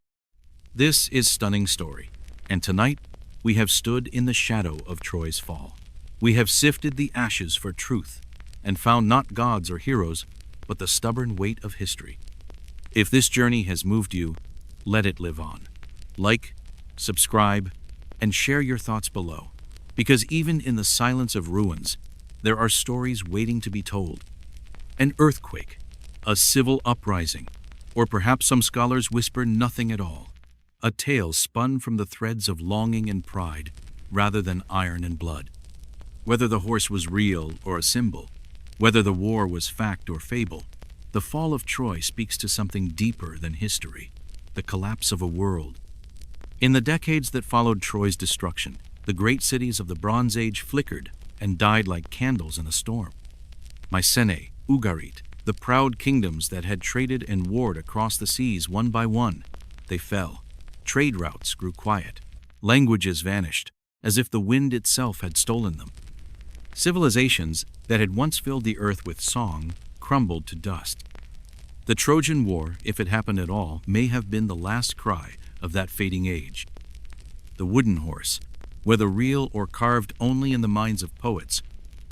This is Stunning Story, and tonight we have stood in the shadow of Troy's fall. We have sifted the ashes for truth and found not gods or heroes, but the stubborn weight of history. If this journey has moved you, let it live on. Like, subscribe, and share your thoughts below, because even in the silence of ruins, there are stories waiting to be told. An earthquake, a civil uprising, or perhaps some scholars whisper nothing at all. A tale spun from the threads of longing and pride, rather than iron and blood. Whether the horse was real or a symbol, whether the war was fact or fable, the fall of Troy speaks to something deeper than history, the collapse of a world. In the decades that followed Troy's destruction, the great cities of the Bronze Age flickered and died like candles in a storm. Mycenae, Ugarit, The proud kingdoms that had traded and warred across the seas one by one, they fell. Trade routes grew quiet. Languages vanished, as if the wind itself had stolen them. Civilizations that had once filled the earth with song crumbled to dust. The Trojan War, if it happened at all, may have been the last cry of that fading age. The wooden horse, whether real or carved only in the minds of poets,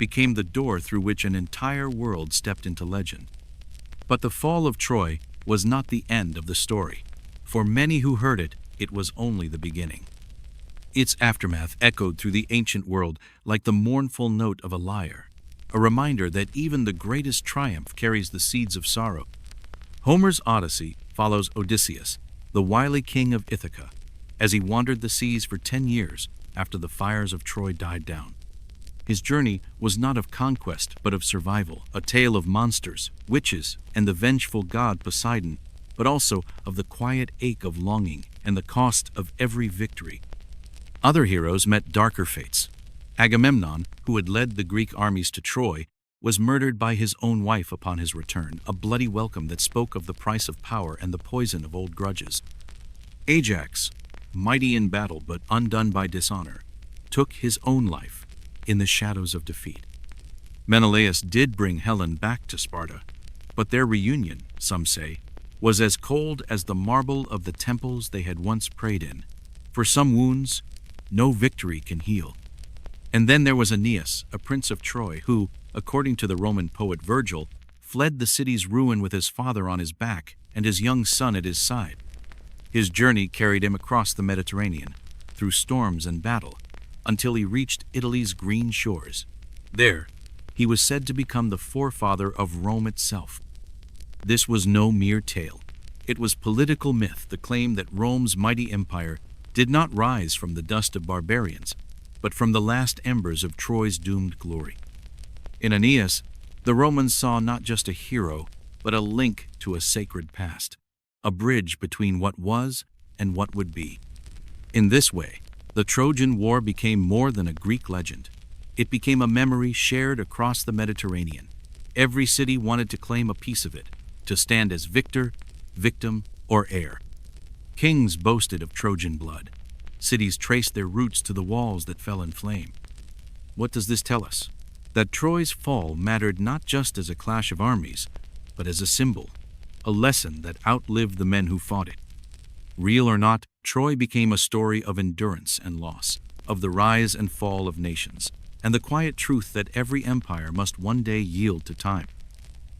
became the door through which an entire world stepped into legend. But the fall of Troy was not the end of the story. For many who heard it, it was only the beginning. Its aftermath echoed through the ancient world like the mournful note of a lyre, a reminder that even the greatest triumph carries the seeds of sorrow. Homer's Odyssey follows Odysseus, the wily king of Ithaca, as he wandered the seas for 10 years after the fires of Troy died down. His journey was not of conquest but of survival, a tale of monsters, witches, and the vengeful god Poseidon, but also of the quiet ache of longing and the cost of every victory. Other heroes met darker fates. Agamemnon, who had led the Greek armies to Troy, was murdered by his own wife upon his return, a bloody welcome that spoke of the price of power and the poison of old grudges. Ajax, mighty in battle but undone by dishonor, took his own life in the shadows of defeat. Menelaus did bring Helen back to Sparta, but their reunion, some say, was as cold as the marble of the temples they had once prayed in. For some wounds, no victory can heal. And then there was Aeneas, a prince of Troy, who, according to the Roman poet Virgil, fled the city's ruin with his father on his back and his young son at his side. His journey carried him across the Mediterranean, through storms and battle, until he reached Italy's green shores. There, he was said to become the forefather of Rome itself. This was no mere tale. It was political myth, the claim that Rome's mighty empire did not rise from the dust of barbarians, but from the last embers of Troy's doomed glory. In Aeneas, the Romans saw not just a hero, but a link to a sacred past, a bridge between what was and what would be. In this way, the Trojan War became more than a Greek legend. It became a memory shared across the Mediterranean. Every city wanted to claim a piece of it, to stand as victor, victim, or heir. Kings boasted of Trojan blood. Cities traced their roots to the walls that fell in flame. What does this tell us? That Troy's fall mattered not just as a clash of armies, but as a symbol, a lesson that outlived the men who fought it. Real or not, Troy became a story of endurance and loss, of the rise and fall of nations, and the quiet truth that every empire must one day yield to time.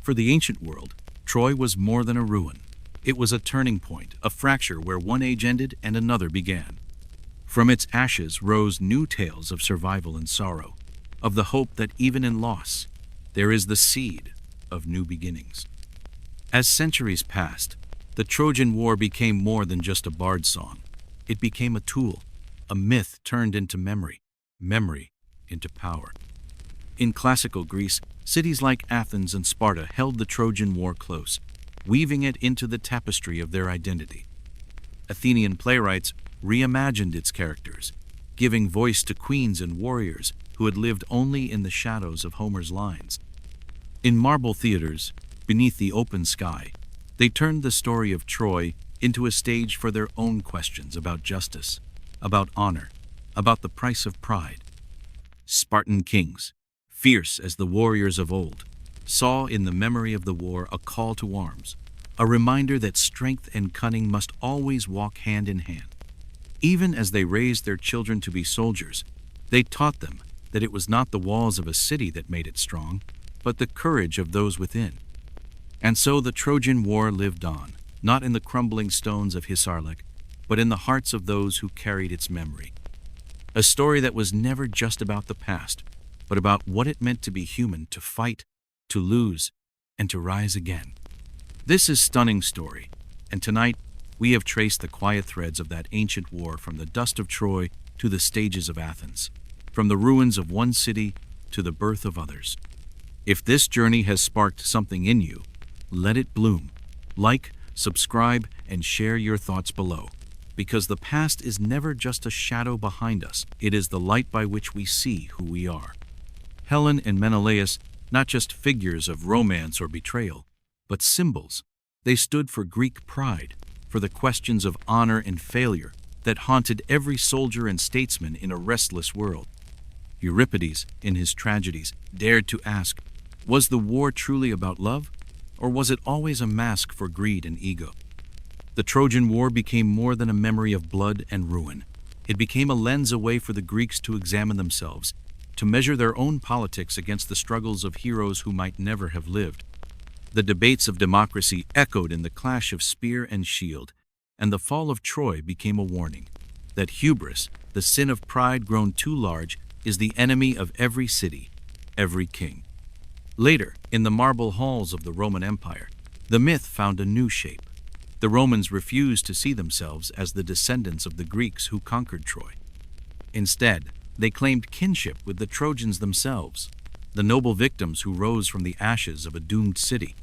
For the ancient world, Troy was more than a ruin. It was a turning point, a fracture where one age ended and another began. From its ashes rose new tales of survival and sorrow, of the hope that even in loss, there is the seed of new beginnings. As centuries passed, the Trojan War became more than just a bard song. It became a tool, a myth turned into memory, memory into power. In classical Greece, cities like Athens and Sparta held the Trojan War close, weaving it into the tapestry of their identity. Athenian playwrights reimagined its characters, giving voice to queens and warriors who had lived only in the shadows of Homer's lines. In marble theaters, beneath the open sky, they turned the story of Troy into a stage for their own questions about justice, about honor, about the price of pride. Spartan kings, fierce as the warriors of old, saw in the memory of the war a call to arms, a reminder that strength and cunning must always walk hand in hand. Even as they raised their children to be soldiers, they taught them that it was not the walls of a city that made it strong, but the courage of those within. And so the Trojan War lived on, not in the crumbling stones of Hisarlik, but in the hearts of those who carried its memory. A story that was never just about the past, but about what it meant to be human, to fight, to lose, and to rise again. This is a stunning story, and tonight we have traced the quiet threads of that ancient war from the dust of Troy to the stages of Athens, from the ruins of one city to the birth of others. If this journey has sparked something in you, let it bloom. Like, subscribe, and share your thoughts below, because the past is never just a shadow behind us, it is the light by which we see who we are. Helen and Menelaus not just figures of romance or betrayal, but symbols. They stood for Greek pride, for the questions of honor and failure that haunted every soldier and statesman in a restless world. Euripides, in his tragedies, dared to ask, was the war truly about love, or was it always a mask for greed and ego? The Trojan War became more than a memory of blood and ruin. It became a lens away for the Greeks to examine themselves, to measure their own politics against the struggles of heroes who might never have lived. The debates of democracy echoed in the clash of spear and shield, and the fall of Troy became a warning that hubris, the sin of pride grown too large, is the enemy of every city, every king. Later, in the marble halls of the Roman Empire, the myth found a new shape. The Romans refused to see themselves as the descendants of the Greeks who conquered Troy. Instead, they claimed kinship with the Trojans themselves, the noble victims who rose from the ashes of a doomed city.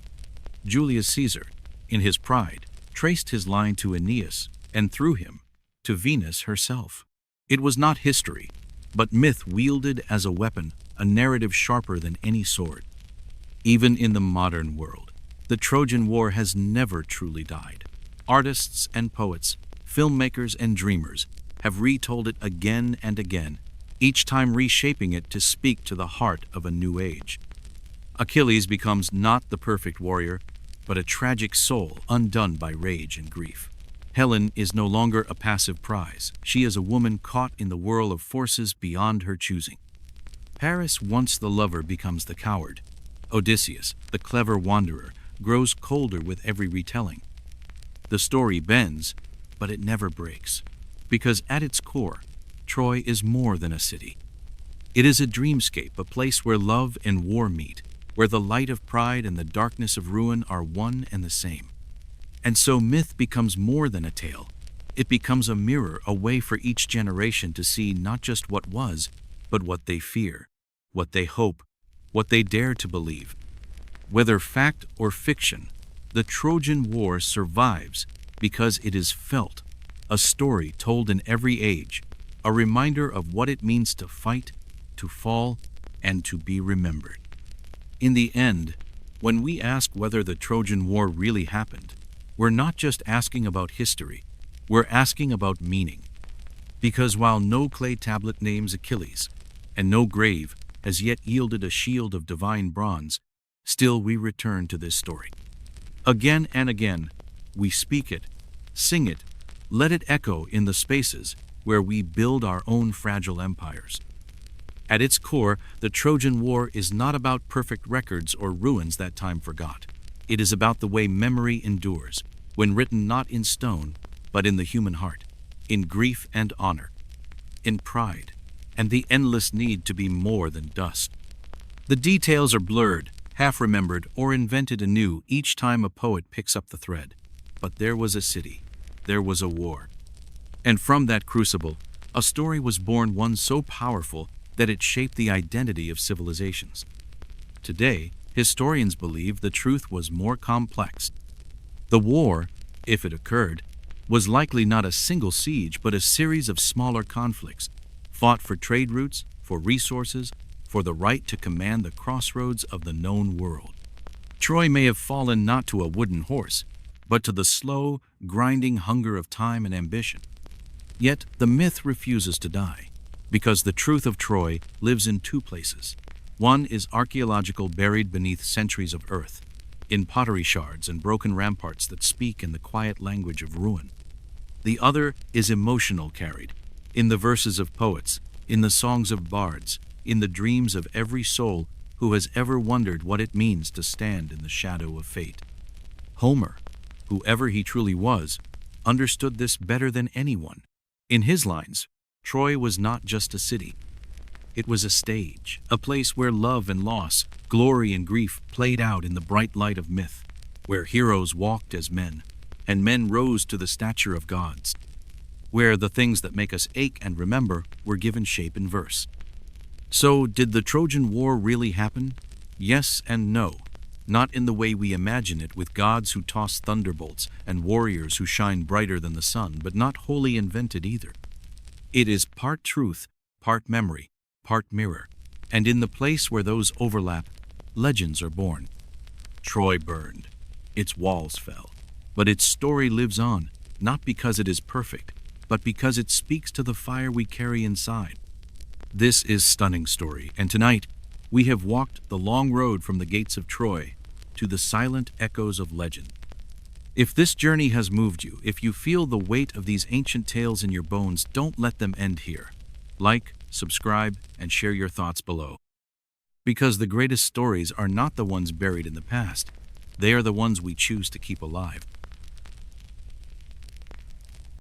Julius Caesar, in his pride, traced his line to Aeneas, and through him, to Venus herself. It was not history, but myth wielded as a weapon, a narrative sharper than any sword. Even in the modern world, the Trojan War has never truly died. Artists and poets, filmmakers and dreamers have retold it again and again, each time reshaping it to speak to the heart of a new age. Achilles becomes not the perfect warrior, but a tragic soul undone by rage and grief. Helen is no longer a passive prize. She is a woman caught in the whirl of forces beyond her choosing. Paris, once the lover, becomes the coward. Odysseus, the clever wanderer, grows colder with every retelling. The story bends, but it never breaks, because at its core, Troy is more than a city. It is a dreamscape, a place where love and war meet, where the light of pride and the darkness of ruin are one and the same. And so myth becomes more than a tale. It becomes a mirror, a way for each generation to see not just what was, but what they fear, what they hope, what they dare to believe. Whether fact or fiction, the Trojan War survives because it is felt, a story told in every age, a reminder of what it means to fight, to fall, and to be remembered. In the end, when we ask whether the Trojan War really happened, we're not just asking about history, we're asking about meaning. Because while no clay tablet names Achilles, and no grave has yet yielded a shield of divine bronze, still we return to this story. Again and again, we speak it, sing it, let it echo in the spaces where we build our own fragile empires. At its core, the Trojan War is not about perfect records or ruins that time forgot. It is about the way memory endures, when written not in stone, but in the human heart, in grief and honor, in pride, and the endless need to be more than dust. The details are blurred, half-remembered, or invented anew each time a poet picks up the thread. But there was a city, there was a war. And from that crucible, a story was born, one so powerful that it shaped the identity of civilizations. Today, historians believe the truth was more complex. The war, if it occurred, was likely not a single siege, but a series of smaller conflicts, fought for trade routes, for resources, for the right to command the crossroads of the known world. Troy may have fallen not to a wooden horse, but to the slow, grinding hunger of time and ambition. Yet the myth refuses to die, because the truth of Troy lives in two places. One is archaeological, buried beneath centuries of earth, in pottery shards and broken ramparts that speak in the quiet language of ruin. The other is emotional, carried in the verses of poets, in the songs of bards, in the dreams of every soul who has ever wondered what it means to stand in the shadow of fate. Homer, whoever he truly was, understood this better than anyone. In his lines, Troy was not just a city. It was a stage, a place where love and loss, glory and grief played out in the bright light of myth, where heroes walked as men, and men rose to the stature of gods, where the things that make us ache and remember were given shape in verse. So, did the Trojan War really happen? Yes and no. Not in the way we imagine it, with gods who toss thunderbolts and warriors who shine brighter than the sun, but not wholly invented either. It is part truth, part memory, part mirror, and in the place where those overlap legends are born. Troy burned. Its walls fell. But its story lives on, not because it is perfect, but because it speaks to the fire we carry inside. This is Stunning Story, and tonight, we have walked the long road from the gates of Troy to the silent echoes of legend. If this journey has moved you, if you feel the weight of these ancient tales in your bones, don't let them end here. Like, subscribe, and share your thoughts below. Because the greatest stories are not the ones buried in the past, they are the ones we choose to keep alive.